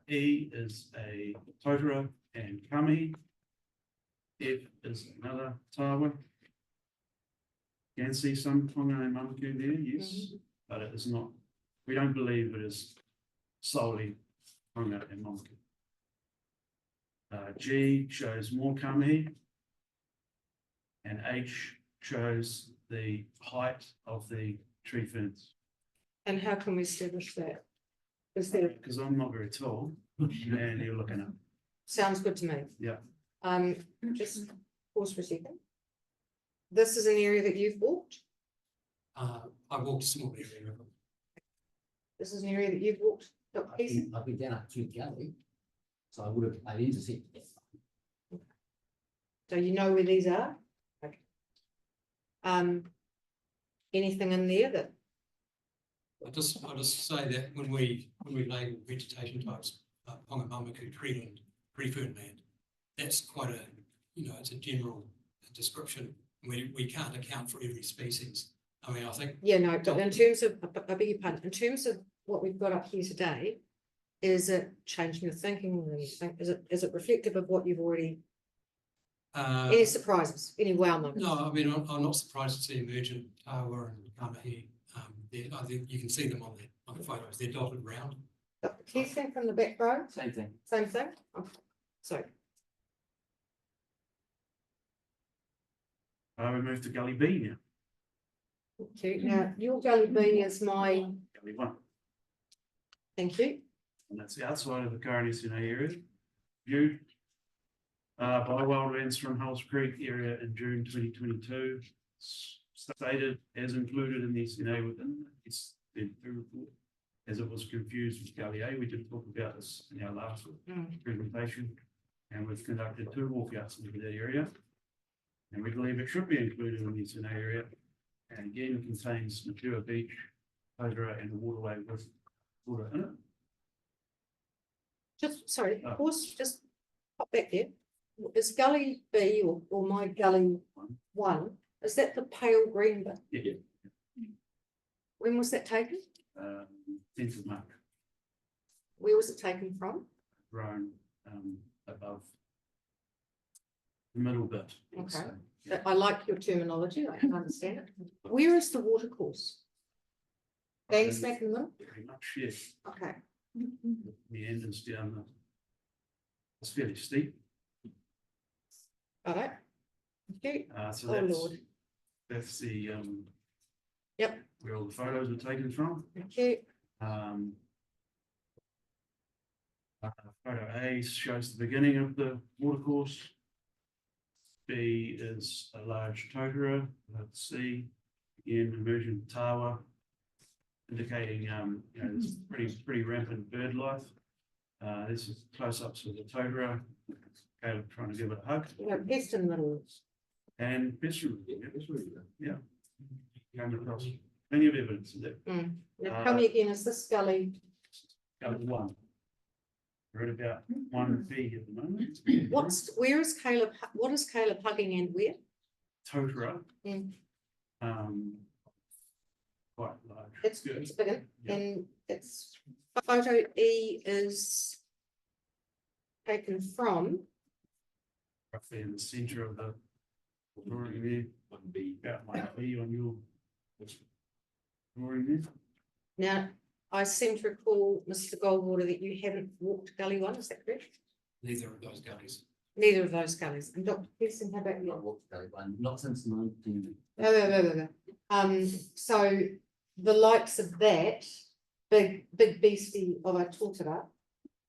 E is a Totara and Kami. F is another Tawa. You can see some Tonga and Mamaku there, yes, but it is not, we don't believe it is solely Tonga and Mamaku. G shows more Kami. And H shows the height of the tree ferns. and how can we establish that? Is there, Because I'm not very tall and you're looking up. sounds good to me. Yeah. Just pause for a second. This is an area that you've walked? I walked a small area of it. This is an area that you've walked? Dr. Keeson? I've been down up to Galley, so I intercepted it. So you know where these are? Okay. Anything in there that, I'll just say that when we label vegetation types, Ponga Mamaku treeland, tree fern land, that's quite a, it's a general description. We can't account for every species. I mean, I think. yeah, no, but in terms of, I beg your pardon, in terms of what we've got up here today, is it changing your thinking or anything? Is it reflective of what you've already, any surprises, any wow moments? No, I mean, I'm not surprised to see emergent Tawa and Kamahi. I think you can see them on the photos. They're dotted around. Dr. Keeson from the back row, Same thing. same thing? Oh, sorry. We move to Gully B now. Okay, now your gully B is my, Gully 1. thank you. And that's outside of the current SNA area. Viewed by wildlands from Hulls Creek area in June 2022. Stated as included in the SNA within its report, as it was confused with Gully A. We did talk about this in our last presentation, and we've conducted 2 walkouts into that area. And we believe it should be included in the SNA area, and again contains mature beach, Totara, and the waterway with water in it. Just, sorry, Oh. pause, just pop back there. Is gully B or my gully 1, is that the pale green bit? Yeah. When was that taken? 10th of March, Where was it taken from? grown above the middle bit. let's Okay. say. Yeah. I like your terminology, I can understand it. Where is the water course? Bang smack in the middle? Very much, yes. Okay, Meanders down the, it's fairly steep. all right. Thank you. So Oh, Lord. that's the, Yep. where all the photos were taken from. Thank you. Photo A shows the beginning of the watercourse. B is a large Totara. C, again, emergent Tawa, indicating, there's pretty rampant bird life. This is close-ups of the Totara. Caleb trying to give it a hug. You know, pest in the middle. And Pestrum, yeah. Came across plenty of evidence of that. Now tell me again, is this gully, Gully 1. We're at about 1B at the moment. where is Caleb, what is Caleb hugging and where? totara. Mm. Quite large. It's Good. bigger, Yeah. and it's photo E is taken from, Roughly in the centre of the drawing there, One B. about like B on your drawing there. now, I seem to recall, Mr. Goldwater, that you haven't walked Gully One, is that correct? Neither of those gullies. Neither of those gullies, and Dr. Pearson, how about I you? walked Gully One, not since 19. So the likes of that, big beastie of a totara,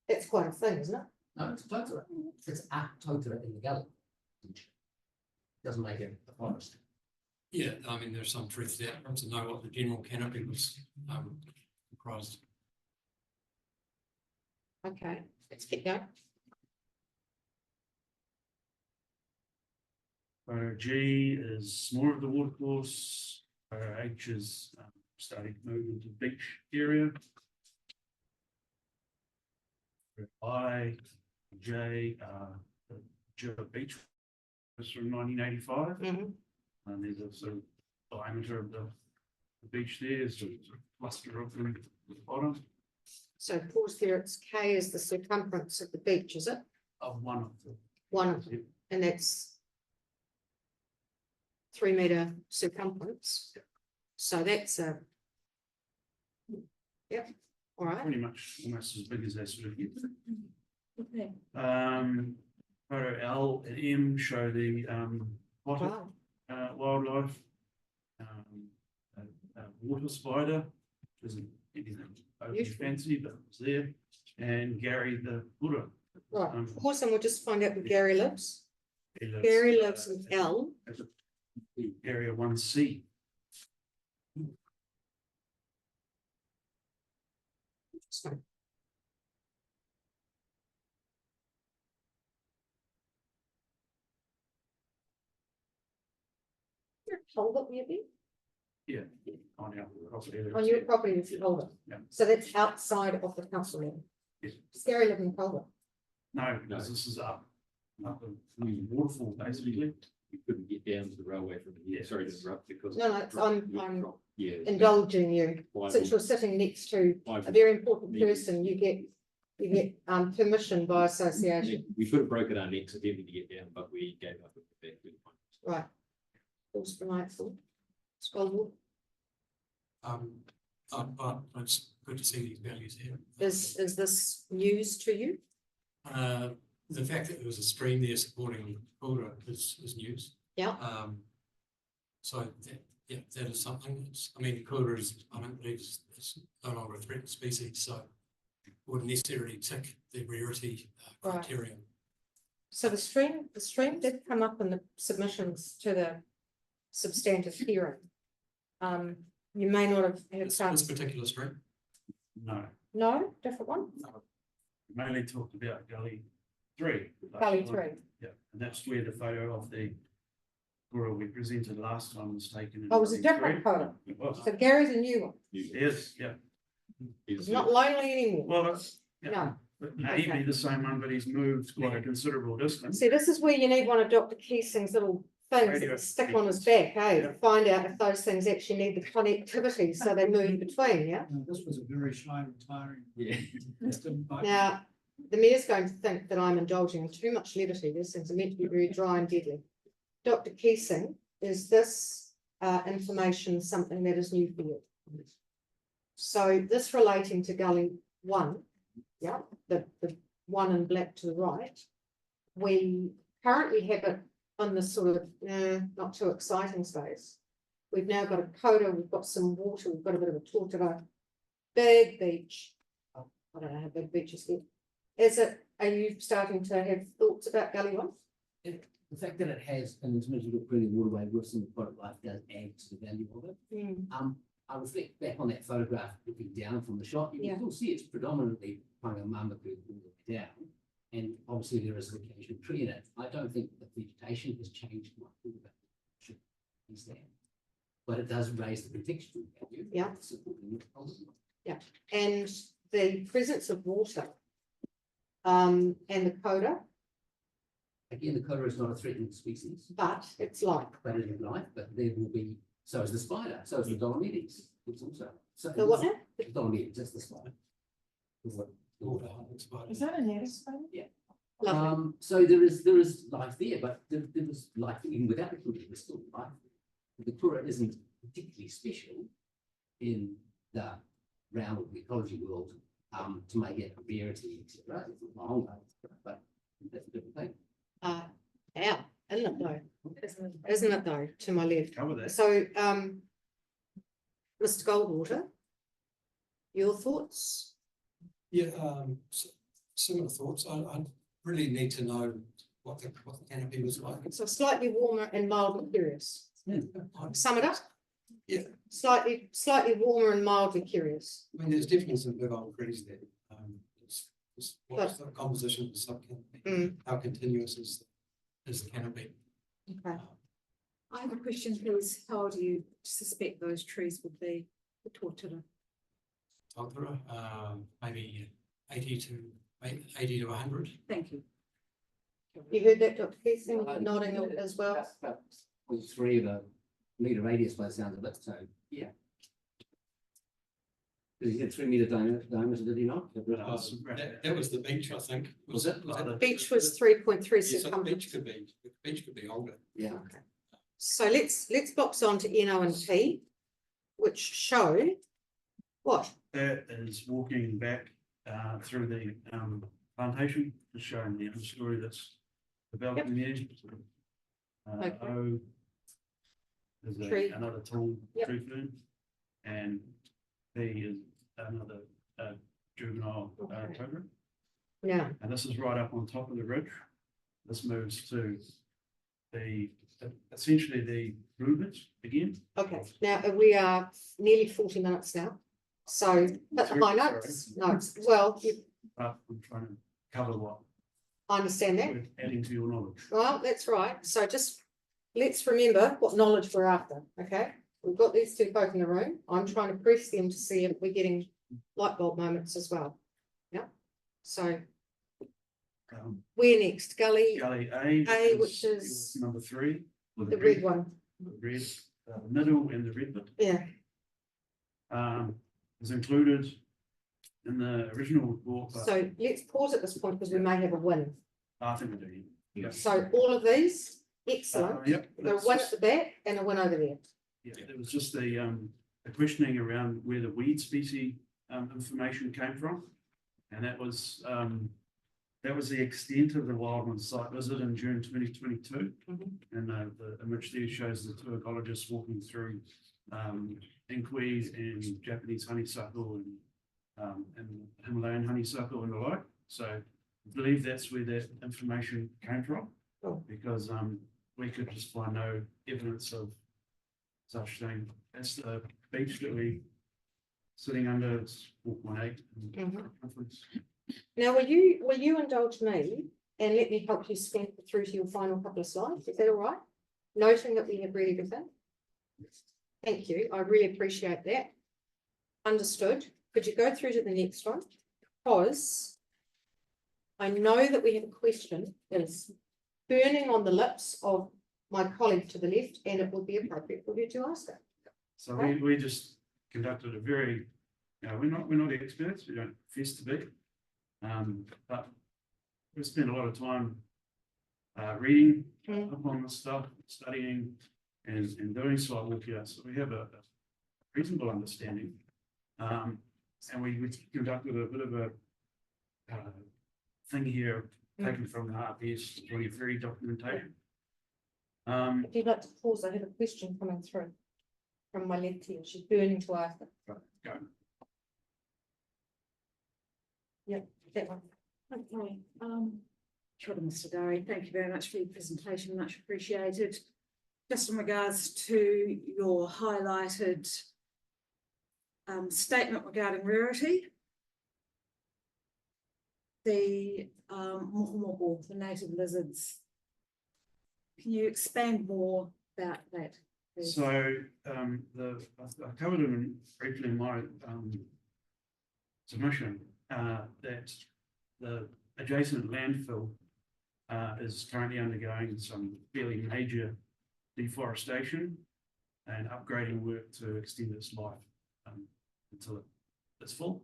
that's quite a thing, isn't it? No, it's totara. It's a totara in the gully. Doesn't make it a forest. Yeah, I mean, there's some truth there, to know what the general canopy was, comprised. Okay, let's keep going. Photo G is more of the watercourse. Photo H is starting to move into the beach area. I, J, the Jura Beach was from 1985. Mhm. And there's a sort of diameter of the beach there, there's a sort of cluster of them at the bottom So pause there, it's K is the circumference of the beach, is it? of one of them. One of them, and that's 3 meter circumference. So that's a. Yep, all right. Pretty much almost as big as they sort of get. Okay. Photo L and M show the aquatic Wow. wildlife. A water spider, which isn't anything overly Beautiful. fancy, but it's there. And Gary the Buddha. Right, pause and we'll just find out where Gary lives. He lives, Gary lives in L. at the area 1C. So, hold it maybe Yeah, on our property. on your property if you hold it. Yeah. So that's outside of the council land. Yes. Scary living Culver. No, because this is up a waterfall basically. You couldn't get down to the railway from here, sorry to interrupt because. No, I'm Yeah. indulging you. Why Since would- you're sitting next to why a would- very important person, you get permission by association. We could have broken our necks attempting to get down, but we gave up. Right. Pause for nightfall. Scroll. But it's good to see these values here. Is this news to you? The fact that there was a stream there supporting Buddha is news. Yeah. So that is something. I mean, Buddha is, I don't believe it's no longer a threatened species, so wouldn't necessarily tick the rarity Right. criterion. So the stream did come up in the submissions to the substantive hearing. You may not have had This chance. particular stream. No, No, different one? we mainly talked about Gully 3. Gully 3. Yeah, and that's where the photo of the Guru we presented last time was taken. in Oh, it was a Gully different 3. photo. It was. So Gary's a new one. Yes, yeah. He's not lonely anymore. Well, yeah, No. but maybe Okay. the same one, but he's moved quite a considerable distance. See, this is where you need one of Dr. Keesing's little things that Radio you stick on his back, hey, to Yeah. find out if those things actually need the connectivity, so they move between, yeah? This was a very slow tiring. Yeah. Now, the mayor's going to think that I'm indulging in too much levity. These things are meant to be very dry and deadly. Dr. Keesing, is this information something that is new for you? So this relating to Gully 1, yeah, the one in black to the right, we currently have it on this sort of not too exciting space. We've now got a coda, we've got some water, we've got a bit of a tortura, big beach. Oh, I don't know how big beaches get. Are you starting to have thoughts about Gully 1? The fact that it has an intermittent brilliant waterway with some aquatic life does add to the value of it. I reflect back on that photograph looking down from the shot, you Yeah. can still see it's predominantly Pangamamuku all the way down. And obviously there is an occasional tree in it. I don't think the vegetation has changed much. Is there. But it does raise the contextual value. Yeah. Supporting the policy. And the presence of water and the coda, again, the cobra is not a threatened species, but it's like, but it is life, but there will be, so is the spider, so is the Dolomites. It's also. So the what now? the Dolomites, that's the spider. Water hunting spider. Is that a native spider? Lovely. So there is life there, but there was life even without the kura, there's still life. The kura isn't particularly special in the realm of the ecology world, to make it a rarity, etc. It's not my own case, but that's a different thing. Yeah, isn't it though? Isn't it though, to my left? Cover that. So, Mr. Goldwater, your thoughts? Yeah, similar thoughts. I really need to know what the canopy was like. So slightly warmer and mildly curious. Sum it up? Yeah. Slightly warmer and mildly curious. I mean, there's definitely some big old trees there. What's the composition of the subcanopy? How continuous is the canopy? Okay. I have a question, please. How do you suspect those trees would be the tortura? Tortura, maybe 80 to 100. Thank you. You heard that, Dr. Keith, nodding as well? That's about 0.3 of a meter radius by the sound of it, so, yeah. Did he get 3 meter diameter, did he not? That was the beach, I think. Was it? The beach was 3.3 Yes, the beach circumference. could be older. Yeah. Okay. So let's box on to NO and P, which show what? That is walking back through the plantation, just showing the understory that's developing there. Okay. O is Tree. another tall Yep. tree fern, and P is another juvenile Okay. tundra. Now, And this is right up on top of the ridge. This moves to essentially the movements again. okay, now we are nearly 40 minutes now. So, but the high Sorry. notes, notes, well, But I'm trying to cover what I understand that. we're adding to your knowledge. Well, that's right. So just let's remember what knowledge we're after, okay? We've got these two folk in the room. I'm trying to press them to see if we're getting light bulb moments as well. Yeah. So where next? Gully, Gully A. A, which is number 3. with the red one. The red, middle and the red bit. Yeah. Is included in the original report, but So let's pause at this point because we may have a win. I think we do. Yeah. So all of these, excellent. Yep. There are one at the back and a one over there. Yeah, it was just the questioning around where the weed species information came from. And that was the extent of the wildland site visit in June 2022. And the image there shows the two ecologists walking through inkweed and Japanese honeysuckle and Himalayan honeysuckle and the like. So I believe that's where that information came from. Oh. Because we could just find no evidence of such thing. That's the beach that we sitting under, it's 4.8 circumference. Now, will you indulge me and let me help you scan through to your final couple of slides? Is that all right? Noting that we have read everything. Thank you. I really appreciate that. Understood. Could you go through to the next one? Because I know that we have a question that is burning on the lips of my colleague to the left, and it would be appropriate for you to ask it. So we just conducted a very, we're not experts, we don't profess to be. But we spent a lot of time reading up on this stuff, studying and doing site walkouts. So we have a reasonable understanding. And we conducted a bit of a thing here taken from the RPS 23 documentation. If you'd like to pause, I have a question coming through from my left here. She's burning to ask it. Go. Yep, that one. Okay, Kia ora, Mr. Dari, thank you very much for your presentation, much appreciated. Just in regards to your highlighted statement regarding rarity, the mohomoho, the native lizards, can you expand more about that, please? So I covered it briefly in my submission that the adjacent landfill is currently undergoing some fairly major deforestation and upgrading work to extend its life until it's full.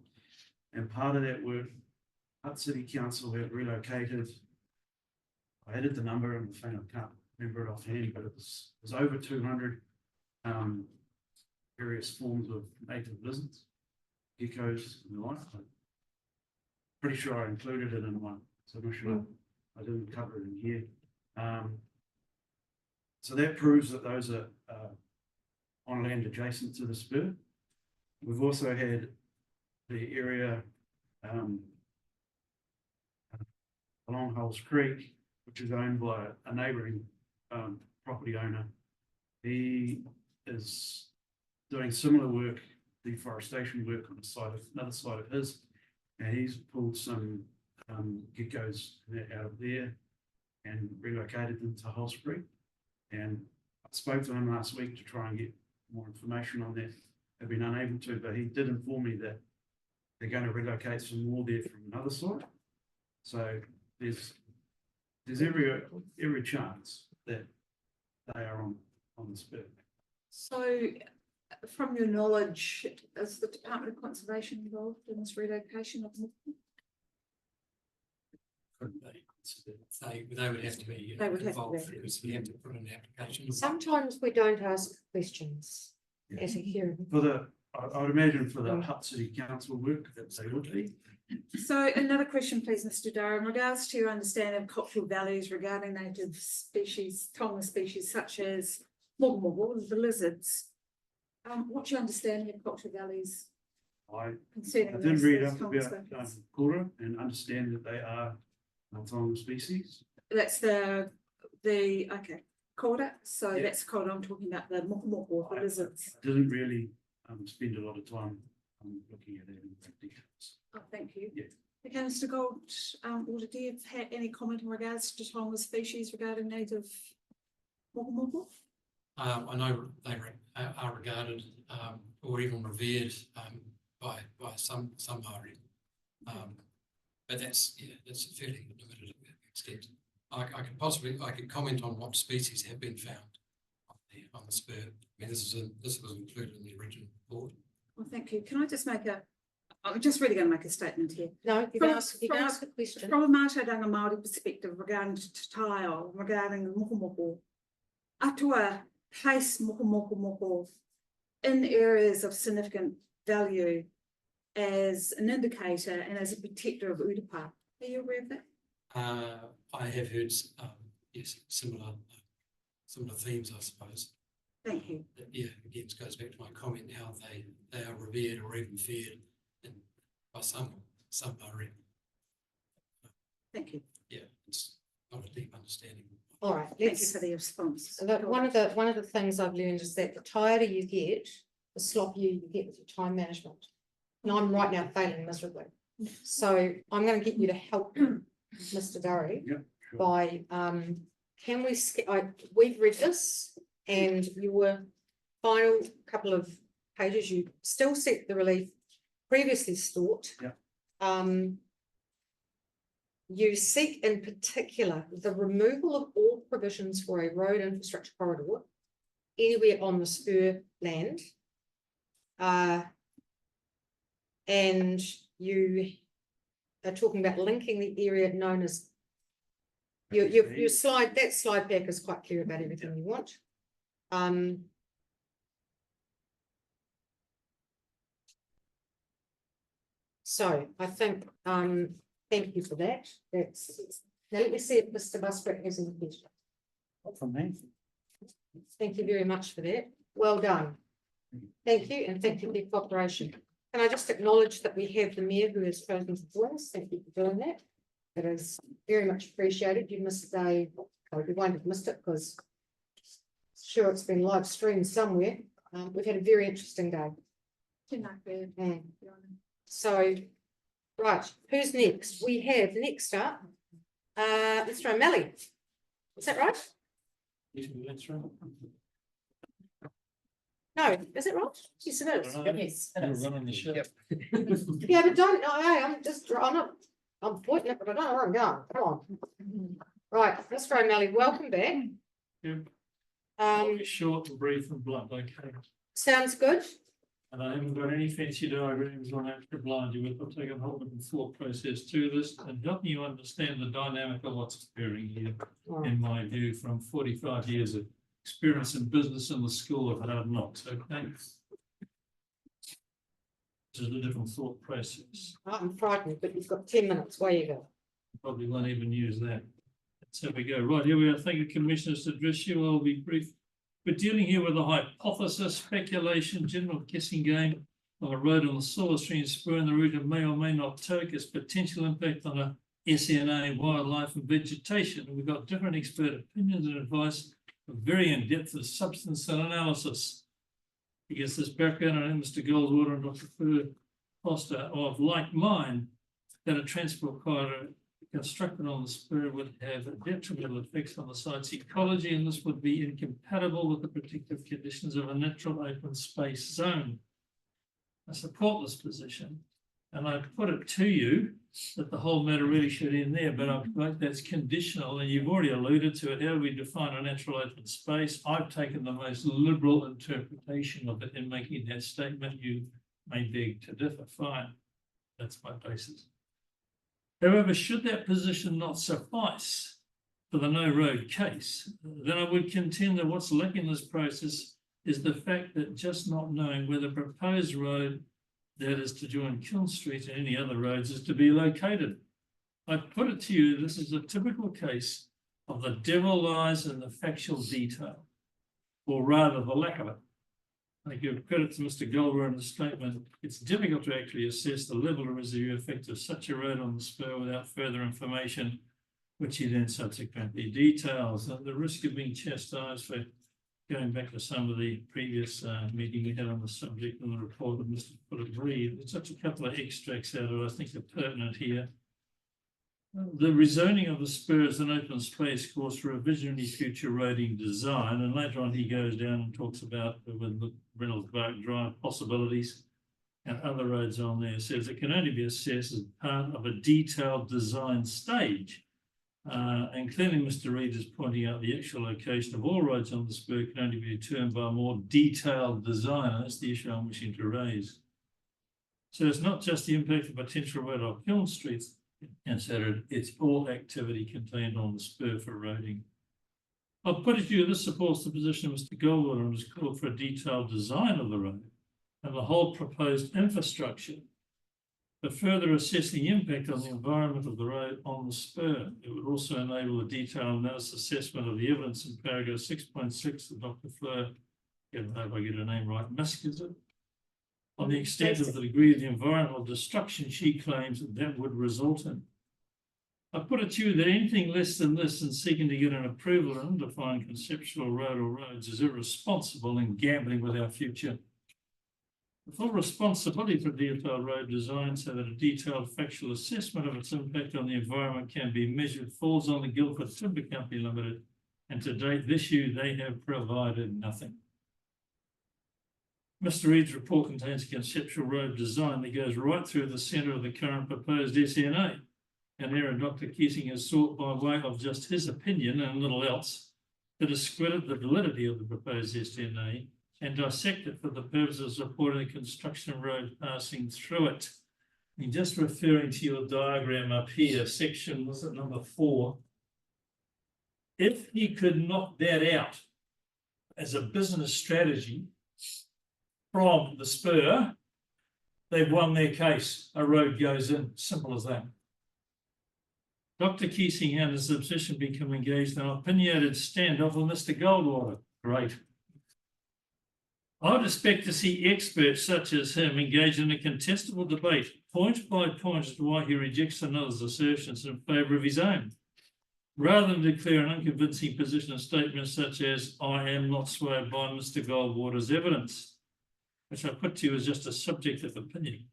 And part of that work, Hutt City Council have relocated. I added the number and the thing, I can't remember it offhand, but it was over 200 various forms of native lizards, geckos, and the like. I'm pretty sure I included it in one, so I'm not sure I didn't cover it in here. So that proves that those are on land adjacent to the spur. We've also had the area along Hulls Creek, which is owned by a neighbouring property owner. He is doing similar work, deforestation work on the side of another side of his, and he's pulled some geckos out of there and relocated them to Hulls Creek. And I spoke to him last week to try and get more information on that. I've been unable to, but he did inform me that they're going to relocate some more there from another site. So there's every chance that they are on the spur. So, from your knowledge, is the Department of Conservation involved in this relocation of them? Couldn't be. They would have to be They would have to involved be. because we have to put in an application. Sometimes we don't ask questions as a hearing. For the, I would imagine for the Hutt City Council work, that they would be. So another question, please, Mr. Dara, in regards to your understanding of cultural values regarding native species, Tonga species such as mogomogo, the lizards. What's your understanding of cultural values I concerning did those read up Tonga about species? kura and understand that they are Tonga species. That's the okay, kora, so Yeah. that's kora, I'm talking about the mogomogo, the lizards. I didn't really spend a lot of time looking at that in great details. Oh, thank you. Yeah. Okay, Mr. Gold, Water, do you have any comment in regards to Tonga species regarding native mogomogo? I know they are regarded or even revered by some Maori, but that's a fairly limited extent. I could comment on what species have been found on the spur. I mean, this was included in the original report. Well, thank you. Can I just I'm just really going to make a statement here. No, you can ask a question. From a Mātauranga Māori perspective regarding Te Taio, regarding the mogomogo, atua place mogomogo in areas of significant value as an indicator and as a protector of urapa. Are you aware of that? I have heard yes, similar themes, I suppose. Thank you. Yeah, again, it goes back to my comment how they are revered or even feared by some Maori. Thank you. Yeah, it's not a deep understanding. All right, Thank you for the response. Look, one of the things I've learned is that the tireder you get, the sloppier you get with your time management. And I'm right now failing miserably. So I'm going to get you to help Mr. Durry Yep, sure. by can we we've read this and your final couple of pages you still set the relief previously sought. Yep. You seek in particular the removal of all provisions for a road infrastructure corridor anywhere on the spur land. And you are talking about linking the area known as your slide, that slide pack is quite clear about everything you want. So I think thank you for that. That's now let me see if Mr. Busbrook has any questions. From me. Thank you very much for that. Well done. Thank you, and thank you for your cooperation. Can I just acknowledge that we have the mayor who has chosen to join us? Thank you for doing that. It is very much appreciated. You missed a day. Oh, you won't have missed it because sure it's been live streamed somewhere. We've had a very interesting day. So, right, who's next? We have next up, let's try Melly. Is that right? No, is it right? Yes, it is. Yes, it is. running the ship. Yeah, but don't, I'm pointing it, but I don't know where I'm going. Come on. Right, Mr. O'Malley, welcome back. Short and brief and blunt, okay. Sounds good. And I haven't got any fancy diagrams on that to blind you with. I've taken a whole different thought process to this and helping you understand the dynamic of what's occurring here, in my view, from 45 years of experience in business and the school of hard knocks, okay? This is a different thought process. I'm frightened, but you've got 10 minutes. Where you go? Probably won't even use that. Let's have a go. Right, here we are. Thank you, Commissioners, to address you. I'll be brief. We're dealing here with a hypothesis, speculation, general guessing game of a road on the Silver Stream spur and the route may or may not take its potential impact on a SNA, wildlife and vegetation. And we've got different expert opinions and advice of varying depth of substance and analysis. Against this background, I know Mr. Goldwater and Dr. Foster are of like mind that a transport corridor constructed on the spur would have detrimental effects on the site's ecology, and this would be incompatible with the protective conditions of a natural open space zone. I support this position, and I put it to you that the whole matter really should end there, but I think that's conditional, and you've already alluded to it. How do we define a natural open space? I've taken the most liberal interpretation of it in making that statement. You may beg to differ. Fine, that's my basis. However, should that position not suffice for the no road case, then I would contend that what's lacking in this process is the fact that just not knowing where the proposed road that is to join Kiln Street and any other roads is to be located. I put it to you, this is a typical case of the devil lies in the factual detail, or rather the lack of it. I give credit to Mr. Goldwater in the statement. It's difficult to actually assess the level of residual effect of such a road on the spur without further information, which he then subsequently details. And the risk of being chastised for going back to some of the previous meeting we had on the subject and the report of Mr. Reed. There's such a couple of extracts out of it I think are pertinent here. The rezoning of the spur as an open space calls for a visionary future roading design, and later on he goes down and talks about with Reynolds Bark Drive possibilities and other roads on there. Says it can only be assessed as part of a detailed design stage. And clearly Mr. Reid is pointing out the actual location of all roads on the spur can only be determined by a more detailed design, and that's the issue I'm wishing to raise. So it's not just the impact of potential road on Kiln Street considered, it's all activity contained on the spur for roading. I'll put it to you, this supports the position of Mr. Goldwater and has called for a detailed design of the road and the whole proposed infrastructure. But further assess the impact on the environment of the road on the spur. It would also enable a detailed analysis assessment of the evidence in paragraph 6.6 of Dr. Fleur, I hope I get her name right, Muskis it, on the extent of the degree of the environmental destruction she claims that would result in. I put it to you that anything less than this in seeking to get an approval and undefined conceptual road or roads is irresponsible and gambling with our future. The full responsibility for detailed road design so that a detailed factual assessment of its impact on the environment can be measured falls on the Guildford Timber Company Limited, and to date this year they have provided nothing. Mr. Reid's report contains a conceptual road design that goes right through the centre of the current proposed SNA. And there Dr. Keating has sought by way of just his opinion and little else to discredit the validity of the proposed SNA and dissect it for the purpose of supporting the construction road passing through it. And just referring to your diagram up here, section, was it number 4? If he could knock that out as a business strategy from the spur, they've won their case. A road goes in, simple as that. Dr. Keating and his opposition become engaged in an opinionated standoff with Mr. Goldwater. Great. I would expect to see experts such as him engage in a contestable debate, point by point, as to why he rejects another's assertions in favour of his own, rather than declare an unconvincing position and statements such as, I am not swayed by Mr. Goldwater's evidence, which I put to you as just a subjective opinion.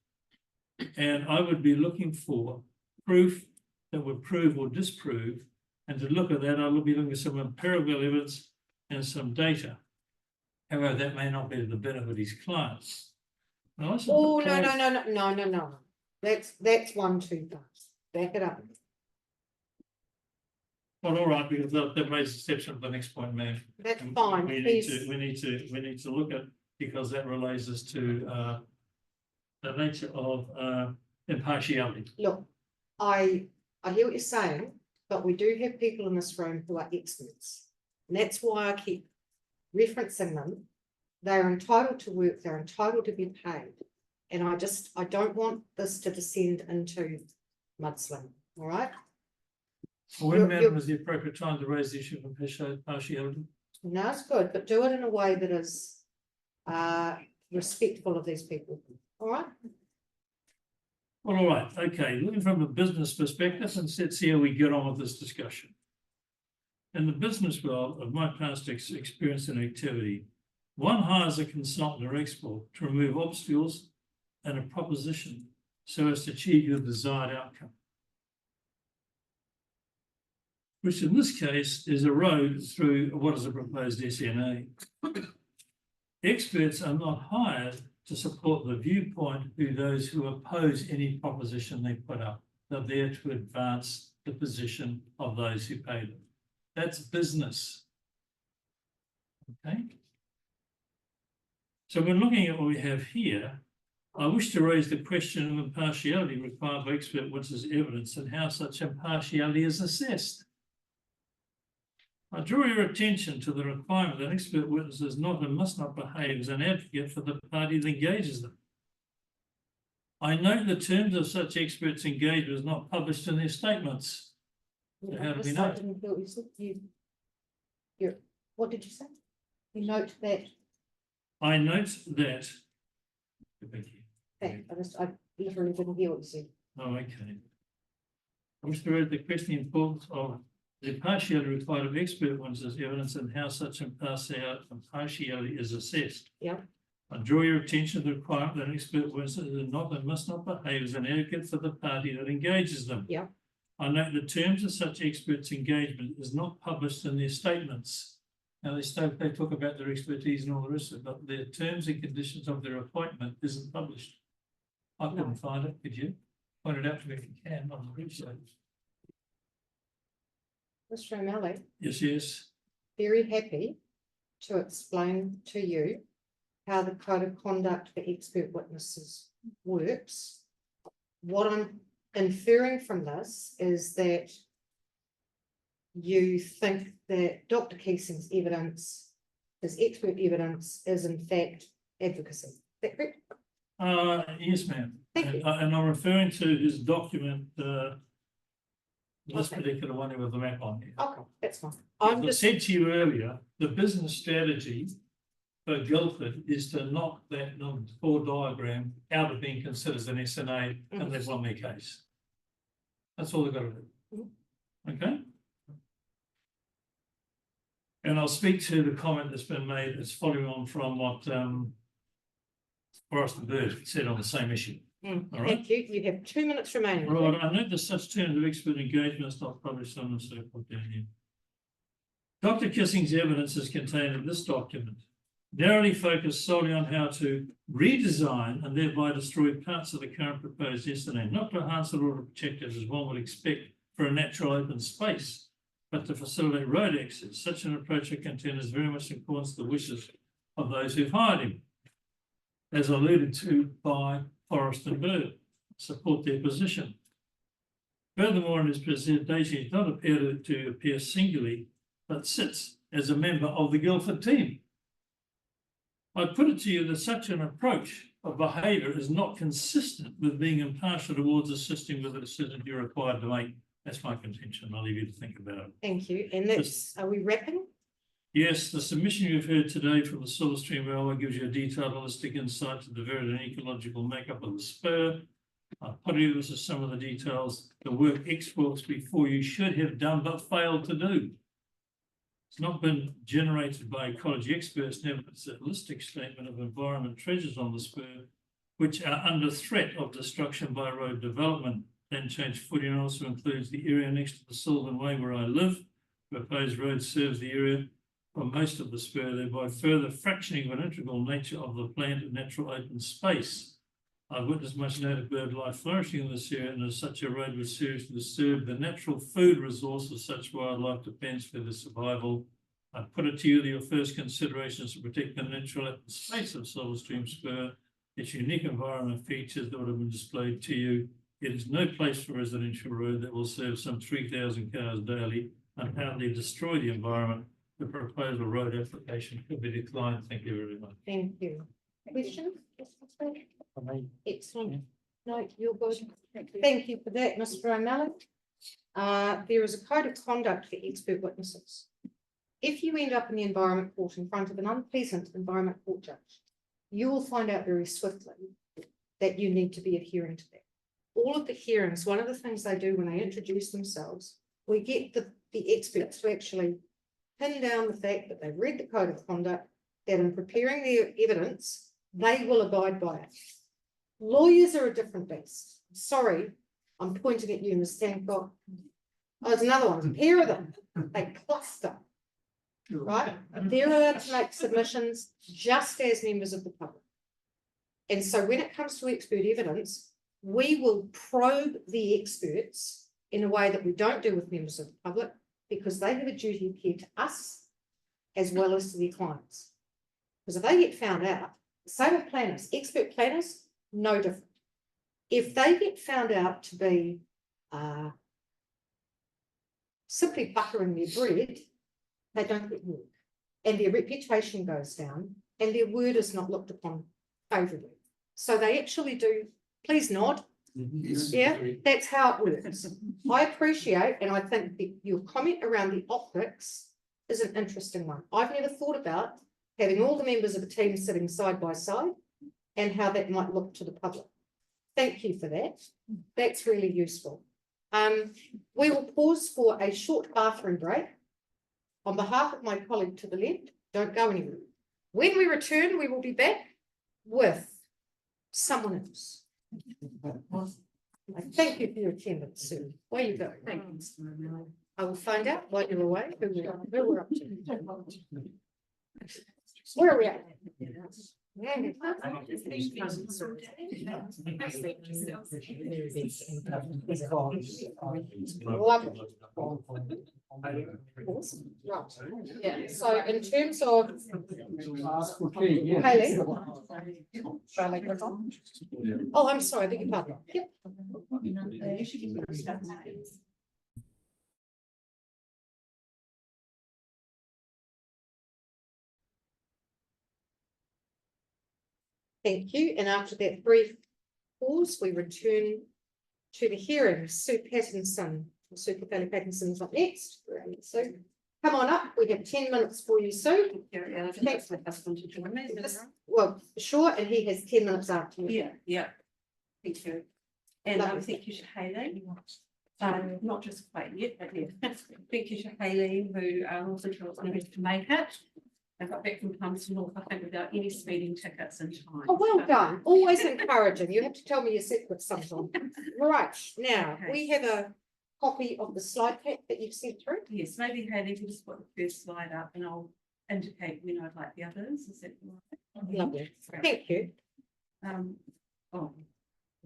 And I would be looking for proof that would prove or disprove, and to look at that, I would be looking at some empirical evidence and some data. However, that may not be to the benefit of his clients. Oh, no. That's one too fast. Back it up. Well, all right, because that raises steps to the next point, ma'am. That's And fine, We need please. to, we need to look at, because that relates us to, the nature of, impartiality. Look, I hear what you're saying, but we do have people in this room who are experts. And that's why I keep referencing them. They're entitled to work, they're entitled to be paid. And I don't want this to descend into mudslinging, all right? When, You're- madam, is the appropriate time to raise the issue of impartiality? No, it's good, but do it in a way that is respectful of these people, all right? Well, all right, okay, looking from a business perspective, and let's see how we get on with this discussion. In the business world of my past experience and activity, one hires a consultant or expert to remove obstacles and a proposition so as to achieve your desired outcome, which in this case is a road through what is a proposed SNA. Experts are not hired to support the viewpoint of those who oppose any proposition they put up. They're there to advance the position of those who pay them. That's business. Okay. So when looking at what we have here, I wish to raise the question of impartiality required by expert witness evidence and how such impartiality is assessed. I draw your attention to the requirement that expert witnesses not and must not behave as an advocate for the party that engages them. I note the terms of such experts' engagement is not published in their statements. So how do we know? What did you say? You note that. I note that. Thank you. I literally didn't hear what you said. Oh, okay. I wish to raise the question of importance of the impartiality required of expert witnesses evidence and how such impartiality is assessed. Yeah. I draw your attention to the requirement that expert witnesses not and must not behave as an advocate for the party that engages them. Yeah. I note the terms of such experts' engagement is not published in their statements. Now they talk about their expertise and all the rest of it, but their terms and conditions of their appointment isn't published. I couldn't find it, could you? Point it out to me if you can, I'll appreciate it. Mr. O'Malley. Yes. Very happy to explain to you how the code of conduct for expert witnesses works. What I'm inferring from this is that you think that Dr. Keesing's evidence, his expert evidence, is in fact advocacy. Is that correct? Yes, ma'am. Thank you. And I'm referring to his document, this particular one with the map on here. Okay, that's fine. As I said to you earlier, the business strategy for Guildford is to knock that number 4 diagram out of being considered as an SNA, and they've won their case. That's all they've got to do. Okay? And I'll speak to the comment that's been made that's following on from what Forrest and Bird said on the same issue. All right? Thank you. You have 2 minutes remaining. Right, I note that such terms of expert engagement is not published on the circle down here. Dr. Kissing's evidence is contained in this document, narrowly focused solely on how to redesign and thereby destroy parts of the current proposed SNA, not to enhance it or to protect it as one would expect for a natural open space, but to facilitate road access. Such an approach of contenders very much in accordance with the wishes of those who've hired him, as alluded to by Forrest and Bird, support their position. Furthermore, in his presentation, he does not appear to appear singularly, but sits as a member of the Guildford team. I put it to you that such an approach of behaviour is not consistent with being impartial towards assisting with the decision you're required to make. That's my contention. I'll leave you to think about it. Thank you. And that's, are we wrapping? Yes, the submission you've heard today from the Silver Stream Railway gives you a detailed holistic insight to the varied and ecological makeup of the spur. I'll put you this is some of the details. The work exports before you should have done but failed to do. It's not been generated by ecology experts, never. It's a holistic statement of environment treasures on the spur, which are under threat of destruction by road development. Then change footing also includes the area next to the Sylvan Way where I live. The proposed road serves the area from most of the spur, thereby further fractioning of an integral nature of the planned natural open space. I've witnessed much native bird life flourishing in this area, and as such a road would seriously disturb the natural food resource of such wildlife depends for their survival. I put it to you that your first consideration is to protect the natural space of Silver Stream Spur, its unique environment features that would have been displayed to you. It is no place for a residential road that will serve some 3,000 cars daily and hardly destroy the environment. The proposed road application could be declined. Thank you very much. Thank you. Questions? Excellent. No, you're good. Thank you for that, Mr. O'Malley. There is a code of conduct for expert witnesses. If you end up in the environment court in front of an unpleasant environment court judge, you will find out very swiftly that you need to be adhering to that. All of the hearings, one of the things they do when they introduce themselves, we get the experts to actually pin down the fact that they've read the code of conduct, that in preparing their evidence, they will abide by it. Lawyers are a different beast. Sorry, I'm pointing at you, Ms. Stancock. Oh, there's another one, a pair of them. They cluster, right? They're allowed to make submissions just as members of the public. And so when it comes to expert evidence, we will probe the experts in a way that we don't do with members of the public, because they have a duty of care to us as well as to their clients. Because if they get found out, same with planners, expert planners, no different. If they get found out to be simply buttering their bread, they don't get work, and their reputation goes down, and their word is not looked upon favourably. So they actually do. Please nod. Yeah, that's how it works. I appreciate, and I think that your comment around the optics is an interesting one. I've never thought about having all the members of a team sitting side by side and how that might look to the public. Thank you for that. That's really useful. We will pause for a short bathroom break. On behalf of my colleague to the left, don't go anywhere. When we return, we will be back with someone else. Thank you for your attendance, Sue. Where you go? Thank you. I will find out while you're away who we're up to. Where are we at? Yeah, so in terms of Hayley. Oh, I'm sorry, I beg your pardon. Yep. Thank you. And after that brief pause, we return to the hearing. Sue Pattinson, Sue Pattinson is up next. So come on up. We have 10 minutes for you, Sue. Thanks for my husband to join me. Well, sure, and he has 10 minutes after you. Yeah. Thank you. And thank you to Hayley. Not just quite yet, but yeah. Thank you to Hayley, who also told us to make it. I got back from Palmerston North, I think, without any speeding tickets in time. Oh, well done. Always encouraging. You have to tell me your secrets sometime. Right, now, we have a copy of the slide pack that you've sent through. Yes, maybe Hayley can just put the first slide up and I'll indicate when I'd like the others. Is that right? Lovely. Thank you. Now,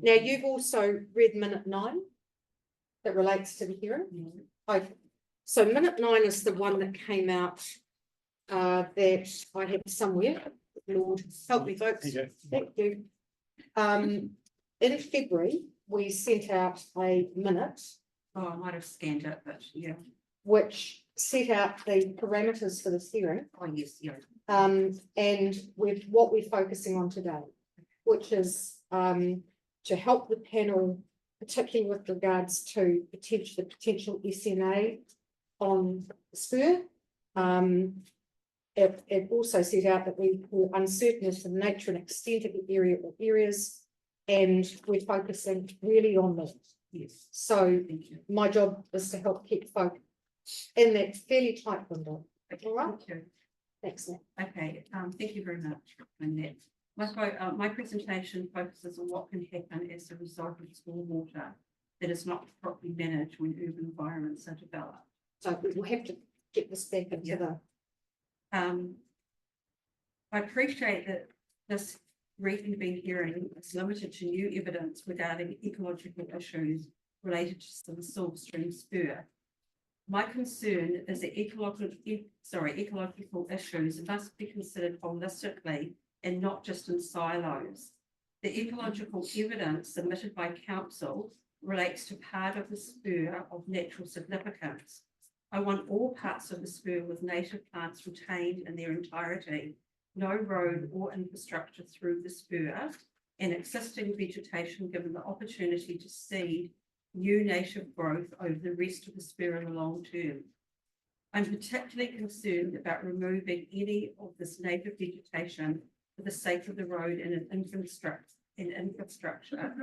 you've also read minute 9 that relates to the hearing. Okay. So minute 9 is the one that came out that I have somewhere. Lord, help me, folks. Thank you. In February, we sent out a minute. Oh, I might have scanned it, but yeah. Which set out the parameters for this hearing. Oh, yes, yeah. And with what we're focusing on today, which is to help the panel, particularly with regards to the potential SNA on the spur. It also set out that we were uncertain as to the nature and extent of the area or areas, and we're focusing really on that. Yes. So my job is to help keep folk in that fairly tight window. All right. Thank you. Thanks, Nick. Okay. Thank you very much for that. My presentation focuses on what can happen as a result of stormwater that is not properly managed when urban environments are developed. So we'll have to get this back into the. I appreciate that this reconvened hearing is limited to new evidence regarding ecological issues related to the Silver Stream spur. My concern is that ecological issues must be considered holistically and not just in silos. The ecological evidence submitted by council relates to part of the spur of natural significance. I want all parts of the spur with native plants retained in their entirety, no road or infrastructure through the spur, and existing vegetation given the opportunity to seed new native growth over the rest of the spur in the long term. I'm particularly concerned about removing any of this native vegetation for the sake of the road and an infrastructure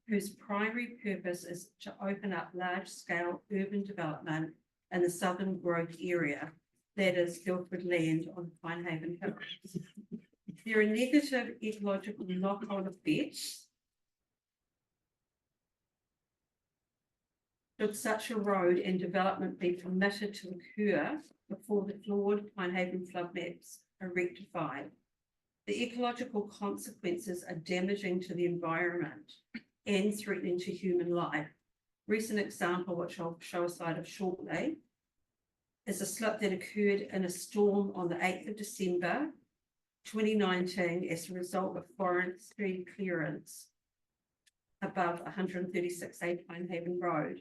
whose primary purpose is to open up large-scale urban development in the southern growth area, that is Guildford land on Pinehaven Hill. There are negative ecological knock-on effects should such a road and development be permitted to occur before the flawed Pinehaven flood maps are rectified. The ecological consequences are damaging to the environment and threatening to human life. Recent example, which I'll show a slide of shortly, is a slip that occurred in a storm on the 8th of December 2019 as a result of forestry clearance above 136A Pinehaven Road.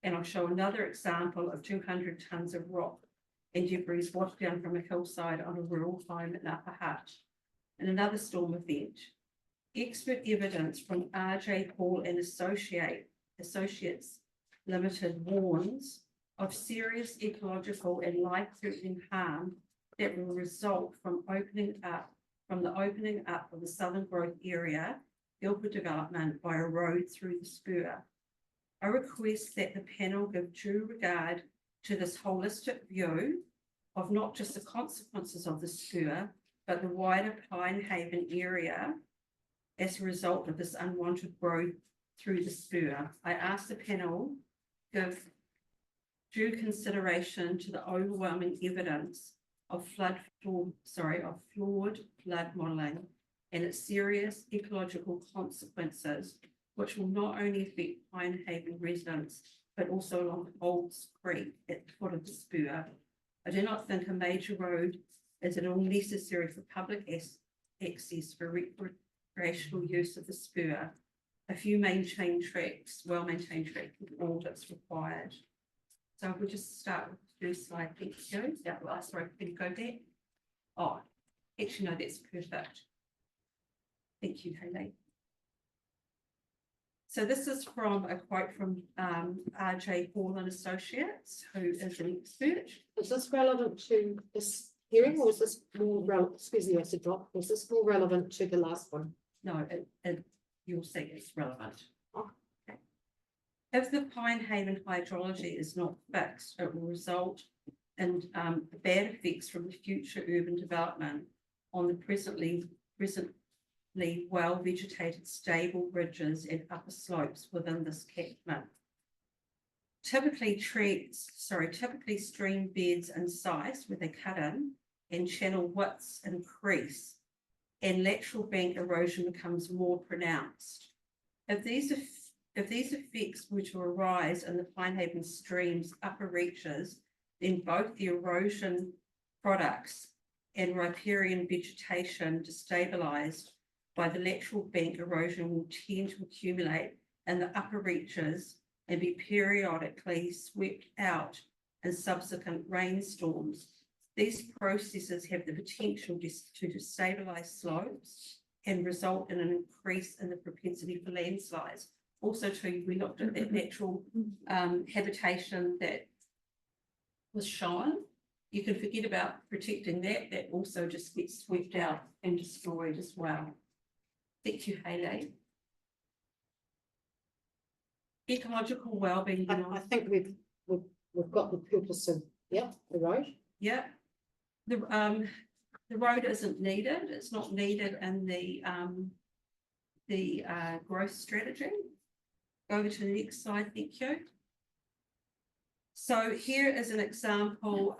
And I'll show another example of 200 tonnes of rock and debris washed down from a hillside on a rural home in Upper Hutt. And another storm event. Expert evidence from RJ Hall and Associates Limited warns of serious ecological and life-threatening harm that will result from the opening up of the southern growth area, Guildford development by a road through the spur. I request that the panel give due regard to this holistic view of not just the consequences of the spur, but the wider Pinehaven area as a result of this unwanted growth through the spur. I ask the panel give due consideration to the overwhelming evidence of flawed flood modelling and its serious ecological consequences, which will not only affect Pinehaven residents, but also along Olds Creek at the foot of the spur. I do not think a major road is at all necessary for public access for recreational use of the spur. A few well-maintained tracks with all that's required. So we'll just start with the first slide. Thank you. Sorry, can you go back? Oh, actually, no, that's perfect. Thank you, Hayley. So this is from a quote from RJ Hall and Associates, who is an expert. Is this relevant to this hearing, or is this more relevant? Excuse me, I said drop. Is this more relevant to the last one? No, you'll see it's relevant. Oh. Okay. If the Pinehaven hydrology is not fixed, it will result in bad effects from the future urban development on the presently well-vegetated stable ridges and upper slopes within this catchment. Typically stream beds incise where they cut in and channel widths increase and lateral bank erosion becomes more pronounced. If these effects were to arise in the Pinehaven stream's upper reaches, then both the erosion products and riparian vegetation destabilized by the lateral bank erosion will tend to accumulate in the upper reaches and be periodically swept out in subsequent rainstorms. These processes have the potential to destabilize slopes and result in an increase in the propensity for landslides. Also, too, we looked at that natural habitation that was shown. You can forget about protecting that. That also just gets swept out and destroyed as well. Thank you, Hayley. Ecological well-being. I think we've got the purpose of the road. Yeah. The road isn't needed. It's not needed in the growth strategy. Go over to the next slide, thank you. So here is an example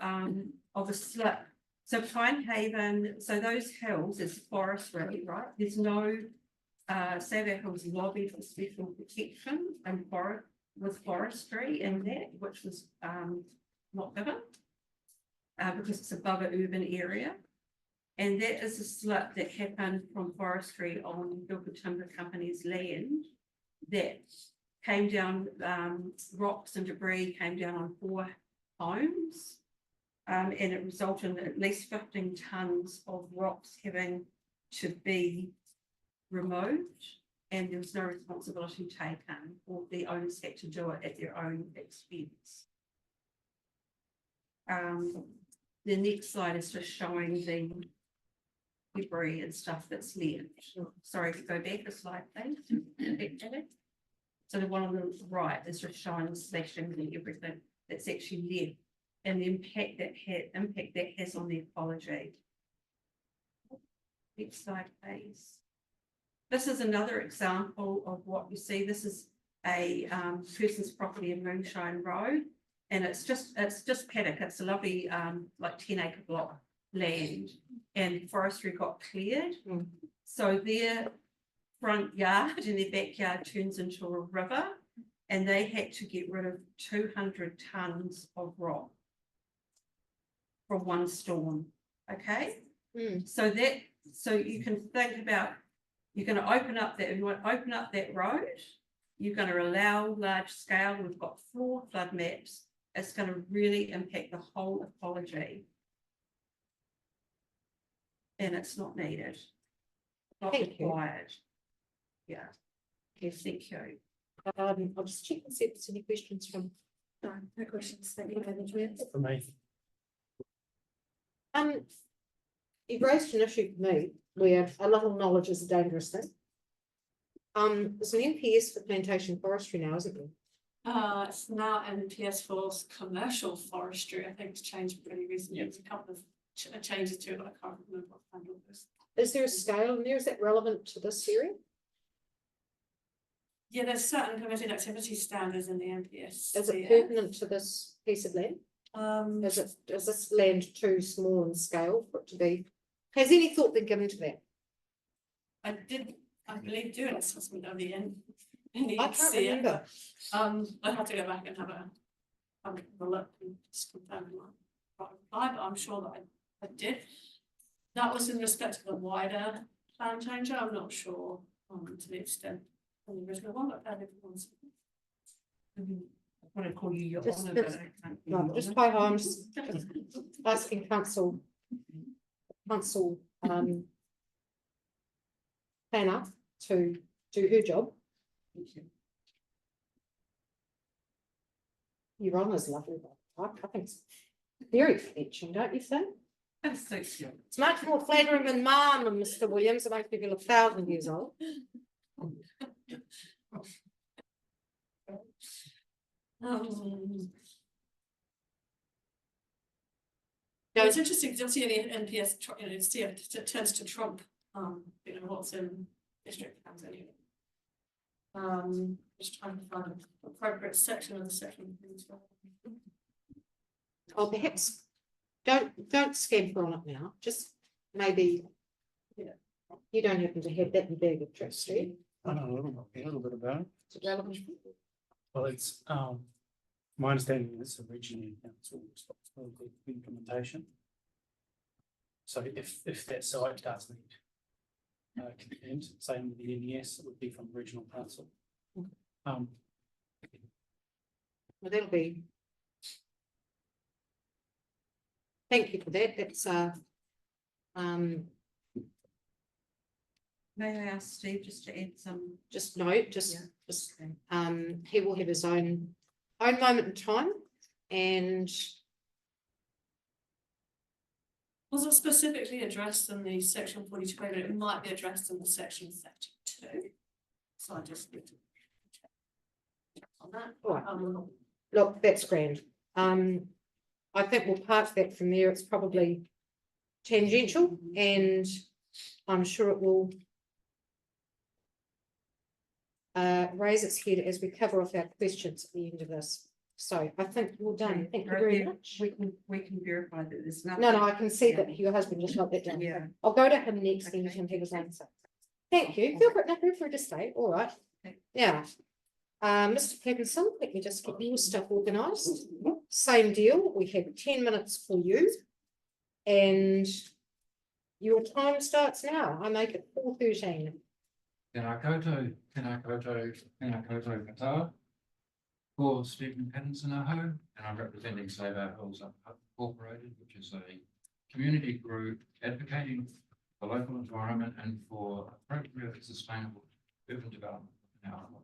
of a slip So Pine Haven, so those hills is forestry, right? There's no, Savile Hills lobbied for special protection and with forestry in that, which was, not given. Because it's above an urban area. And that is a slip that happened from forestry on Gilbert Timber Company's land that came down, rocks and debris came down on 4 homes. And it resulted in at least 15 tons of rocks having to be removed. And there was no responsibility taken, or the owners had to do it at their own expense. The next slide is just showing the debris and stuff that's left. Sorry, if you go back a slide, please. So the one on the right is just showing the slashing and everything that's actually left and the impact that has on the ecology. Next slide, please. This is another example of what you see. This is a person's property in Moonshine Road. And it's just paddock. It's a lovely, like 10-acre block land, and forestry got cleared. So their front yard and their backyard turns into a river, and they had to get rid of 200 tons of rock from one storm. Okay, so you can think about, you're going to open up that road. You're going to allow large scale. We've got 4 flood maps. It's going to really impact the whole ecology. And it's not needed. Not required. Yeah. Yes, thank you. I'll just check and see if there's any questions from. No questions. Thank you. For me. You've raised an issue for me where a little knowledge is a dangerous thing. There's an NPS for plantation forestry now, isn't there? It's now NPS for commercial forestry. I think it's changed pretty recently. There's a couple of changes to it, but I can't remember what kind of this. Is there a scale in there? Is that relevant to this area? Yeah, there's certain permitted activity standards in the NPS. Is it pertinent to this piece of land? Is this land too small in scale for it to be? Has any thought been given to that? I believe, do an assessment of the end. I can't remember. I'd have to go back and have a look and just confirm my reply, but I'm sure that I did. That was in respect to the wider plan change. I'm not sure to the extent of the original one, but everyone's. I want to call you your honour, but I can't. No, just by I'm just asking council planner to do her job. Your honour's lovely, but I think it's very fetching, don't you think? That's so cute. It's much more flattering than mum and Mr. Williams. It makes me feel 1,000 years old. No, it's interesting because obviously the NPS, it tends to trump, what's in district plans anyway. Just trying to find an appropriate section of the section. Oh, perhaps don't scamper on it now. Just maybe, you don't happen to have that in bag of tricks, do you? I know a little bit about it. Is it relevant? Well, it's my understanding is originally council responsibility for implementation. So if that site does need consent, same with the NES, it would be from regional council. Well, that'll be. Thank you for that. That's May I ask Steve just to add some? Just note, he will have his own moment in time, and Was it specifically addressed in the section 42, but it might be addressed in the section 32. So I just need to check on that. Right. Look, that's grand. I think we'll park that from there. It's probably tangential, and I'm sure it will raise its head as we cover off our questions at the end of this. So I think we're done. Thank you Right very there, much. we can verify that there's nothing. No, I can see Yeah. that your husband just wrote that down. Yeah. I'll go to him next and Okay. can have his answer. Thank you. Feel free to stay. All right. Okay. Yeah. Mr. Pattinson, let me just get your stuff organised. Same deal. We have 10 minutes for you. And your time starts now. I make it 4:13. Tēnā koutou katoa. For Stephen Pattinson aho, and I'm representing Save Our Hills Incorporated, which is a community group advocating the local environment and for appropriate sustainable urban development in our life.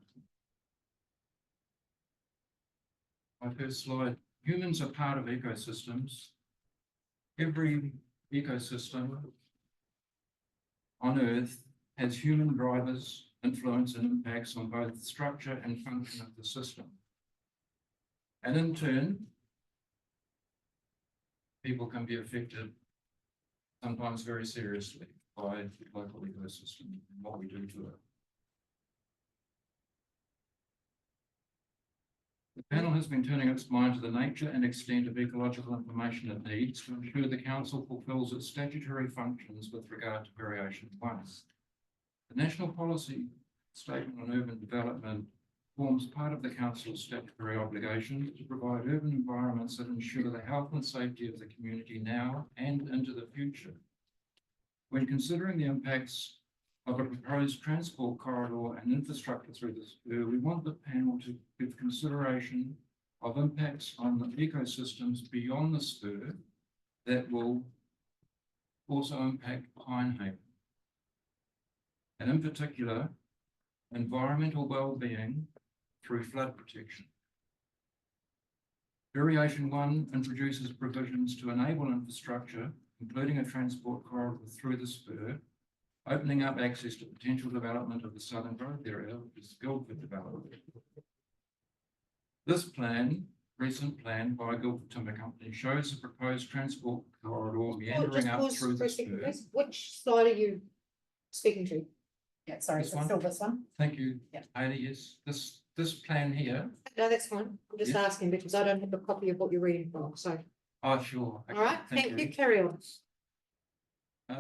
My first slide, humans are part of ecosystems. Every ecosystem on Earth has human drivers, influence and impacts on both the structure and function of the system. And in turn, people can be affected sometimes very seriously by the local ecosystem and what we do to it. The panel has been turning its mind to the nature and extent of ecological information it needs to ensure the council fulfills its statutory functions with regard to variation 1. The National Policy Statement on Urban Development forms part of the council's statutory obligation to provide urban environments that ensure the health and safety of the community now and into the future. When considering the impacts of a proposed transport corridor and infrastructure through the spur, we want the panel to give consideration of impacts on the ecosystems beyond the spur that will also impact Pinehaven. And in particular, environmental well-being through flood protection. Variation 1 introduces provisions to enable infrastructure, including a transport corridor through the spur, opening up access to potential development of the southern growth area, which is Guildford development. This plan, recent plan by Guildford Timber Company, shows the proposed transport corridor meandering up through the spur. Which slide are you speaking to? Yeah, sorry, This it's one? still this one. Thank you, Yeah. Hayley. Yes, this plan here. No, that's fine. I'm just Yes. asking because I don't have a copy of what you're reading from. So, Oh, sure. all right. Thank you. Carry on.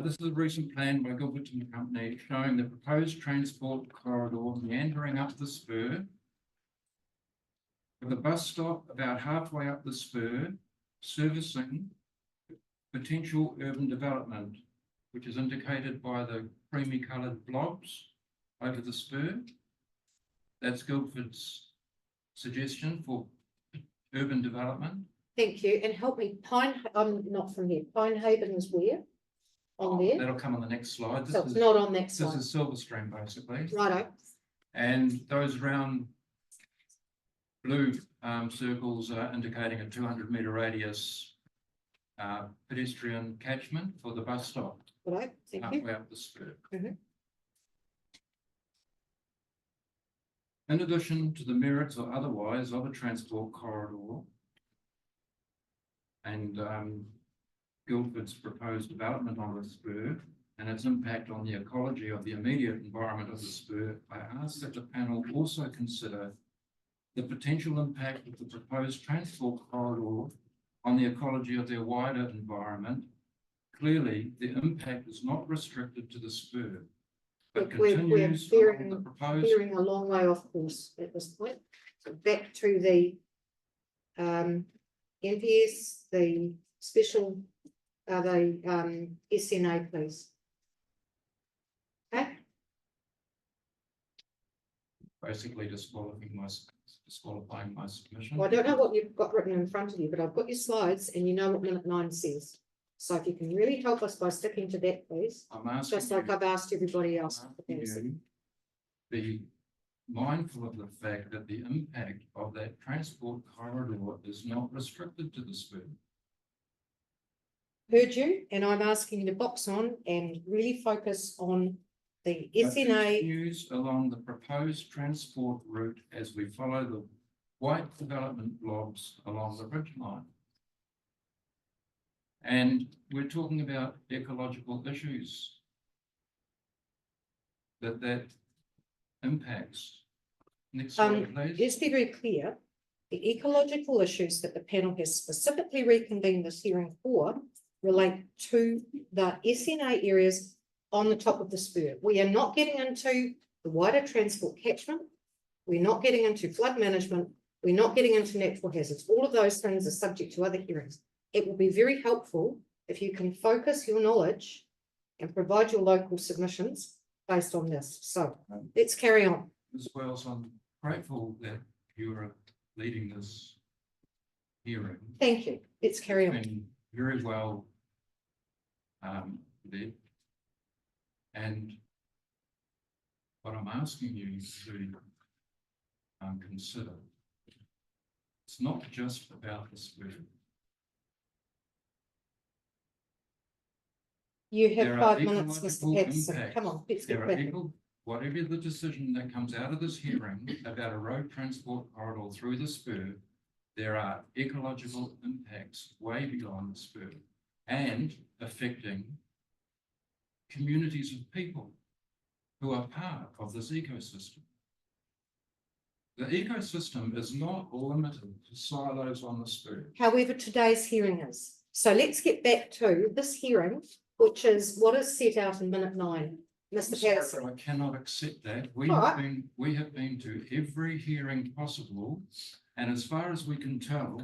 This is a recent plan by Guildford Timber Company showing the proposed transport corridor meandering up the spur with a bus stop about halfway up the spur, servicing potential urban development, which is indicated by the creamy coloured blobs over the spur. That's Guildford's suggestion for urban development. Thank you. And help me. I'm not from here. Pinehaven is where? On there. That'll come on the next slide. So it's not on that This slide. is Silverstream, basically. Righto. And those round blue circles are indicating a 200-metre radius pedestrian catchment for the bus stop. Right. Thank you. Halfway up the spur. Mhm. In addition to the merits or otherwise of a transport corridor and Guildford's proposed development on the spur and its impact on the ecology of the immediate environment of the spur, I ask that the panel also consider the potential impact of the proposed transport corridor on the ecology of their wider environment. Clearly, the impact is not restricted to the spur, but We're continues along the veering proposed. a long way off course at this point. So back to the NPS, the special, the SNA, please. Okay. Basically disqualifying my submission. Well, I don't know what you've got written in front of you, but I've got your slides and you know what minute 9 says. So if you can really help us by sticking to that, please. I'm asking Just like you- I've asked everybody else. you be mindful of the fact that the impact of that transport corridor is not restricted to the spur. Heard you, and I'm asking you to box on and really focus on the But SNA. continues along the proposed transport route as we follow the white development blobs along the ridgeline. And we're talking about ecological issues that impacts. Next slide, please. Let's be very clear. The ecological issues that the panel has specifically reconvened this hearing for relate to the SNA areas on the top of the spur. We are not getting into the wider transport catchment. We're not getting into flood management. We're not getting into natural hazards. All of those things are subject to other hearings. It will be very helpful if you can focus your knowledge and provide your local submissions based on this. So let's carry on. Ms. Wells, I'm grateful that you're leading this hearing. Thank you. Let's carry on. Been very well led. And what I'm asking you to consider, it's not just about the spur. You have There are 5 minutes, Mr. ecological Patterson. impacts. Come on, let's There get are back. whatever the decision that comes out of this hearing about a road transport corridor through the spur, there are ecological impacts way beyond the spur and affecting communities of people who are part of this ecosystem. The ecosystem is not limited to silos on the spur. However, today's hearing is. So let's get back to this hearing, which is what is set out in minute 9. Mr. Patterson. I cannot accept that. We All have right. been to every hearing possible, and as far as we can tell,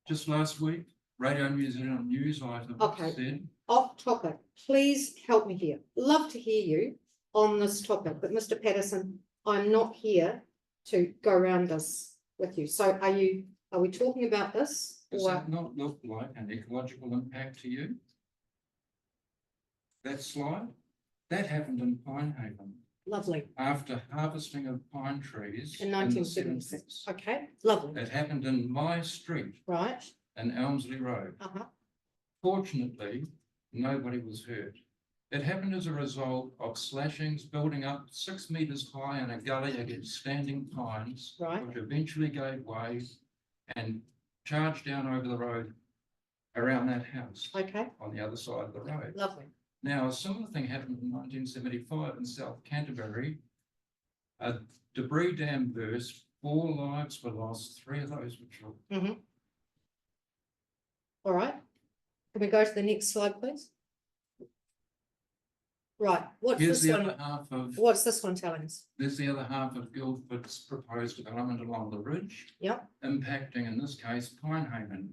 just last week, Radio New Zealand news item Okay. said. Off topic, please help me here. Love to hear you on this topic, but Mr. Patterson, I'm not here to go around this with you. So are we talking about this? Does Or that not look like an ecological impact to you? That slide? That happened in Pinehaven lovely, after harvesting of pine trees in the 1976. 70s. Okay, lovely, It happened in my street right? in Elmsley Road. Fortunately, nobody was hurt. It happened as a result of slashings building up 6 meters high in a gully against standing pines, Right. which eventually gave way and charged down over the road around that house Okay, on the other side of the road. lovely. Now, a similar thing happened in 1975 in South Canterbury. A debris dam burst, 4 lives were lost, 3 of those were children. All right. Can we go to the next slide, please? Right, what's Here's this the one? other half of, What's this one telling us? there's the other half of Guildford's proposed development along the ridge. Yep. Impacting, in this case, Pinehaven.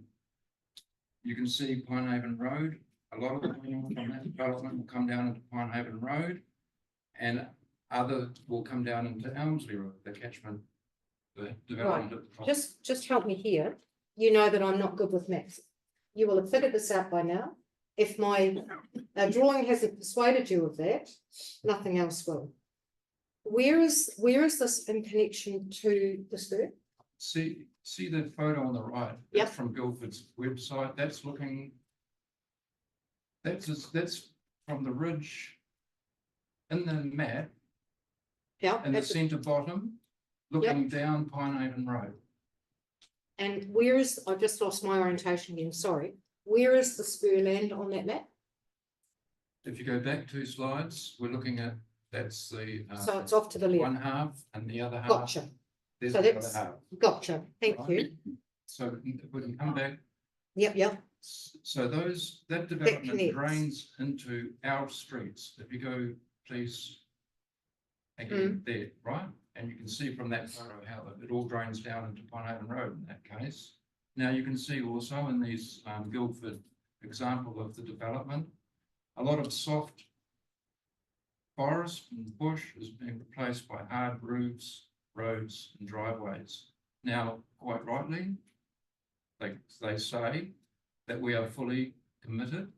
You can see Pinehaven Road. A lot of the land from that development will come down into Pinehaven Road, and other will come down into Elmsley Road, the catchment, the development at the top. Just help me here. You know that I'm not good with maths. You will have figured this out by now. If my drawing hasn't persuaded you of that, nothing else will. Where is this in connection to the spur? See that photo on the right? Yep. That's from Guildford's website. That's looking. That's from the ridge in the map. Yeah. In the centre bottom, looking down Pinehaven Road. And where is, I just lost my orientation again, sorry. Where is the spur land on that map? If you go back 2 slides, we're looking at, that's the. So it's off to the left. One half and the other half. Gotcha. There's So the that's, other half. gotcha, thank you. So if we can come back. Yep. So that development connects. drains into our streets. If you go, please, again, there, right? And you can see from that photo how it all drains down into Pinehaven Road in that case. Now you can see also in these Guildford example of the development, a lot of soft forest and bush is being replaced by hard roofs, roads and driveways. Now, quite rightly, they say that we are fully committed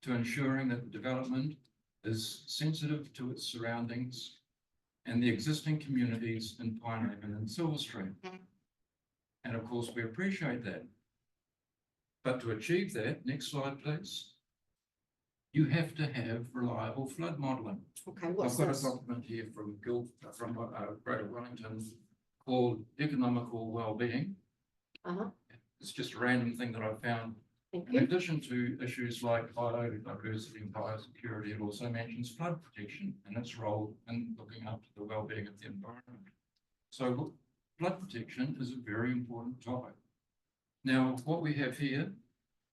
to ensuring that the development is sensitive to its surroundings and the existing communities in Pinehaven and Silver Stream. And of course, we appreciate that. But to achieve that, next slide, please, you have to have reliable flood modelling. Okay, what's I've got this? a document here from Greater Wellington called Economical Wellbeing. It's just a random thing that I found. Thank In you. addition to issues like biodiversity and biosecurity, it also mentions flood protection and its role in looking after the well-being of the environment. So look, flood protection is a very important topic. Now, what we have here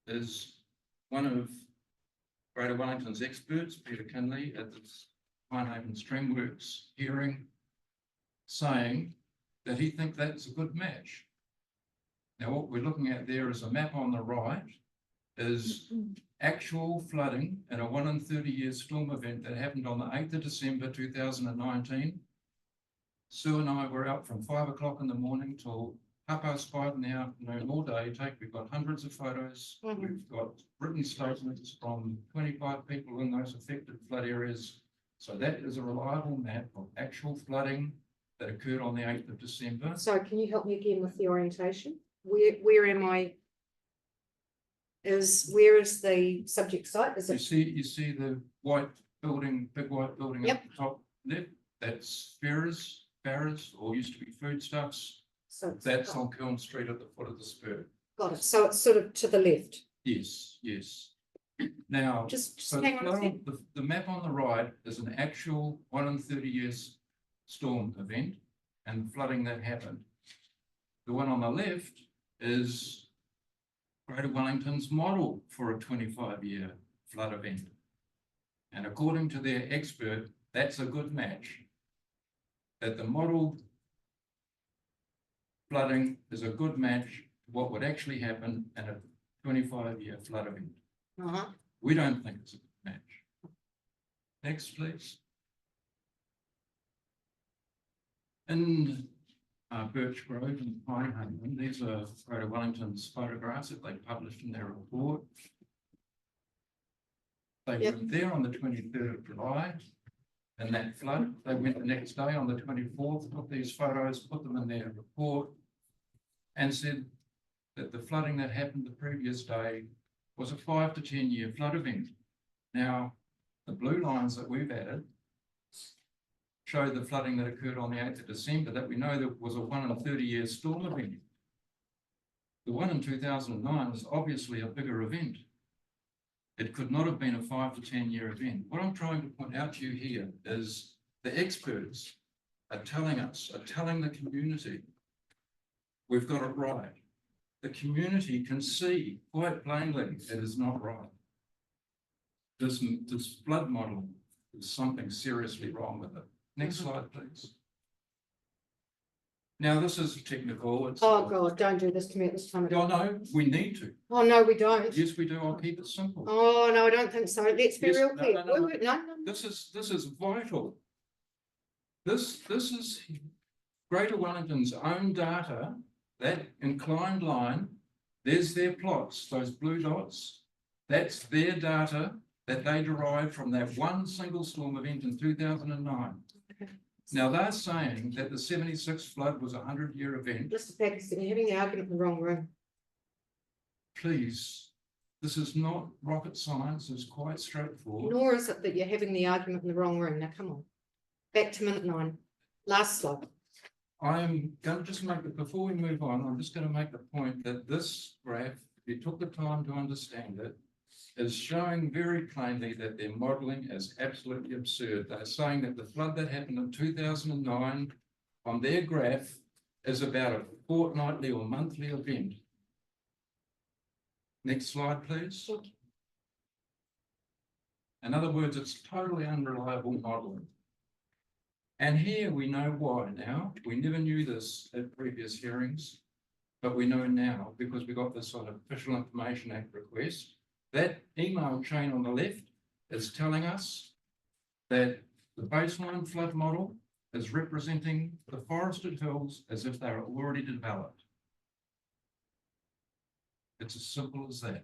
is one of Greater Wellington's experts, Peter Kinley, at the Pinehaven Streamworks hearing, saying that he thinks that's a good match. Now, what we're looking at there is a map on the right, is actual flooding in a 1 in 30 year storm event that happened on the 8th of December 2019. Sue and I were out from 5 o'clock in the morning till 5:30 in the afternoon, all day. We've got hundreds of photos. We've got written statements from 25 people in those affected flood areas. So that is a reliable map of actual flooding that occurred on the 8th of December. So can you help me again with the orientation? Where am I? Where is the subject site? Is it? You see the white building, big white building at the top left? That's Farrers, or used to be Foodstuffs. So that's on Kiln Street at the foot of the spur. Got it. So it's sort of to the left. Yes, yes. Now, just so hang on a second. the map on the right is an actual 1 in 30 years storm event and the flooding that happened. The one on the left is Greater Wellington's model for a 25-year flood event. And according to their expert, that's a good match. That the model flooding is a good match to what would actually happen in a 25-year flood event. We don't think it's a good match. Next, please. In Birch Grove and Pinehaven, these are Greater Wellington's photographs that they published in their report. They were there on the 23rd of July in that flood. They went the next day on the 24th, took these photos, put them in their report, and said that the flooding that happened the previous day was a 5 to 10 year flood event. Now, the blue lines that we've added show the flooding that occurred on the 8th of December that we know that was a 1 in 30 year storm event. The one in 2009 is obviously a bigger event. It could not have been a 5 to 10 year event. What I'm trying to point out to you here is the experts are telling us, are telling the community, we've got it right. The community can see quite plainly it is not right. This flood model is something seriously wrong with it. Next slide, please. Now, this is technical. Oh God, don't do this to me at this time. Oh no, we need to. Oh no, we don't. Yes, we do. I'll keep it simple. Oh no, I don't think so. Let's be real clear. No. This is vital. This is Greater Wellington's own data. That inclined line, there's their plots, those blue dots. That's their data that they derived from that one single storm event in 2009. Now they're saying that the 76 flood was a 100-year event. Mr. Paxton, you're having the argument in the wrong room. Please, this is not rocket science, it's quite straightforward. Nor is it that you're having the argument in the wrong room. Now come on. Back to minute 9. Last slide. I'm going to just make it, before we move on, I'm just going to make the point that this graph, if you took the time to understand it, is showing very plainly that their modelling is absolutely absurd. They're saying that the flood that happened in 2009 on their graph is about a fortnightly or monthly event. Next slide, please. In other words, it's totally unreliable modelling. And here we know why now. We never knew this at previous hearings, but we know now because we got this sort of Official Information Act request. That email chain on the left is telling us that the baseline flood model is representing the forested hills as if they're already developed. It's as simple as that.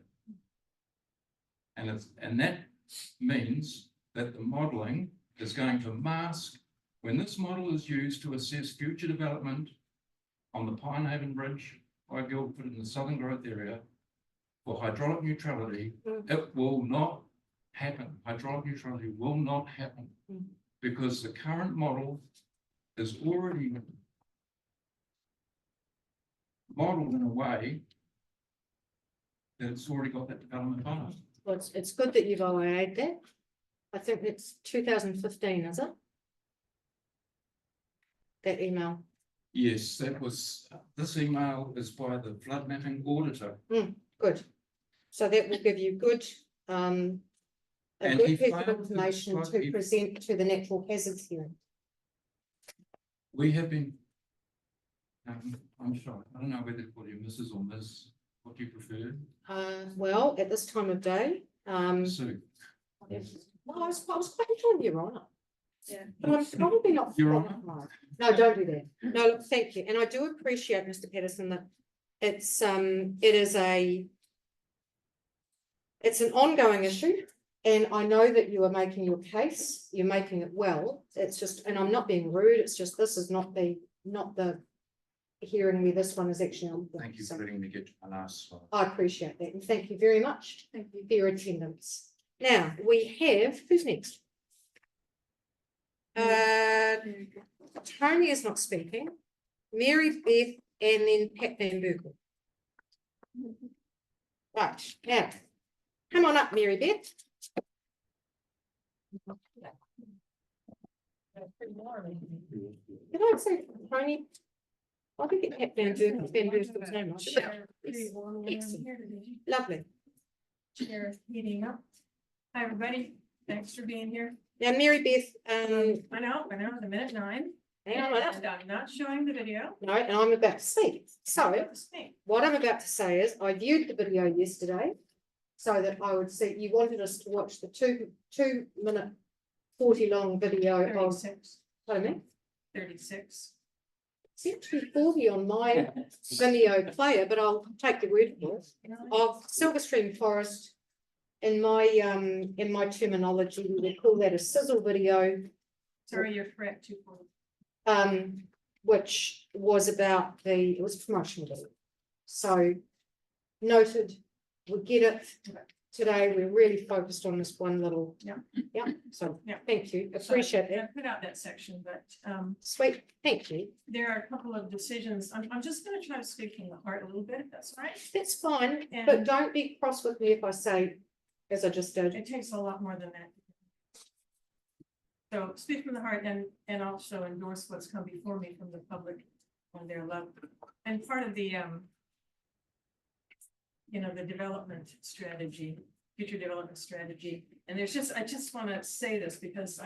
And that means that the modelling is going to mask. When this model is used to assess future development on the Pinehaven Bridge by Guildford in the Southern Growth area for hydraulic neutrality, it will not happen. Hydraulic neutrality will not happen because the current model is already modelled in a way that it's already got that development on it. Well, it's good that you've OIA'd that. I think it's 2015, is it? That email. Yes, that was, this email is by the flood mapping auditor. Good. So that will give you good, a And good he piece of found- information to present to the natural hazards hearing. We have been, I'm sorry, I don't know whether to call you Mrs. or Ms, what do you prefer? Well, at this time of day, Sue. well, I was quite enjoying your honour. Yeah. But I'm probably not. Your Honour? No, don't do that. No, look, thank you. And I do appreciate, Mr. Patterson, that it's, it's an ongoing issue. And I know that you are making your case, you're making it well. It's just, and I'm not being rude, it's just, this is not the hearing me, this one is actually on. Thank you So for letting me get to my last slide. I appreciate that, and thank you very much for your attendance. Now, we have, who's next? Tony is not speaking, Mary Beth, and then Pat Van Berkel. Right, now, come on up, Mary Beth. Did I say Tony? I think it Pat Van Berkel's name. Lovely. Chair meeting up. Hi, everybody. Thanks for being here. Now, Mary Beth, I know, the minute 9. hang on a minute. And I'm not showing the video. No, and I'm about to speak. So, About to speak. what I'm about to say is, I viewed the video yesterday so that I would see, you wanted us to watch the 2-minute 40 long video of, 36. pardon me? 36. It's actually 40 on my Vimeo player, but I'll take the word for it, of Silver Stream Forest. In my terminology, we would call that a sizzle video. Sorry, you're correct. 240. Which was about it was a promotional video. So noted, we get it. Today, we're really focused on this one little. Yeah. So, Yeah. thank you, appreciate So I that. put out that section, but Sweet, thank you. there are a couple of decisions. I'm just going to try to speak from the heart a little bit, if that's all right. That's fine, And- but don't be cross with me if I say, as I just did. It takes a lot more than that. So speak from the heart and also endorse what's come before me from the public on their level. And part of the, the development strategy, future development strategy. And I just want to say this because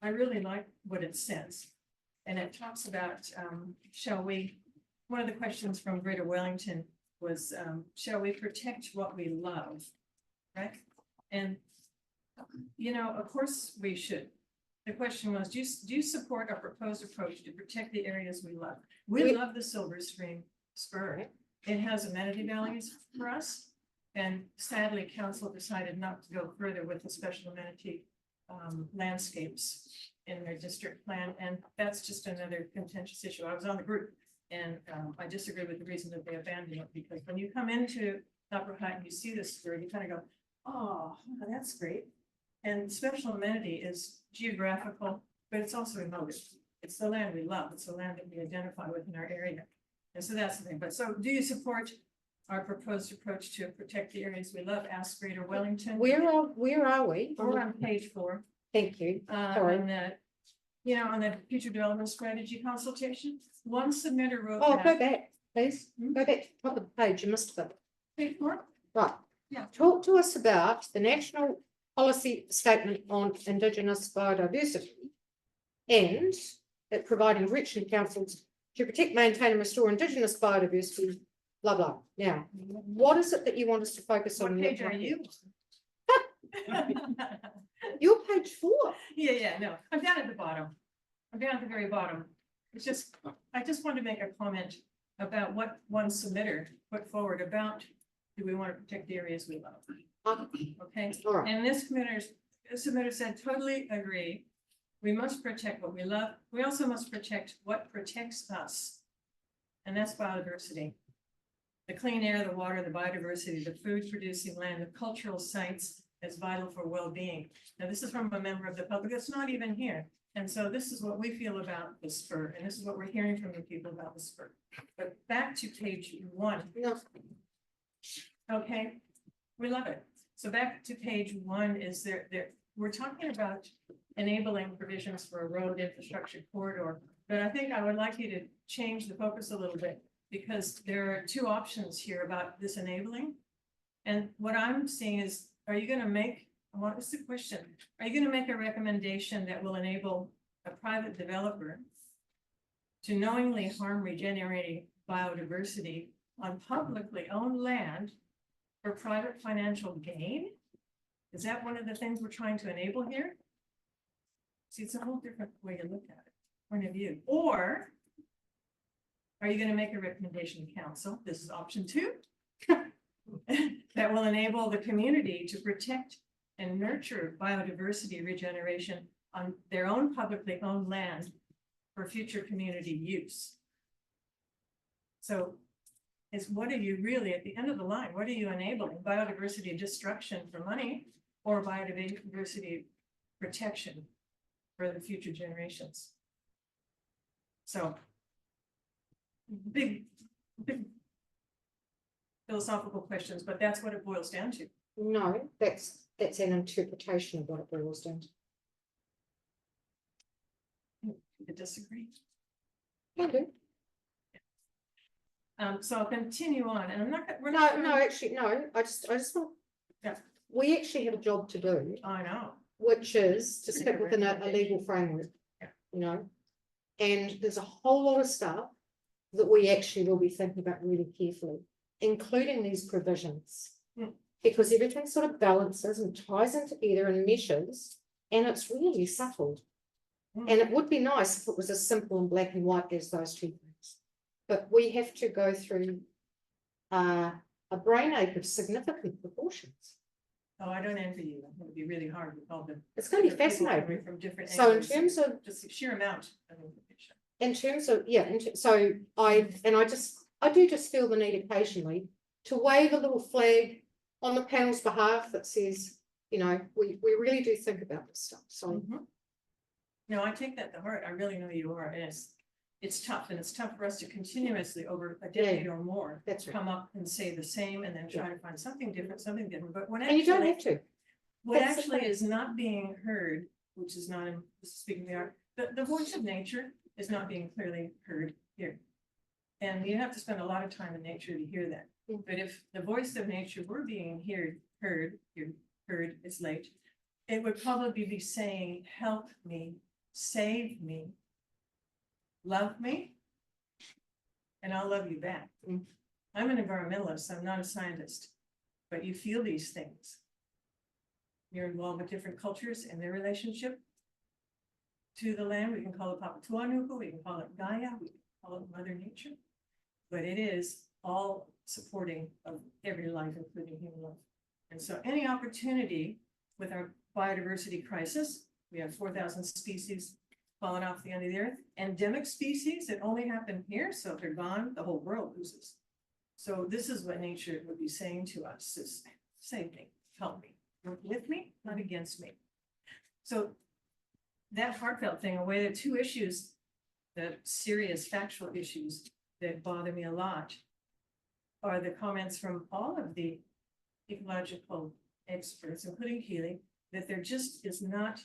I really like what it says. And it talks about, one of the questions from Greater Wellington was, shall we protect what we love? Right? And, of course we should. The question was, do you support our proposed approach to protect the areas we love? We love the Silver Stream Spur. It has amenity values for us. And sadly, council decided not to go further with the special amenity landscapes in their district plan. And that's just another contentious issue. I was on the group and I disagree with the reason that they abandoned it, because when you come into Upper Hutt and you see this spur, you kind of go, oh, that's great. And special amenity is geographical, but it's also emotive. It's the land we love. It's the land that we identify with in our area. And so that's the thing. But so do you support our proposed approach to protect the areas we love? Ask Greater Wellington. Where are we? We're on page 4. Thank you. Sorry. On the future development strategy consultation, one submitter wrote. Oh, back- go back, please. Go back to the top of the page. You missed it. Page 4? Right. Yeah. Talk to us about the national policy statement on Indigenous biodiversity and it providing Richland councils to protect, maintain and restore Indigenous biodiversity, blah, blah. Now, what is it that you want us to focus on? What page are you? You're page 4. Yeah, no, I'm down at the bottom. I'm down at the very bottom. It's just, I just wanted to make a comment about what one submitter put forward about, do we want to protect the areas we love? Okay, All right. and this submitter said, totally agree. We must protect what we love. We also must protect what protects us. And that's biodiversity. The clean air, the water, the biodiversity, the food producing land, the cultural sites is vital for well-being. Now, this is from a member of the public that's not even here. And so this is what we feel about the spur. And this is what we're hearing from the people about the spur. But back to page 1. No. Okay, we love it. So back to page 1 is we're talking about enabling provisions for a road infrastructure corridor But I think I would like you to change the focus a little bit, because there are two options here about this enabling. And what I'm seeing is, are you gonna make, what is the question? Are you gonna make a recommendation that will enable a private developer to knowingly harm regenerating biodiversity on publicly owned land for private financial gain? Is that one of the things we're trying to enable here? See, it's a whole different way to look at it, point of view. Or are you going to make a recommendation to council? This is option 2. That will enable the community to protect and nurture biodiversity regeneration on their own publicly owned land for future community use. So is what are you really, at the end of the line, what are you enabling? Biodiversity destruction for money or biodiversity protection for the future generations? So big philosophical questions, but that's what it boils down to. No, that's an interpretation of what it boils down to. I disagree. I do. So I'll continue on, and I'm not, we're No, not. no, actually, no, I just want. Yeah. We actually have a job to do, I know. which is to stick within a legal framework, you know? And there's a whole lot of stuff that we actually will be thinking about really carefully, including these provisions. Because everything sort of balances and ties in together and meshes, and it's really subtle. And it would be nice if it was as simple and black and white as those two things. But we have to go through a brain ache of significant proportions. Oh, I don't envy you. It would be really hard with all the. It's going to be people fascinating. coming from different So in angles, terms of just the sheer amount of information. in terms of, yeah, so I do just feel the need occasionally to wave a little flag on the panel's behalf that says, you know, we really do think about this stuff. So No, I take that to heart. I really know you are. And it's tough, and it's tough for us to continuously over a decade or more come up and say the same and then try to find something different, but when and you don't actually, have to. what That's the actually thing. is not being heard, which is not in speaking of the art, the voice of nature is not being clearly heard here. And you have to spend a lot of time in nature to hear that. But if the voice of nature were being heard, it's late, it would probably be saying, help me, save me, love me, and I'll love you back. I'm an environmentalist, I'm not a scientist, but you feel these things. You're involved with different cultures and their relationship to the land. We can call it Papatuanuku, we can call it Gaia, we can call it Mother Nature, but it is all supporting of every life, including human life. And so any opportunity with our biodiversity crisis, we have 4,000 species falling off the end of the earth, endemic species that only happen here, so if they're gone, the whole world loses. So this is what nature would be saying to us, is same thing, help me, work with me, not against me. So that heartfelt thing, away the two issues, the serious factual issues that bother me a lot are the comments from all of the ecological experts, including Keeley, that there just is not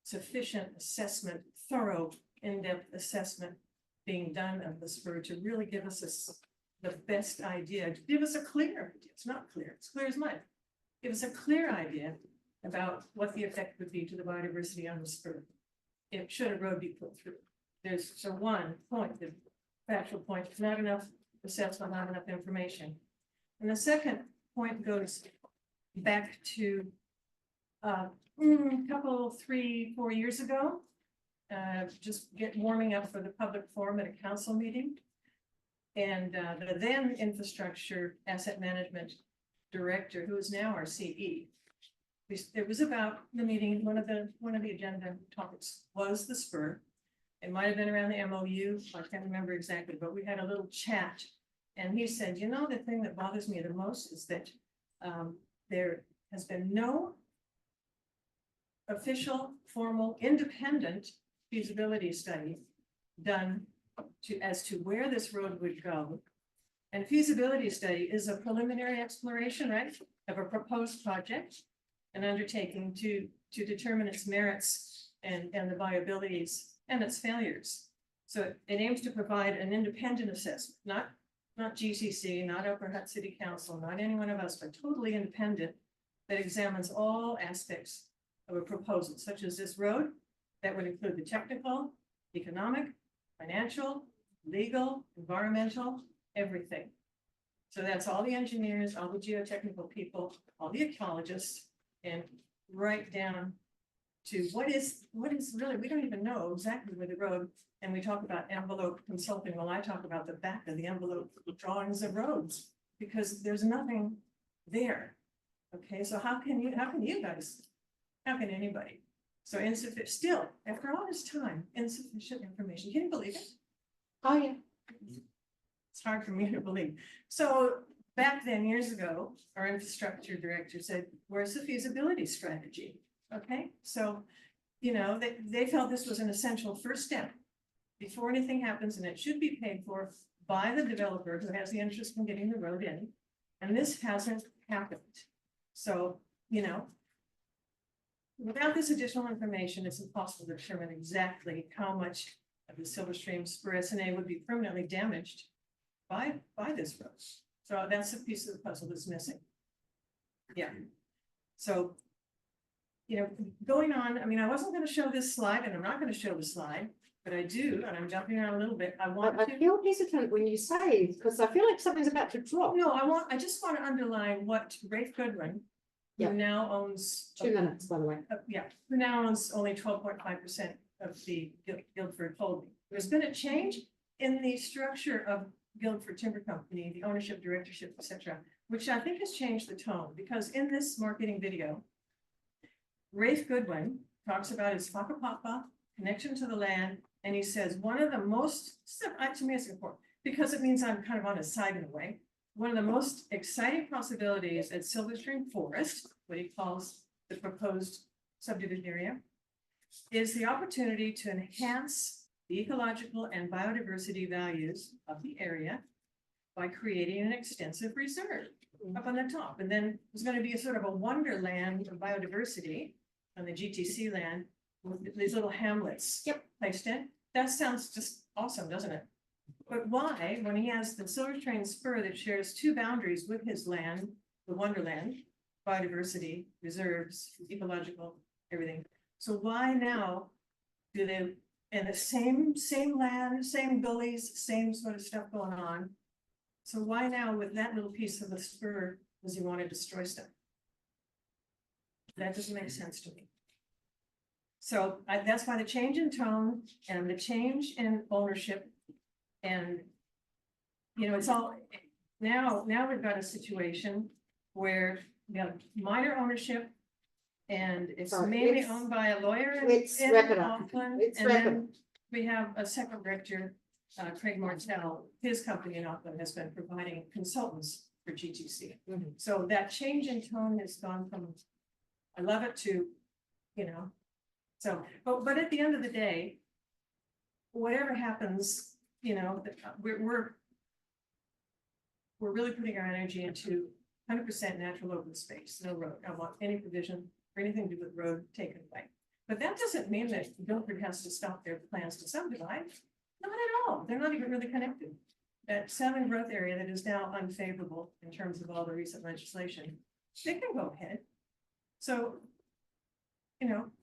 sufficient assessment, thorough, in-depth assessment being done of the spur to really give us the best idea, to give us a clear idea. It's not clear, it's clear as mud. Give us a clear idea about what the effect would be to the biodiversity on the spur. It should a road be put through. There's so one point, the factual point, not enough assessment, not enough information. And the second point goes back to a couple, 3-4 years ago, just warming up for the public forum at a council meeting. And the then infrastructure asset management director, who is now our CE, it was about the meeting, one of the agenda topics was the spur. It might have been around the MOU, I can't remember exactly, but we had a little chat. And he said, you know, the thing that bothers me the most is that there has been no official, formal, independent feasibility study done as to where this road would go. And feasibility study is a preliminary exploration, right, of a proposed project, an undertaking to determine its merits and the viabilities and its failures. So it aims to provide an independent assessment, not GCC, not Upper Hutt City Council, not any one of us, but totally independent, that examines all aspects of a proposal, such as this road, that would include the technical, economic, financial, legal, environmental, everything. So that's all the engineers, all the geotechnical people, all the ecologists, and right down to what is really, we don't even know exactly where the road, and we talk about envelope consulting. Well, I talk about the back of the envelope drawings of roads, because there's nothing there. Okay, so how can you guys, how can anybody? So insufficient, still, after all this time, insufficient information. Can you believe it? Oh, yeah. It's hard for me to believe. So back then, years ago, our infrastructure director said, where's the feasibility strategy? Okay, so, they felt this was an essential first step before anything happens, and it should be paid for by the developer who has the interest in getting the road in. And this hasn't happened. So, without this additional information, it's impossible to determine exactly how much of the Silver Stream Spur SNA would be permanently damaged by this road. So that's a piece of the puzzle that's missing. Yeah. So, going on, I mean, I wasn't going to show this slide, and I'm not going to show the slide, but I do, and I'm jumping around a little bit. I feel hesitant when you say, because I feel like something's about to drop. No, I just want to underline what Rafe Goodwin, who now owns 2 minutes, by the way. who now owns only 12.5% of the Guildford holding. There's been a change in the structure of Guildford Timber Company, the ownership, directorship, etc., which I think has changed the tone, because in this marketing video, Rafe Goodwin talks about his whakapapa, connection to the land, and he says one of the most, to me it's important, because it means I'm kind of on his side in a way, one of the most exciting possibilities at Silver Stream Forest, what he calls the proposed subdivision area, is the opportunity to enhance the ecological and biodiversity values of the area by creating an extensive reserve up on the top. And then there's going to be a sort of a wonderland of biodiversity on the GTC land with these little hamlets placed in. That sounds just awesome, doesn't it? But why, when he has the Silver Train Spur that shares 2 boundaries with his land, the wonderland, biodiversity, reserves, ecological, everything. So why now do they, and the same land, same gullies, same sort of stuff going on? So why now with that little piece of the spur does he want to destroy stuff? That doesn't make sense to me. So that's why the change in tone and the change in ownership, and it's all now we've got a situation where we have minor ownership, and it's mainly owned by a lawyer in Auckland, and then we have a second director, Craig Martell. His company in Auckland has been providing consultants for GTC. So that change in tone has gone from I love it to, so, but at the end of the day, whatever happens, we're really putting our energy into 100% natural open space, no road. I don't want any provision or anything to do with road taken away. But that doesn't mean that Guildford has to stop their plans to subdivide. Not at all. They're not even really connected. That southern growth area that is now unfavorable in terms of all the recent legislation, they can go ahead. So,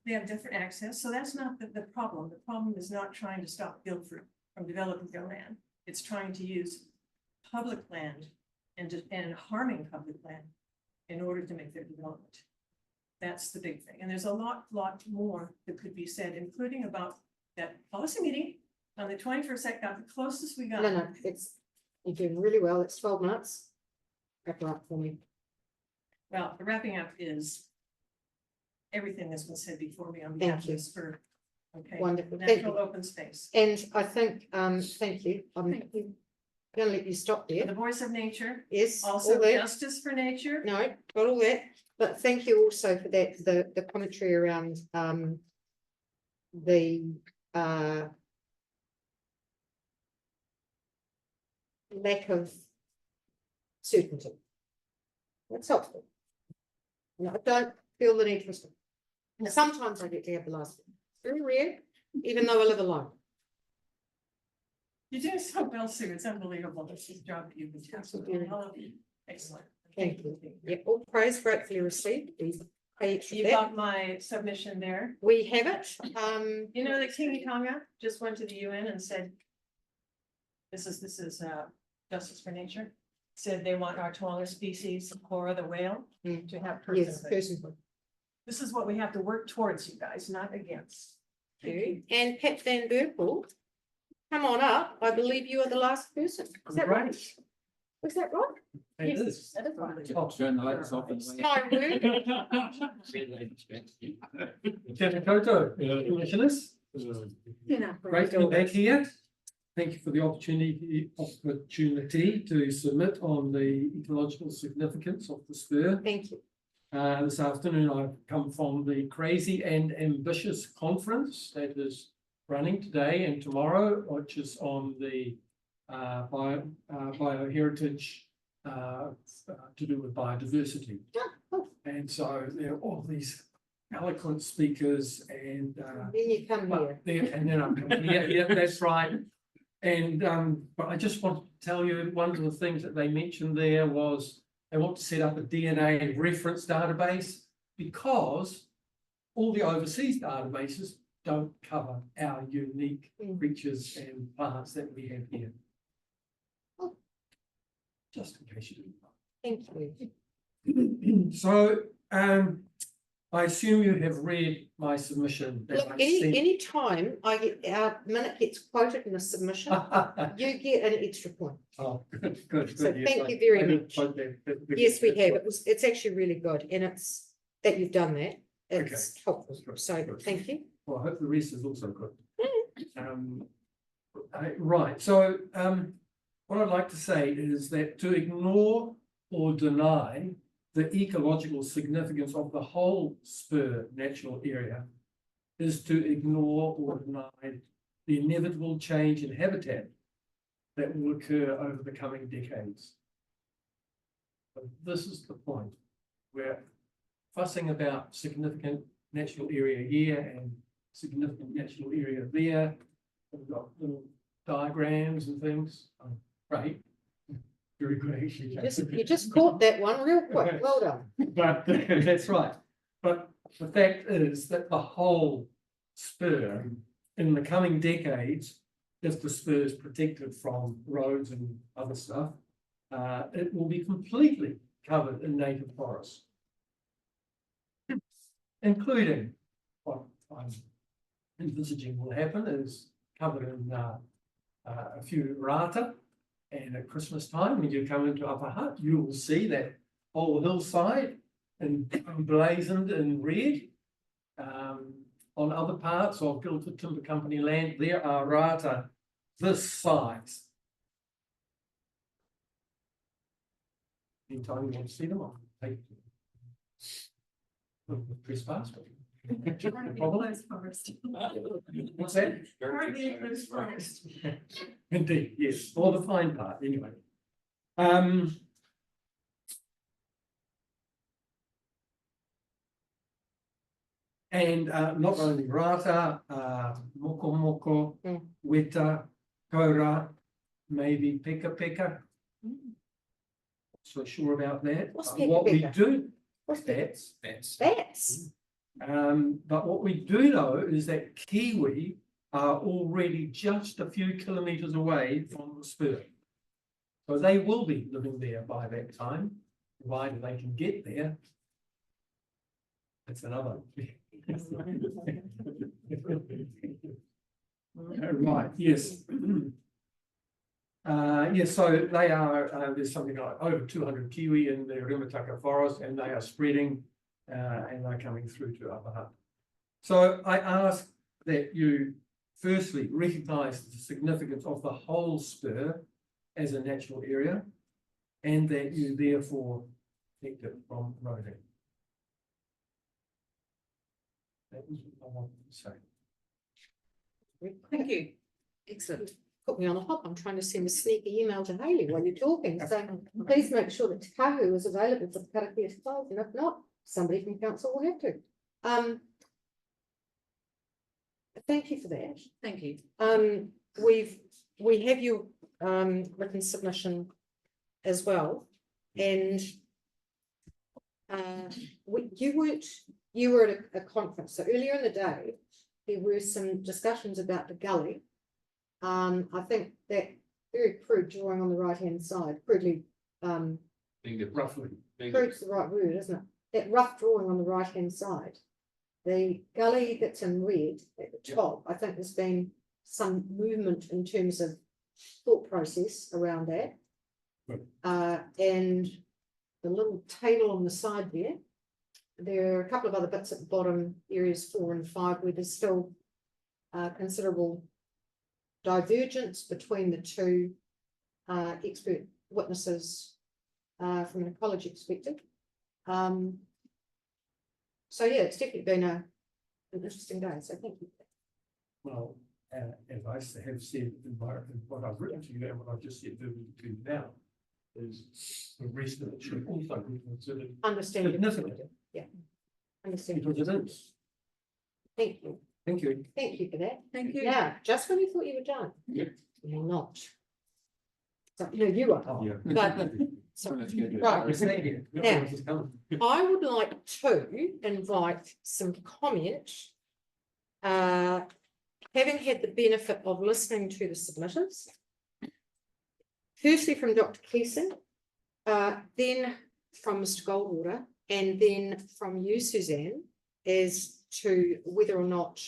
they have different access. So that's not the problem. The problem is not trying to stop Guildford from developing their land. It's trying to use public land and harming public land in order to make their development. That's the big thing. And there's a lot more that could be said, including about that policy meeting on the 21st. That got the closest we got. No, you're doing really well. It's 12 minutes. Wrap it up for me. Well, the wrapping up is everything that's been said before me on behalf of the spur. Okay. Wonderful. Natural open space. And I think, thank you. I'm going to let you stop there. The voice of nature. Yes. Also justice for nature. No, got all that. But thank you also for that, the commentary around the lack of certainty. That's helpful. No, I don't feel the need for it. Sometimes I get to have the last one. It's very rare, even though I live alone. You're doing so well, Sue. It's unbelievable. This is a job that you've been tasked with. Excellent. Thank you. Yeah, all praise gratefully received. We pay extra You for that. got my submission there. We have it. You know that King Tonga just went to the UN and said, this is Justice for Nature, said they want our taller species, Cora the whale, to have Yes, personhood. personhood. This is what we have to work towards, you guys, not against. And Pat Van Berkel, come on up. I believe you are the last person. Is that right? Was that right? It Yes, is. that is right. I'll turn the lights off. My word. Tēnā koutou, commissioners. Great to be back here. Thank you for the opportunity to submit on the ecological significance of the spur. Thank you. This afternoon, I've come from the Crazy and Ambitious Conference that is running today and tomorrow, which is on the bioheritage to do with biodiversity. And so there are all these eloquent speakers and Then you come here. and then I'm coming here. Yeah, that's right. And but I just want to tell you, one of the things that they mentioned there was they want to set up a DNA reference database because all the overseas databases don't cover our unique creatures and plants that we have here. Just in case you didn't know. Thank you. So, I assume you have read my submission. That Look, I sent. any time I get our minute gets quoted in a submission, you get an extra point. Oh, good. So yes, thank I- you very I didn't much. quote that, but- Yes, we have. It's actually really good, and it's that you've done that. It's Okay. helpful. So thank you. Well, I hope the rest is also good. Right, so what I'd like to say is that to ignore or deny the ecological significance of the whole spur natural area is to ignore or deny the inevitable change in habitat that will occur over the coming decades. But this is the point. We're fussing about significant natural area here and significant natural area there. We've got little diagrams and things. Great. Very good, actually. You just caught that one real quick. Well done. But that's right. But the fact is that the whole spur in the coming decades, if the spur is protected from roads and other stuff, it will be completely covered in native forests, including what I'm envisaging will happen is covered in a few rata. And at Christmas time, when you come into Upper Hutt, you will see that whole hillside emblazoned in red. On other parts of Guildford Timber Company land, there are rata this size. Anytime you want to see them, I'll take press passport. What's that? Indeed, yes, or the fine part, anyway. And not only rata, moko moko, weta, kaura, maybe peka peka. So sure about that. What's What we peka? do, What's bats. Bats. But what we do know is that kiwi are already just a few kilometers away from the spur. So they will be living there by that time, provided they can get there. That's another. Right, yes. Yes, so they are, there's something like over 200 kiwi in the Rimataka forest, and they are spreading and they're coming through to Upper Hutt. So I ask that you firstly recognise the significance of the whole spur as a natural area, and that you therefore protect it from eroding. That is what I wanted to say. Thank you. Excellent. Put me on the hop. I'm trying to send a sneaky email to Hayley while you're talking. So please make sure that Kahu is available for the Karakia 12, and if not, somebody from council will have to. Thank you for that. Thank you. We've we have your written submission as well, and you were at a conference, so earlier in the day, there were some discussions about the gully. I think that very crude drawing on the right-hand side, crudely, crude's the right word, isn't it? That rough drawing on the right-hand side, the gully that's in red at the top, I think there's been some movement in terms of thought process around that. And the little table on the side there are a couple of other bits at the bottom, areas 4 and 5, where there's still considerable divergence between the two expert witnesses from an ecology perspective. So yeah, it's definitely been an interesting day, so thank you. Well, as I have said in what I've written to you and what I've just said to you now, is the rest of it should also be considered significant. Yeah, understand. Because it is. Thank you. Thank you. Thank you for that. Thank you. Now, just when you thought you were done. Yeah. You're not. So, no, you are. Oh, yeah. But, so, right. Now, I would like to invite some comment. Having had the benefit of listening to the submitters, firstly from Dr. Keesing, then from Mr. Goldwater, and then from you, Suzanne, as to whether or not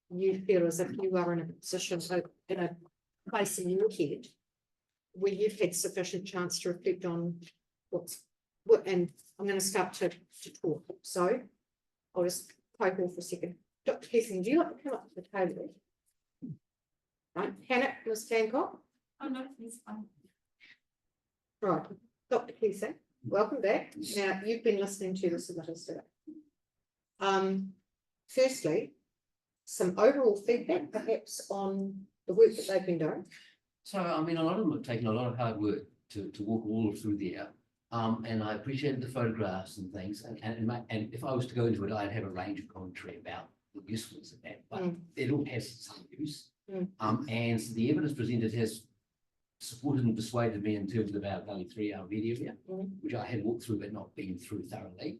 you feel as if you are in a position, in a place in your head where you've had sufficient chance to reflect on and I'm going to start to talk. So I'll just poke off for a second. Dr. Keesing, do you like to come up to the table? Right, Hannah, Ms. Hancock? Oh, no, it's fine. Right, Dr. Keesing, welcome back. Now, you've been listening to the submitters today. Firstly, some overall feedback perhaps on the work that they've been doing. So, I mean, a lot of them have taken a lot of hard work to walk all through there. And I appreciated the photographs and things. And if I was to go into it, I'd have a range of commentary about the usefulness of that, but it all has some use. And the evidence presented has supported and persuaded me in terms of our Valley 3-hour red area, which I had walked through but not been through thoroughly.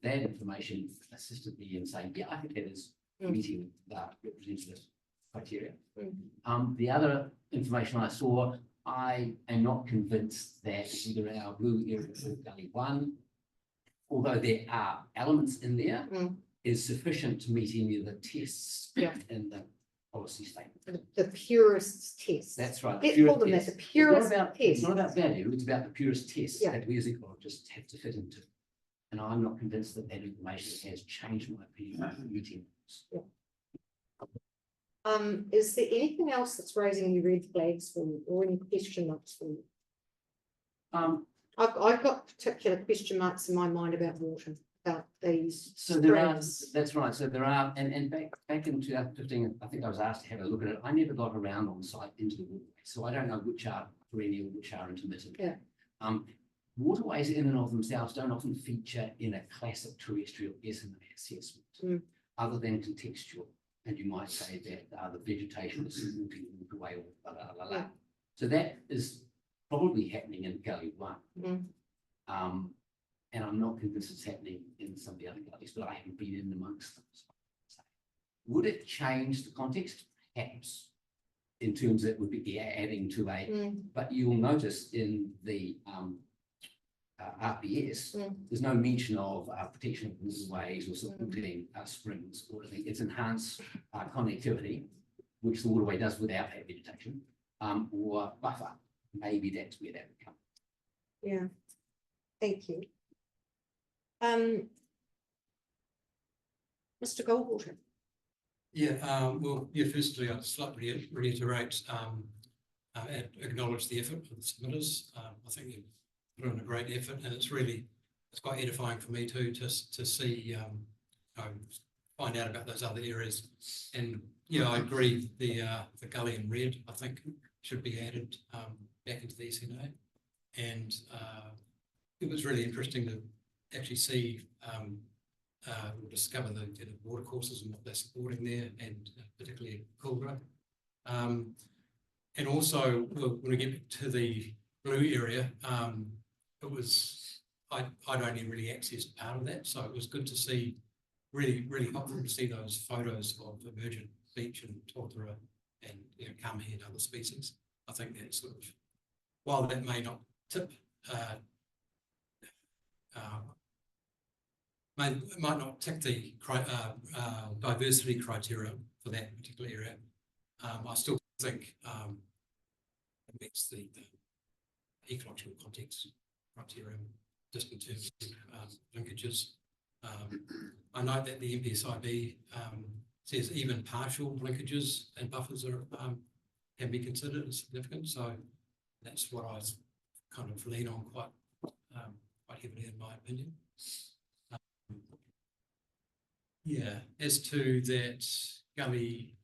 That information assisted me in saying, yeah, I think that is meeting the representative criteria. The other information I saw, I am not convinced that either our blue area or Valley 1, although there are elements in there, is sufficient to meet any of the tests in the policy statement. The purest test. That's right. Let's call them that, the purest test. It's not about value, it's about the purest test that we as ecologists have to fit into. And I'm not convinced that that information has changed my opinion on meeting. Is there anything else that's raising any red flags for you or any question marks for you? I've got particular question marks in my mind about water, about these. So there are, that's right. So there are, and back in 2015, I think I was asked to have a look at it. I never got around on site into the waterways, so I don't know which are perennial, which are intermittent. Yeah. Waterways in and of themselves don't often feature in a classic terrestrial SMA assessment, other than contextual. And you might say that the vegetation is walking away, or blah, blah, blah, blah. So that is probably happening in Gully 1. And I'm not convinced it's happening in some of the other gullies, but I haven't been in amongst them. So would it change the context? Perhaps, in terms that would be adding to a, but you'll notice in the RPS, there's no mention of protection of waterways or supporting springs or anything. It's enhanced connectivity, which the waterway does without that vegetation, or buffer. Maybe that's where that would come. Yeah, thank you. Mr. Goldwater. Yeah, well, yeah, firstly, I'd just like to reiterate and acknowledge the effort of the submitters. I think you've put in a great effort, and it's quite edifying for me too to see, find out about those other areas. And yeah, I agree. The gully in red, I think, should be added back into the SNA. And it was really interesting to actually see or discover the water courses and what they're supporting there, and particularly Coolbrook. and also, when we get to the blue area, it was, I'd only really accessed part of that, so it was good to see, really helpful to see those photos of emergent beach and totara and, you know, kamahi and other species. I think that sort of, while that may not tip, might not tick the diversity criteria for that particular area, I still think it meets the ecological context criteria, just in terms of linkages. I note that the MPSIB says even partial linkages and buffers are can be considered as significant. So that's what I kind of lean on quite heavily, in my opinion. Yeah, as to that gully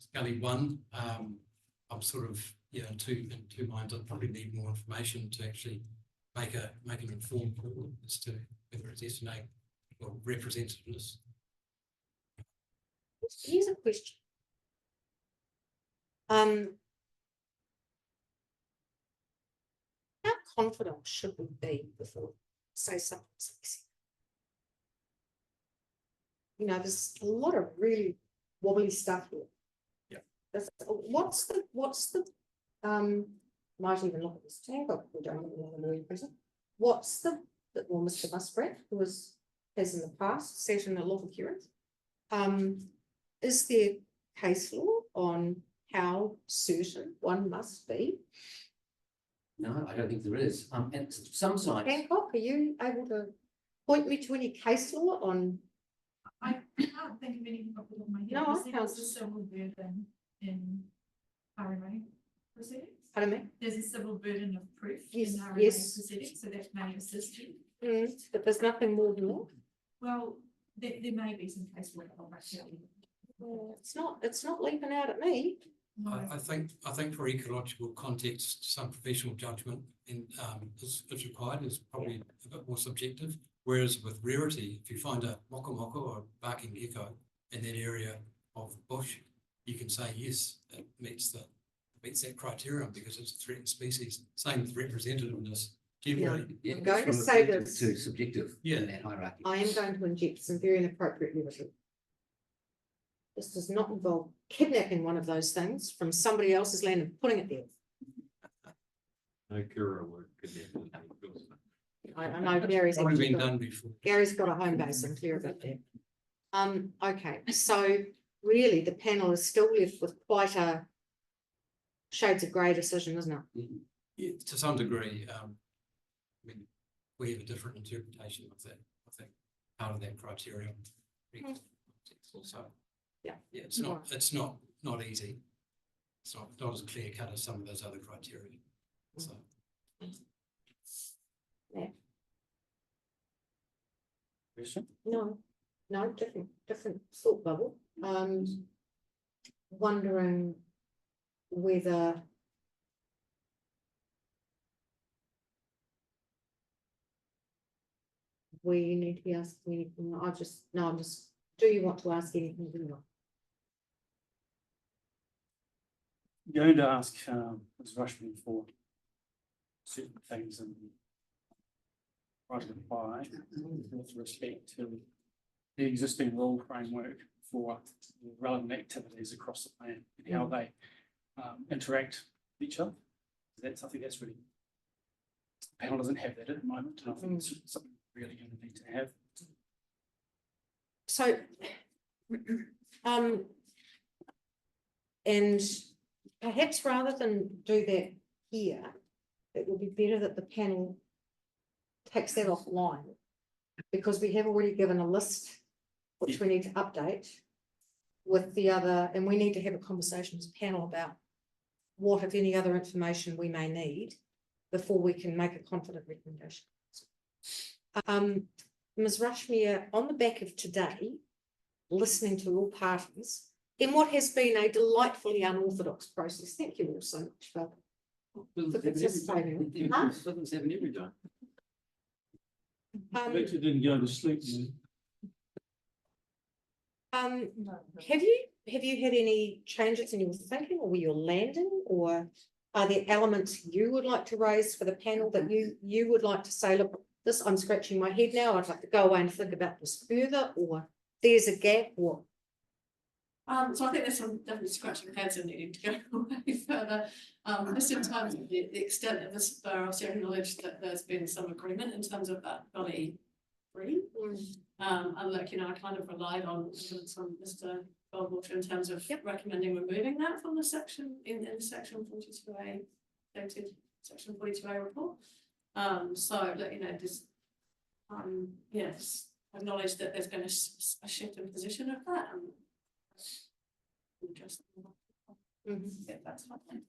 one, I'm sort of in two minds. I probably need more information to actually make an informed call as to whether it's yes or no or representativeness. Here's a question. How confident should we be before we say something sexy? You know, there's a lot of really wobbly stuff here. Yeah. What's the might even look at this tag, but we don't have another lawyer present. What's the, well, Mr. Musprat, who has in the past sat in a lot of hearings, is there case law on how certain one must be? No, I don't think there is. And some sites. Hancock, are you able to point me to any case law on? I can't think of anything off the top of my head. No, I There's can't. a civil burden in RMA proceedings. Pardon me? There's a civil burden of proof Yes, in RMA yes. proceedings, so that may assist you. But there's nothing more than that. Well, there may be some case law. It's not leaping out at me. No. I think for ecological context, some professional judgment is required. Is probably a bit more subjective. Whereas with rarity, if you find a moko or a barking gecko in that area of bush, you can say yes, it meets that criterion because it's a threatened species. Same with representativeness. Generally, I'm going to say this. Too subjective in that hierarchy. I am going to inject some very inappropriate rhetoric. This does not involve kidnapping one of those things from somebody else's land and putting it there. No Kura work. I know Gary's probably been done before. Gary's got a home base, I'm clear about that. Okay, so really the panel is still left with quite a shades of grey decision, isn't it? Yeah, to some degree. I mean, we have a different interpretation of that. I think part of that criterion. Also, yeah, it's not easy. It's not as clear cut as some of those other criteria. So. Yeah. Question? No, different thought bubble. Wondering whether we need to be asking anything. Do you want to ask anything? Going to ask Ms. Rushman for certain things and right to apply with respect to the existing rule framework for relevant activities across the plan and how they interact with each other. That's something that's really, the panel doesn't have that at the moment. I think it's something we're really going to need to have. So, and perhaps rather than do that here, it would be better that the panel takes that offline, because we have already given a list which we need to update with the other, and we need to have a conversation as a panel about what, if any, other information we may need before we can make a confident recommendation. Ms. Rushmere, on the back of today, listening to all parties, in what has been a delightfully unorthodox process, thank you all so much for participating. Doesn't happen every time. I actually didn't go to sleep. Have you had any changes in your thinking, or were you landing, or are there elements you would like to raise for the panel that you would like to say, look, this, I'm scratching my head now, I'd like to go away and think about this further, or there's a gap, or So I think there's some definitely scratching heads and needing to go away further. Just in terms of the extent of this, obviously acknowledged that there's been some agreement in terms of that Gully 3. And look, I kind of relied on some Mr. Goldwater in terms of recommending removing that from the section in section 42A, dated section 42A report. So look, just yes, acknowledge that there's been a shift in position of that, and just if that's fine.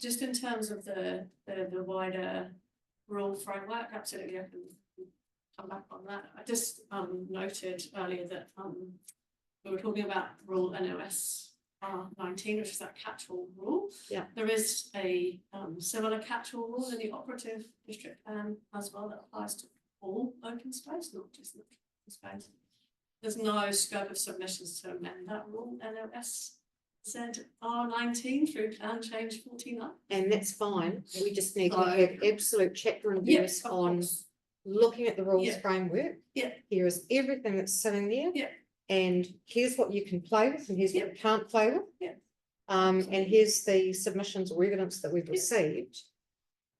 Just in terms of the wider rule framework, absolutely, I can come back on that. I just noted earlier that we were talking about rule NOS 19, which is that catch-all rule. Yeah. There is a similar catch-all rule in the operative district plan as well that applies to all open space, not just natural space. There's no scope of submissions to amend that rule, NOS R19 through plan change 49. And that's fine. We just need to have absolute chapter and verse on looking at the rules framework. Yeah. Here is everything that's sitting there. Yeah. And here's what you can play with and here's what you can't play with. Yeah. And here's the submissions or evidence that we've received.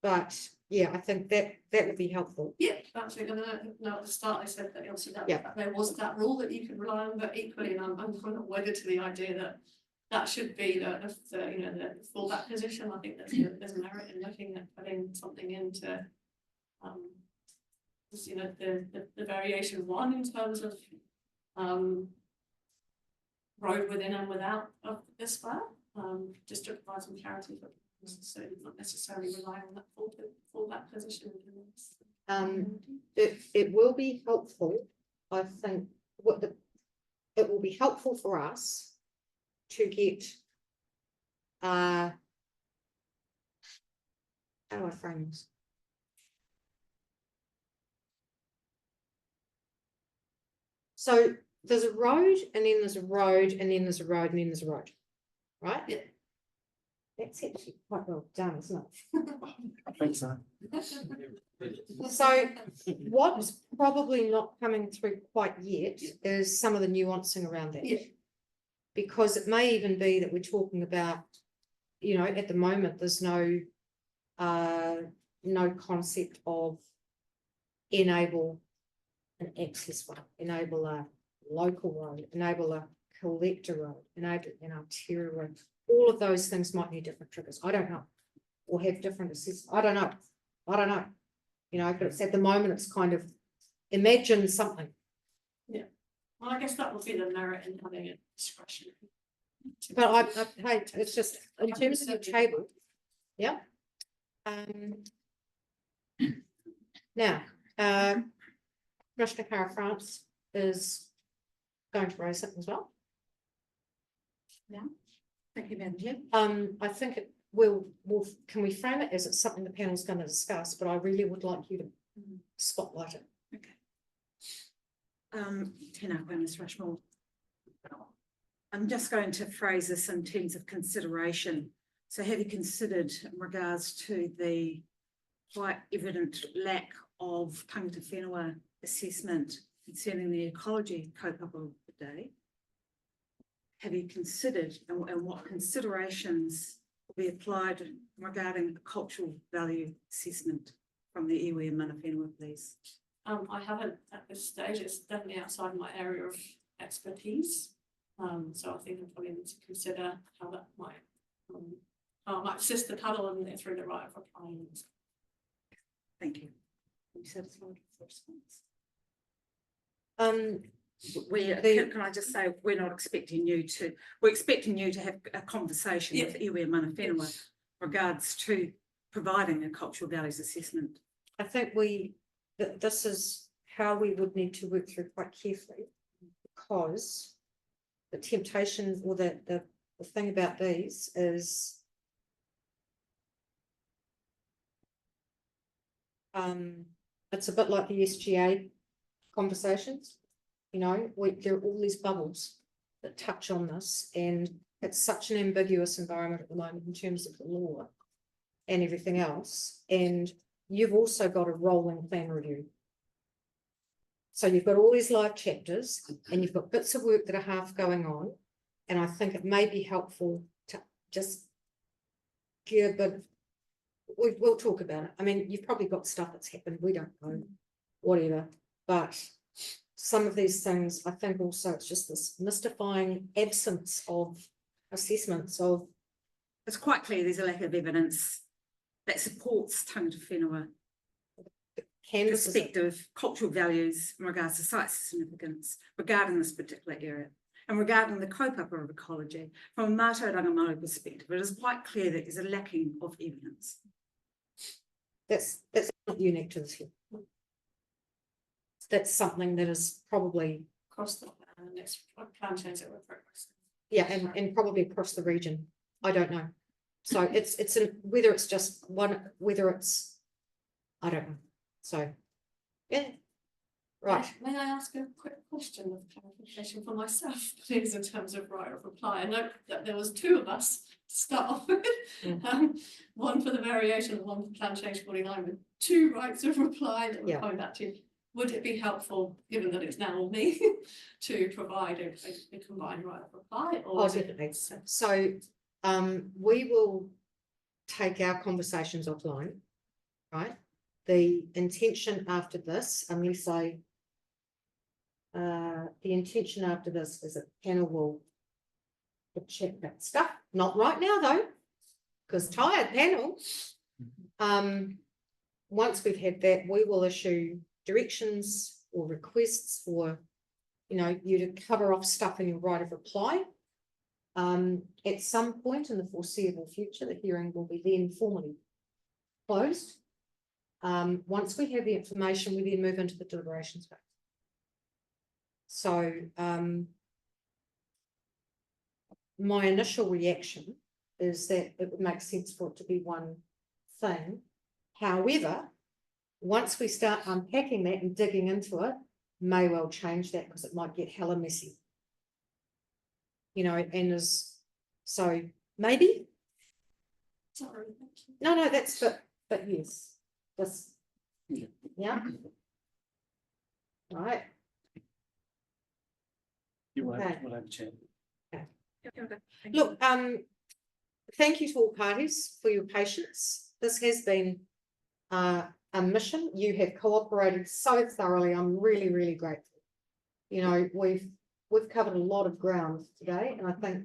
But yeah, I think that would be helpful. Yeah, absolutely. No, at the start I said that obviously that there was that rule that you could rely on, but equally, and I'm kind of wedded to the idea that should be the fallback position. I think there's merit in looking at putting something into the variation 1 in terms of road within and without of this far, just to provide some clarity for so not necessarily rely on that fallback position. It will be helpful, I think. It will be helpful for us to get how do I frame this? So there's a road, and then there's a road, and then there's a road, and then there's a road, right? Yeah. That's actually quite well done, isn't it? I think so. So what's probably not coming through quite yet is some of the nuancing around that. Yeah. Because it may even be that we're talking about, at the moment, there's no concept of enable an access road, enable a local road, enable a collector road, enable an arterial road. All of those things might need different triggers. I don't know. Or have different assessments. I don't know. But it's at the moment, it's kind of imagine something. Yeah. Well, I guess that would be the merit in having a discretion. But hey, it's just in terms of your table. Yeah. Now, Commissioner Cara France is going to raise something as well. Yeah. Thank you, Madam Chair. I think it can we frame it as it's something the panel's going to discuss, but I really would like you to spotlight it. Okay. Tēnā koe, Ms. Rushmore. I'm just going to phrase this in terms of consideration. So have you considered in regards to the quite evident lack of tangata whenua assessment concerning the ecology kaupapa of the day? Have you considered and what considerations will be applied regarding the cultural value assessment from the iwi and mana whenua, please? I haven't at this stage. It's definitely outside my area of expertise. So I think I probably need to consider how that might assist the cuddle and through the right of applying. Thank you. Are you satisfied with the response? Can I just say we're expecting you to have a conversation with iwi and mana whenua regards to providing a cultural values assessment. I think this is how we would need to work through quite carefully, because the temptation or the thing about these is it's a bit like the SGA conversations. There are all these bubbles that touch on this, and it's such an ambiguous environment at the moment in terms of the law and everything else. And you've also got a rolling plan review. So you've got all these live chapters and you've got bits of work that are half going on. And I think it may be helpful to just give a bit, we'll talk about it. I mean, you've probably got stuff that's happened, we don't know, whatever. But some of these things, I think also it's just this mystifying absence of assessments of. It's quite clear there's a lack of evidence that supports tangata whenua perspective, cultural values in regards to site significance regarding this particular area and regarding the kaupapa of ecology from a Mātou Rangamaru perspective. It is quite clear that there's a lacking of evidence. That's not unique to this here. That's something that is probably Across the next plantains that we're progressing. yeah, and probably across the region. I don't know. So it's whether it's just one, whether it's I don't know. So yeah, right. May I ask a quick question of clarification for myself, please, in terms of right of reply? I know that there was two of us to start off with, one for the variation, one for plantation 49, with two rights of reply that we're coming back to. Would it be helpful, given that it's now me, to provide a combined right of reply? Or definitely. So we will take our conversations offline, right? The intention after this, unless the intention after this is that the panel will check that stuff. Not right now though, because tired panel. Once we've had that, we will issue directions or requests for, you to cover off stuff in your right of reply. At some point in the foreseeable future, the hearing will be then formally closed. Once we have the information, we then move into the deliberations phase. So my initial reaction is that it would make sense for it to be one thing. However, once we start unpacking that and digging into it, may well change that because it might get hella messy. And so maybe. Sorry, thank you. No, that's but yes. Just yeah. All right. You Okay. will have a chat. Okay. Look, thank you to all parties for your patience. This has been a mission. You have cooperated so thoroughly. I'm really, really grateful. We've covered a lot of ground today, and I think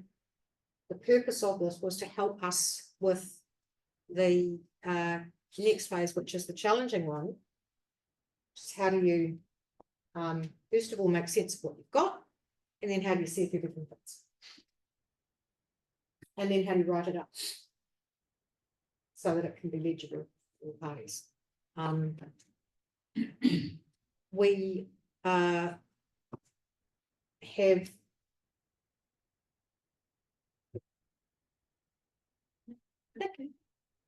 the purpose of this was to help us with the next phase, which is the challenging one. Which is how do you, first of all, make sense of what you've got, and then how do you see if everything fits, and then how do you write it up so that it can be legible for all parties. We have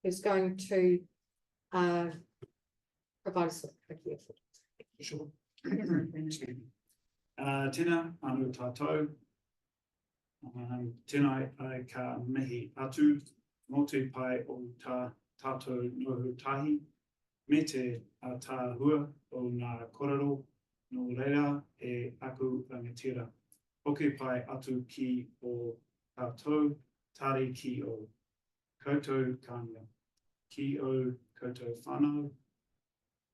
who's going to provide us with a quick effort. Sure. Tēnā anu tātou. Tēnā ai ka mihi atu mō te pai o tā tātou nohu tahi. Me te tā hua o ngā korero no reira e aku rangatira. Hoke pai atu ki o tātou tari ki o koutou kanga. Ki o koutou whanau.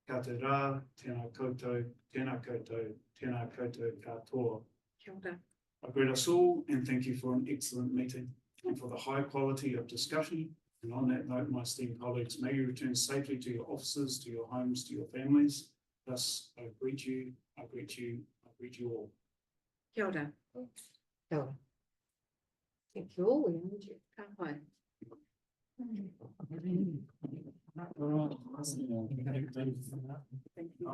Ka te rā, tēnā koutou katoa. Kia ora. I greet us all and thank you for an excellent meeting and for the high quality of discussion. And on that note, my esteemed colleagues, may you return safely to your offices, to your homes, to your families. Thus, I greet you all. Kia ora. Kia ora. Thank you all. We need you. Ka pai. All right. Thank you.